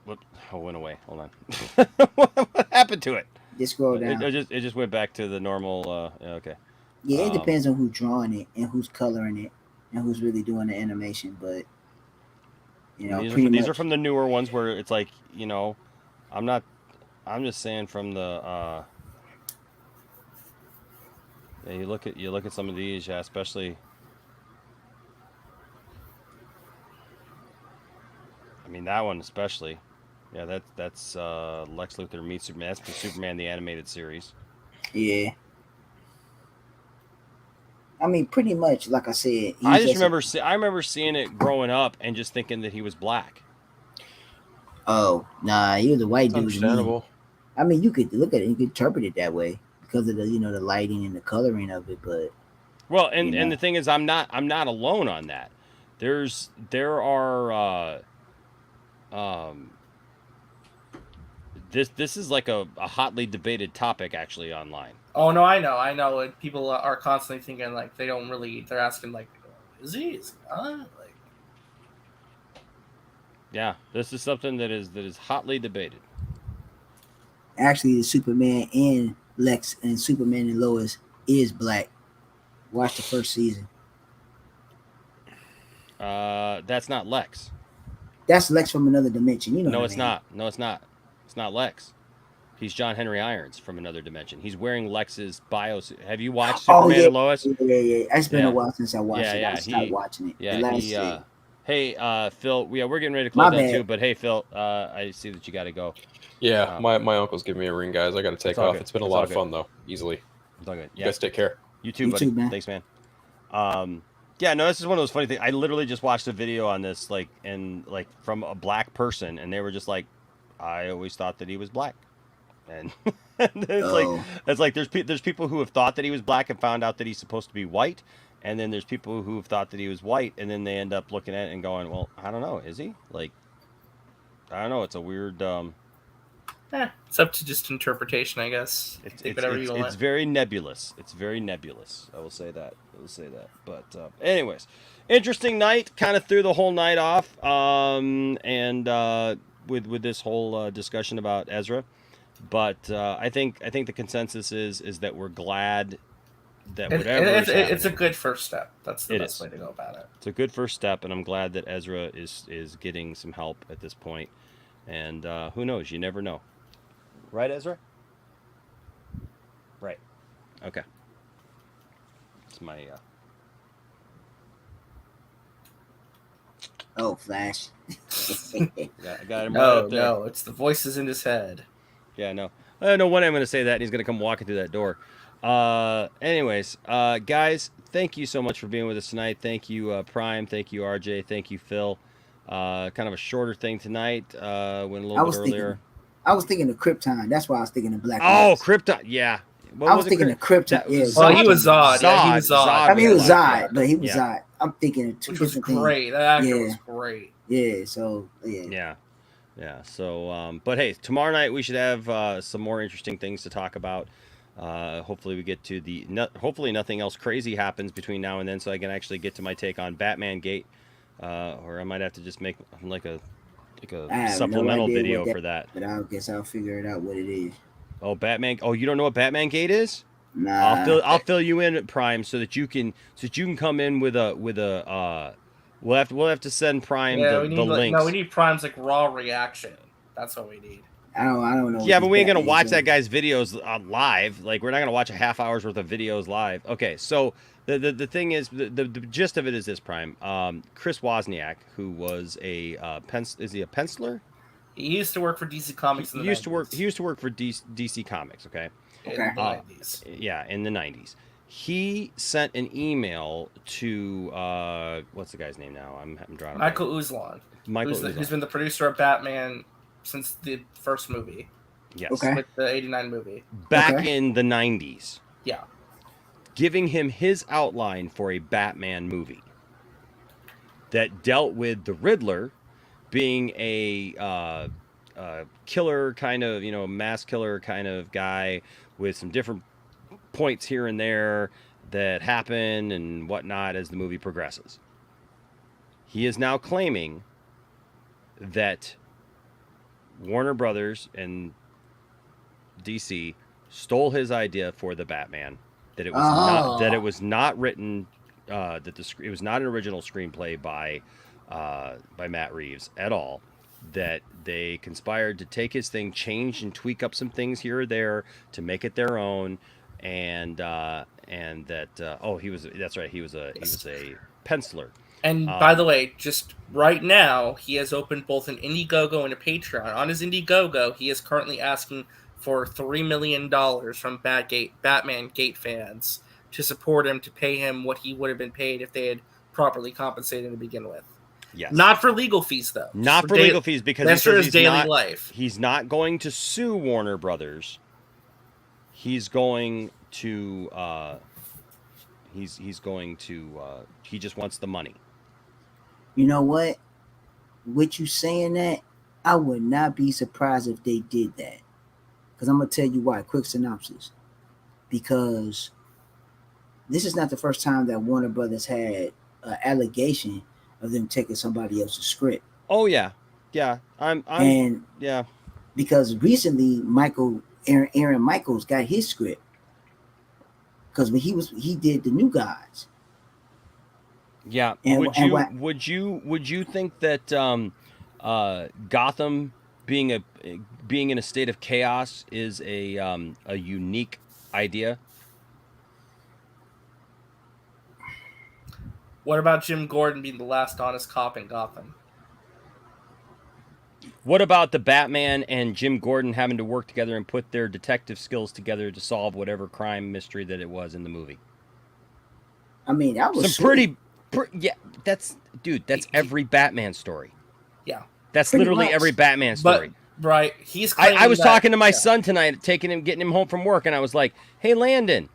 What? Oh, went away. Hold on. What happened to it?
Just scroll down.
It just went back to the normal. Okay.
Yeah, it depends on who's drawing it and who's coloring it and who's really doing the animation. But you know,
these are from the newer ones where it's like, you know, I'm just saying from the. Yeah, you look at some of these, yeah, especially. I mean, that one especially. Yeah, that's Lex Luthor meets Superman. That's for Superman the animated series.
Yeah. I mean, pretty much, like I said.
I remember seeing it growing up and just thinking that he was black.
Oh nah, he was a white dude.
Understandable.
I mean, you could look at it, you could interpret it that way because of the the lighting and the coloring of it. But
well, and the thing is, I'm not alone on that. There are this is like a hotly debated topic actually online.
Oh no, I know. And people are constantly thinking like they're asking like, is he? Is he not? Like,
yeah, this is something that is hotly debated.
Actually, the Superman and Lex and Superman and Lois is black. Watch the first season.
That's not Lex.
That's Lex from another dimension. You know.
No, it's not. No, it's not. It's not Lex. He's John Henry Irons from another dimension. He's wearing Lex's bio. Have you watched Superman and Lois?
Yeah. It's been a while since I watched it. I stopped watching it.
Yeah, hey, Phil. Yeah, we're getting ready to close down too. But hey, Phil, I see that you got to go.
Yeah, my uncle's giving me a ring, guys. I got to take off. It's been a lot of fun though. Easily.
It's all good.
You guys take care.
You too, buddy. Man. Thanks, man. Yeah, no, this is one of those funny things. I literally just watched a video on this, from a black person, and they were just like, I always thought that he was black. And it's like there's people who have thought that he was black and found out that he's supposed to be white, and then there's people who have thought that he was white, and then they end up looking at it and going, well, I don't know, is he? Like, I don't know. It's a weird.
It's up to just interpretation, I guess.
It's very nebulous. It's very nebulous. I will say that. But anyways, interesting night. Kind of threw the whole night off. With this whole discussion about Ezra. But I think the consensus is that we're glad that whatever
it's a good first step. That's the best way to go about it.
It's a good first step, and I'm glad that Ezra is getting some help at this point. And who knows? You never know. Right, Ezra? Right. Okay. It's my
Oh, Flash.
got him
No, it's the voices in his head.
Yeah, no. No one I'm going to say that, and he's going to come walking through that door. Anyways, guys, thank you so much for being with us tonight. Thank you, Prime. Thank you, RJ. Thank you, Phil. Kind of a shorter thing tonight. Went a little bit earlier.
I was thinking of Krypton. That's why I was thinking of Black.
Oh, Krypton. Yeah.
I was thinking of Krypton.
He was Zod. Yeah, he was Zod.
I mean, he was Zod, but he was Zod. I'm thinking of two different things.
Great. That actor was great.
Yeah. So yeah.
Yeah. So, but hey, tomorrow night we should have some more interesting things to talk about. Hopefully we get to hopefully nothing else crazy happens between now and then, so I can actually get to my take on Batman Gate, or I might have to just make like a supplemental video for that.
But I guess I'll figure it out what it is.
Oh, Batman! Oh, you don't know what Batman Gate is?
Nah.
I'll fill you in at Prime so that you can come in with a. We'll have to send Prime the links.
No, we need Prime's raw reaction. That's what we need.
I don't know.
Yeah, but we ain't gonna watch that guy's videos live. Like, we're not gonna watch a half hour's worth of videos live. Okay, so the thing is, the gist of it is this, Prime. Chris Wozniak, who was is he a penciler?
He used to work for DC Comics. He used to
work for DC Comics. Okay.
In the 90s.
Yeah, in the 90s. He sent an email to what's the guy's name now? I'm drawing.
Michael Uslan. Who's been the producer of Batman since the first movie.
Yes.
Okay.
With the 89 movie.
Back in the 90s.
Yeah.
Giving him his outline for a Batman movie that dealt with the Riddler being a killer kind of, mass killer kind of guy with some different points here and there that happen and whatnot as the movie progresses. He is now claiming that Warner Brothers and DC stole his idea for the Batman. That it was not written. It was not an original screenplay by Matt Reeves at all. That they conspired to take his thing, change and tweak up some things here or there to make it their own, and that he was a penciler.
And by the way, just right now, he has opened both an Indiegogo and a Patreon. On his Indiegogo, he is currently asking for $3 million from Batman Gate fans to support him, to pay him what he would have been paid if they had properly compensated him to begin with.
Yes.
Not for legal fees, though.
Not for legal fees, because
that's for his daily life.
He's not going to sue Warner Brothers. He's going to. He just wants the money.
You know what? With you saying that, I would not be surprised if they did that. Because I'm going to tell you why. Quick synopsis. Because this is not the first time that Warner Brothers had an allegation of them taking somebody else's script.
Oh, yeah. Yeah. Yeah.
Because recently, Aaron Michaels got his script. Because when he did the New Gods.
Yeah. Would you think that Gotham being in a state of chaos is a unique idea?
What about Jim Gordon being the last honest cop in Gotham?
What about the Batman and Jim Gordon having to work together and put their detective skills together to solve whatever crime mystery that it was in the movie?
I mean, that was
yeah. That's every Batman story.
Yeah,
that's literally every Batman story.
But, right, he's.
I was talking to my son tonight, getting him home from work, and I was like, "Hey, Landon,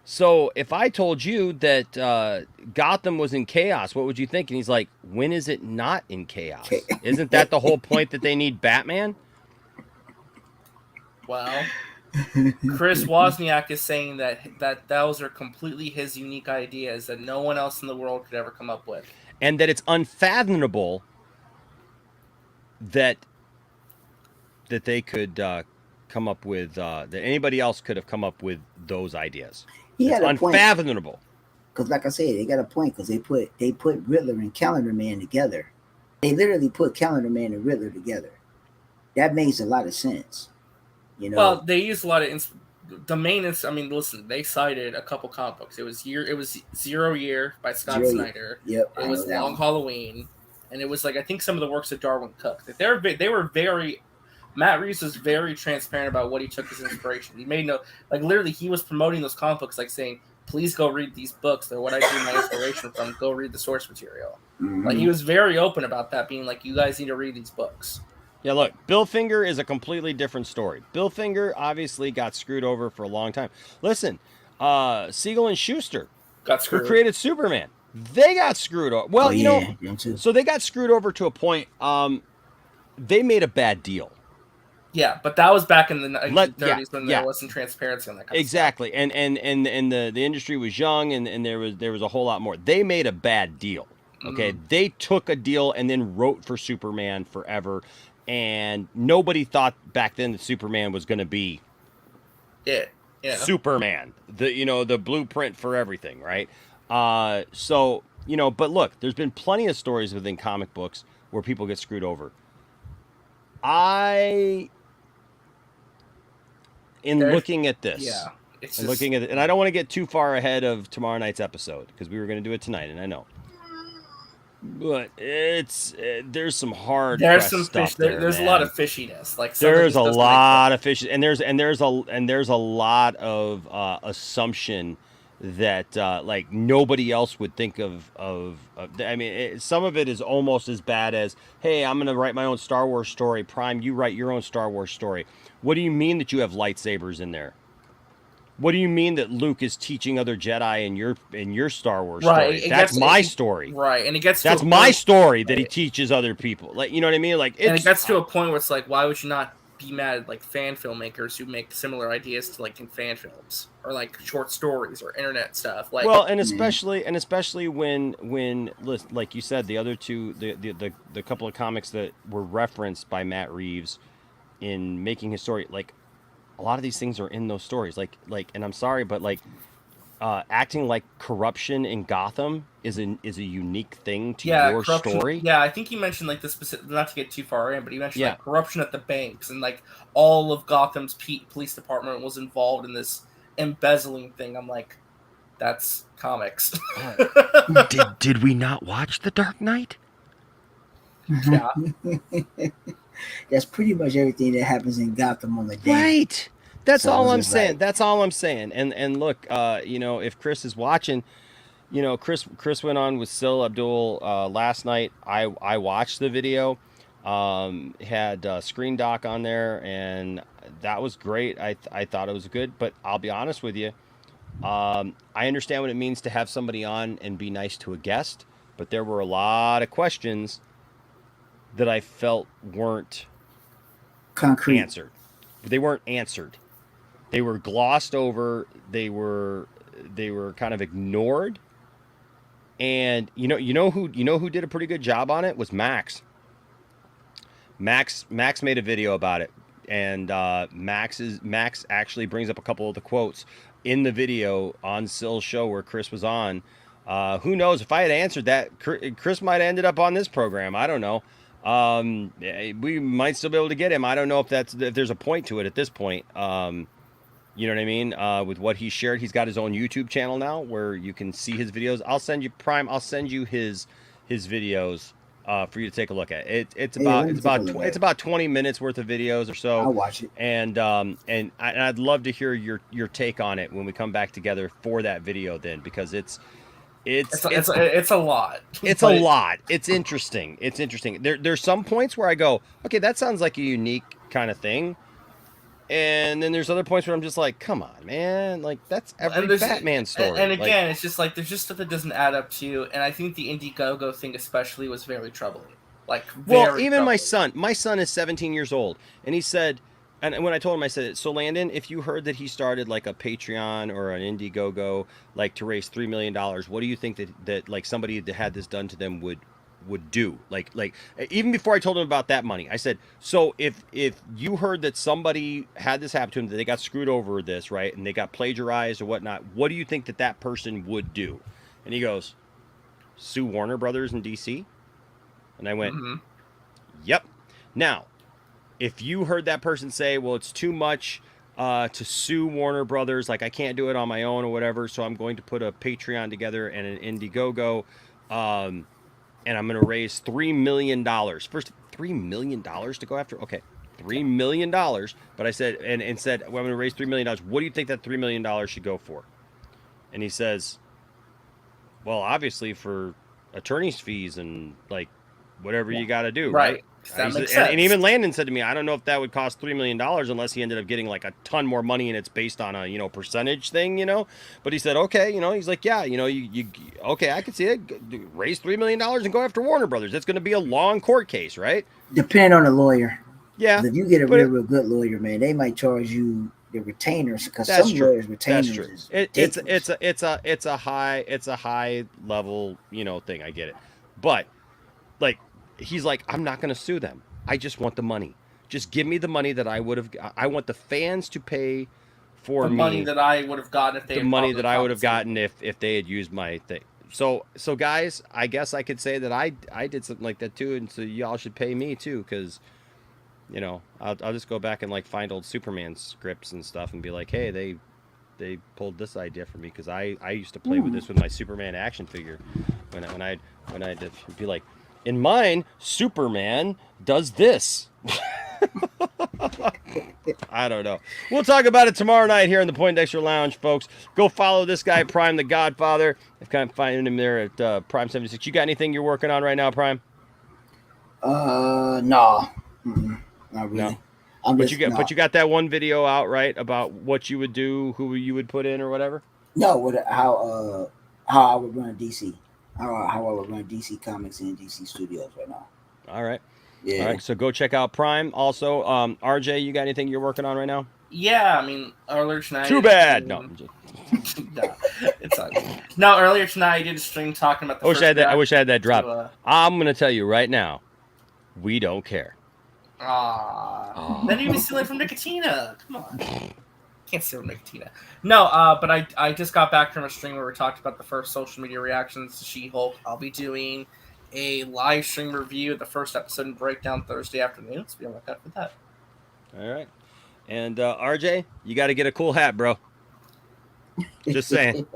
so if I told you that Gotham was in chaos, what would you think?" And he's like, "When is it not in chaos? Isn't that the whole point that they need Batman?"
Well, Chris Wozniak is saying that those are completely his unique ideas that no one else in the world could ever come up with.
And that it's unfathomable that they could come up with, that anybody else could have come up with those ideas. It's unfathomable.
Because like I said, they got a point, because they put Riddler and Calendar Man together. They literally put Calendar Man and Riddler together. That makes a lot of sense. You know? Well,
they used a lot of I mean, listen, they cited a couple comic books. It was 0 Year by Scott Snyder.
Yep.
It was Long Halloween, and it was I think some of the works of Darwin Cook. They were very. Matt Reeves was very transparent about what he took as inspiration. He made literally he was promoting those comic books, saying, "Please go read these books. They're what I drew my inspiration from. Go read the source material."
Mm-hmm.
He was very open about that, being you guys need to read these books.
Yeah, look, Bill Finger is a completely different story. Bill Finger obviously got screwed over for a long time. Listen, Siegel and Schuster
got screwed.
Who created Superman? They got screwed over. Well, so they got screwed over to a point. They made a bad deal.
Yeah, but that was back in the 1930s when there wasn't transparency on that kind
exactly.
of stuff.
And the industry was young, and there was a whole lot more. They made a bad deal. Okay, They took a deal and then wrote for Superman forever. And nobody thought back then that Superman was going to be Superman, the blueprint for everything, right? But look, there's been plenty of stories within comic books where people get screwed over. Looking at this, and I don't want to get too far ahead of tomorrow night's episode because we were going to do it tonight, and I know. But there's some hard stuff there.
There's a lot of fishiness.
There's a lot of fish, and there's a lot of assumption that nobody else would think of. I mean, some of it is almost as bad as, hey, I'm gonna write my own Star Wars story. Prime, you write your own Star Wars story. What do you mean that you have lightsabers in there? What do you mean that Luke is teaching other Jedi in your Star Wars story? That's my story.
Right, and
that's my story that he teaches other people. You know what I mean?
And it gets to a point where it's why would you not be mad at like fan filmmakers who make similar ideas to like in fan films or like short stories or internet stuff. Like,
well, and especially when like you said, the other two, the couple of comics that were referenced by Matt Reeves in making his story, like a lot of these things are in those stories. Like, and I'm sorry, but like acting like corruption in Gotham is a unique thing to your
corruption,
story.
Yeah, I think he mentioned like the specific, not to get too far in, but he mentioned
Yeah.
like corruption at the banks and like all of Gotham's police department was involved in this embezzling thing. I'm like, that's comics.
Did we not watch The Dark Knight?
Yeah.
That's pretty much everything that happens in Gotham on the day.
Right. That's
So
all I'm
it's
saying.
like-
That's all I'm saying. And look, you know, if Chris is watching, you know, Chris went on with Sil Abdul last night. I watched the video. Had Screen Doc on there, and that was great. I thought it was good, but I'll be honest with you. I understand what it means to have somebody on and be nice to a guest, but there were a lot of questions that I felt weren't
concrete
answered. They weren't answered. They were glossed over. They were kind of ignored. And you know who did a pretty good job on it was Max. Max made a video about it, and Max actually brings up a couple of the quotes in the video on Sil's show where Chris was on. Who knows, if I had answered that, Chris might have ended up on this program. I don't know. We might still be able to get him. I don't know if there's a point to it at this point. You know what I mean? With what he shared, he's got his own YouTube channel now where you can see his videos. I'll send you his videos for you to take a look at. It's about 20 minutes worth of videos or so.
I'll watch it.
And I'd love to hear your take on it when we come back together for that video then, because it's
a lot.
It's a lot. It's interesting. There's some points where I go, okay, that sounds like a unique kind of thing. And then there's other points where I'm just like, come on, man. Like, that's every Batman story.
And again, it's just like, there's just stuff that doesn't add up to you. And I think the Indiegogo thing especially was very troubling. Like,
well, even troubling. My son is 17 years old. And he said, and when I told him, I said, so Landon, if you heard that he started like a Patreon or an Indiegogo, like to raise $3 million, what do you think that like somebody that had this done to them would do? Like even before I told him about that money, I said, so if you heard that somebody had this happen to them, that they got screwed over this, right, and they got plagiarized or whatnot, what do you think that person would do? And he goes, sue Warner Brothers in DC. And I went, Yep. Now, if you heard that person say, well, it's too much to sue Warner Brothers, like I can't do it on my own or whatever, so I'm going to put a Patreon together and an Indiegogo, and I'm going to raise $3 million. First, $3 million to go after? Okay, $3 million. But I said, and said, well, I'm going to raise $3 million. What do you think that $3 million should go for? And he says, well, obviously for attorney's fees and like whatever you got to do, right?
That makes sense.
And even Landon said to me, I don't know if that would cost $3 million unless he ended up getting like a ton more money and it's based on a, percentage thing, But he said, okay, he's like, yeah, you okay, I could see it. Raise $3 million and go after Warner Brothers. It's going to be a long court case, right?
Depending on the lawyer.
Yeah.
If you get a real good lawyer, man, they might charge you the retainers, because some lawyers retainers.
It's a high level, thing. I get it. But like, he's like, I'm not going to sue them. I just want the money. Just give me the money that I would have. I want the fans to pay for
the money that I would have gotten if they
the money that I would have gotten if they had used my thing. So guys, I guess I could say that I did something like that too, and so y'all should pay me too, because I'll just go back and like find old Superman scripts and stuff and be like, hey, they pulled this idea for me because I used to play with this with my Superman action figure when I did be like, in mine, Superman does this. I don't know. We'll talk about it tomorrow night here in the Poindexter Lounge, folks. Go follow this guy, Prime the Godfather. I've kind of finding him there at Prime 76. You got anything you're working on right now, Prime?
No. Not really.
No. But you got that one video out, right, about what you would do, who you would put in or whatever?
No, how I would run DC. How I would run DC Comics and DC Studios right now.
All right.
Yeah.
All right, so go check out Prime. Also, RJ, you got anything you're working on right now?
Yeah, I mean, earlier tonight.
Too bad. No,
no, it's not. No, earlier tonight I did a stream talking about the.
I wish I had that drop. I'm gonna tell you right now, we don't care.
Then you'd be stealing from Nicotina. Come on. Can't steal from Nicotina. No, but I just got back from a stream where we talked about the first social media reactions to She-Hulk. I'll be doing a live stream review of the first episode and breakdown Thursday afternoon. So be on the lookout for that.
All right. And RJ, you got to get a cool hat, bro. Just saying.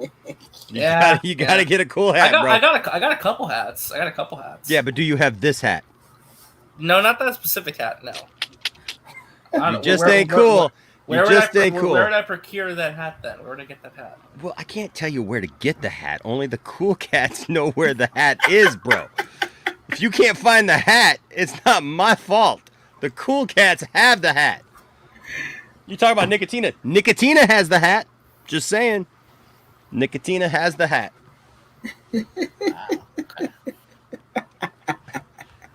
You gotta get a cool hat, bro.
I got a couple hats.
Yeah, but do you have this hat?
No, not that specific hat. No.
You just ain't cool.
Where would I procure that hat then? Where would I get that hat?
Well, I can't tell you where to get the hat. Only the cool cats know where the hat is, bro. If you can't find the hat, it's not my fault. The cool cats have the hat. You talk about Nicotina. Nicotina has the hat. Just saying. Nicotina has the hat.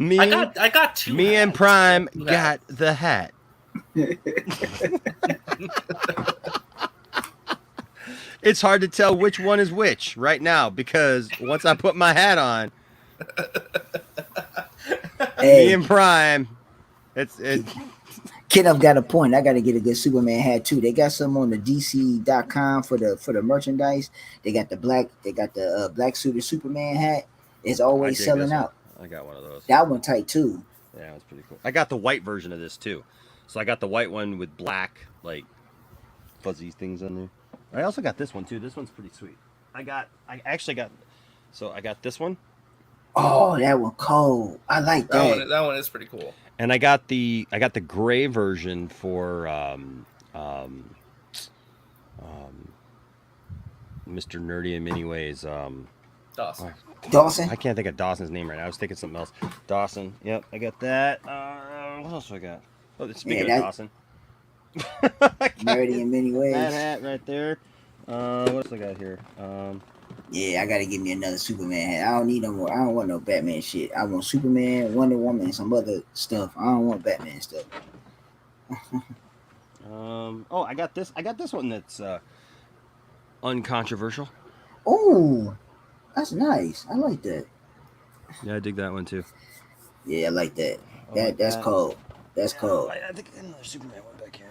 I got two.
Me and Prime got the hat. It's hard to tell which one is which right now because once I put my hat on, me and Prime, it's.
Kid, I've got a point. I got to get a good Superman hat too. They got some on the DC.com for the merchandise. They got the black suited Superman hat. It's always selling out.
I got one of those.
That one tight too.
Yeah, it's pretty cool. I got the white version of this too. So I got the white one with black like fuzzy things on there. I also got this one too. This one's pretty sweet. I got this one.
Oh, that one cold. I like that.
That one is pretty cool.
And I got the gray version for Mr. Nerdy in many ways.
Dawson.
I can't think of Dawson's name right now. I was thinking something else. Dawson. Yep, I got that. What else do I got? Oh, speaking of Dawson.
Nerdy in many ways.
That hat right there. What else I got here?
Yeah, I gotta give me another Superman hat. I don't need no more. I don't want no Batman shit. I want Superman, Wonder Woman, and some other stuff. I don't want Batman stuff.
Oh, I got this. I got this one that's uncontroversial.
Oh, that's nice. I like that.
Yeah, I dig that one too.
Yeah, I like that. That's cold. That's cold.
I think I got another Superman one back here.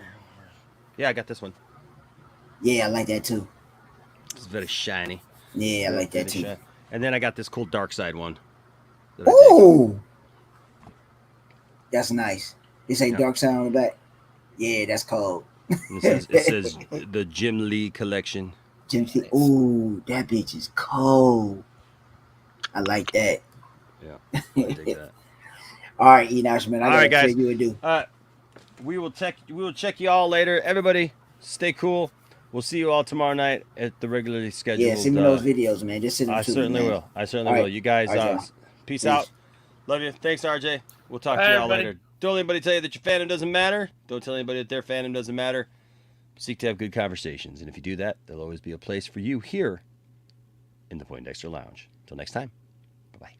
Yeah, I got this one.
Yeah, I like that too.
It's very shiny.
Yeah, I like that too.
Shiny. And then I got this cool dark side one.
Oh, that's nice. It say dark side on the back. Yeah, that's cold.
It says the Jim Lee collection.
Jim Lee. Oh, that bitch is cold. I like that.
Yeah, I dig that.
All right, Enosh, man.
All right, guys.
You would do.
We will check you all later. Everybody, stay cool. We'll see you all tomorrow night at the regularly scheduled.
Yeah, send me those videos, man. Just send them to me.
I certainly will. You guys, peace out. Love you. Thanks, RJ. We'll talk to you all later. Don't let anybody tell you that your fandom doesn't matter. Don't tell anybody that their fandom doesn't matter. Seek to have good conversations. And if you do that, there'll always be a place for you here in the Poindexter Lounge. Until next time, bye-bye.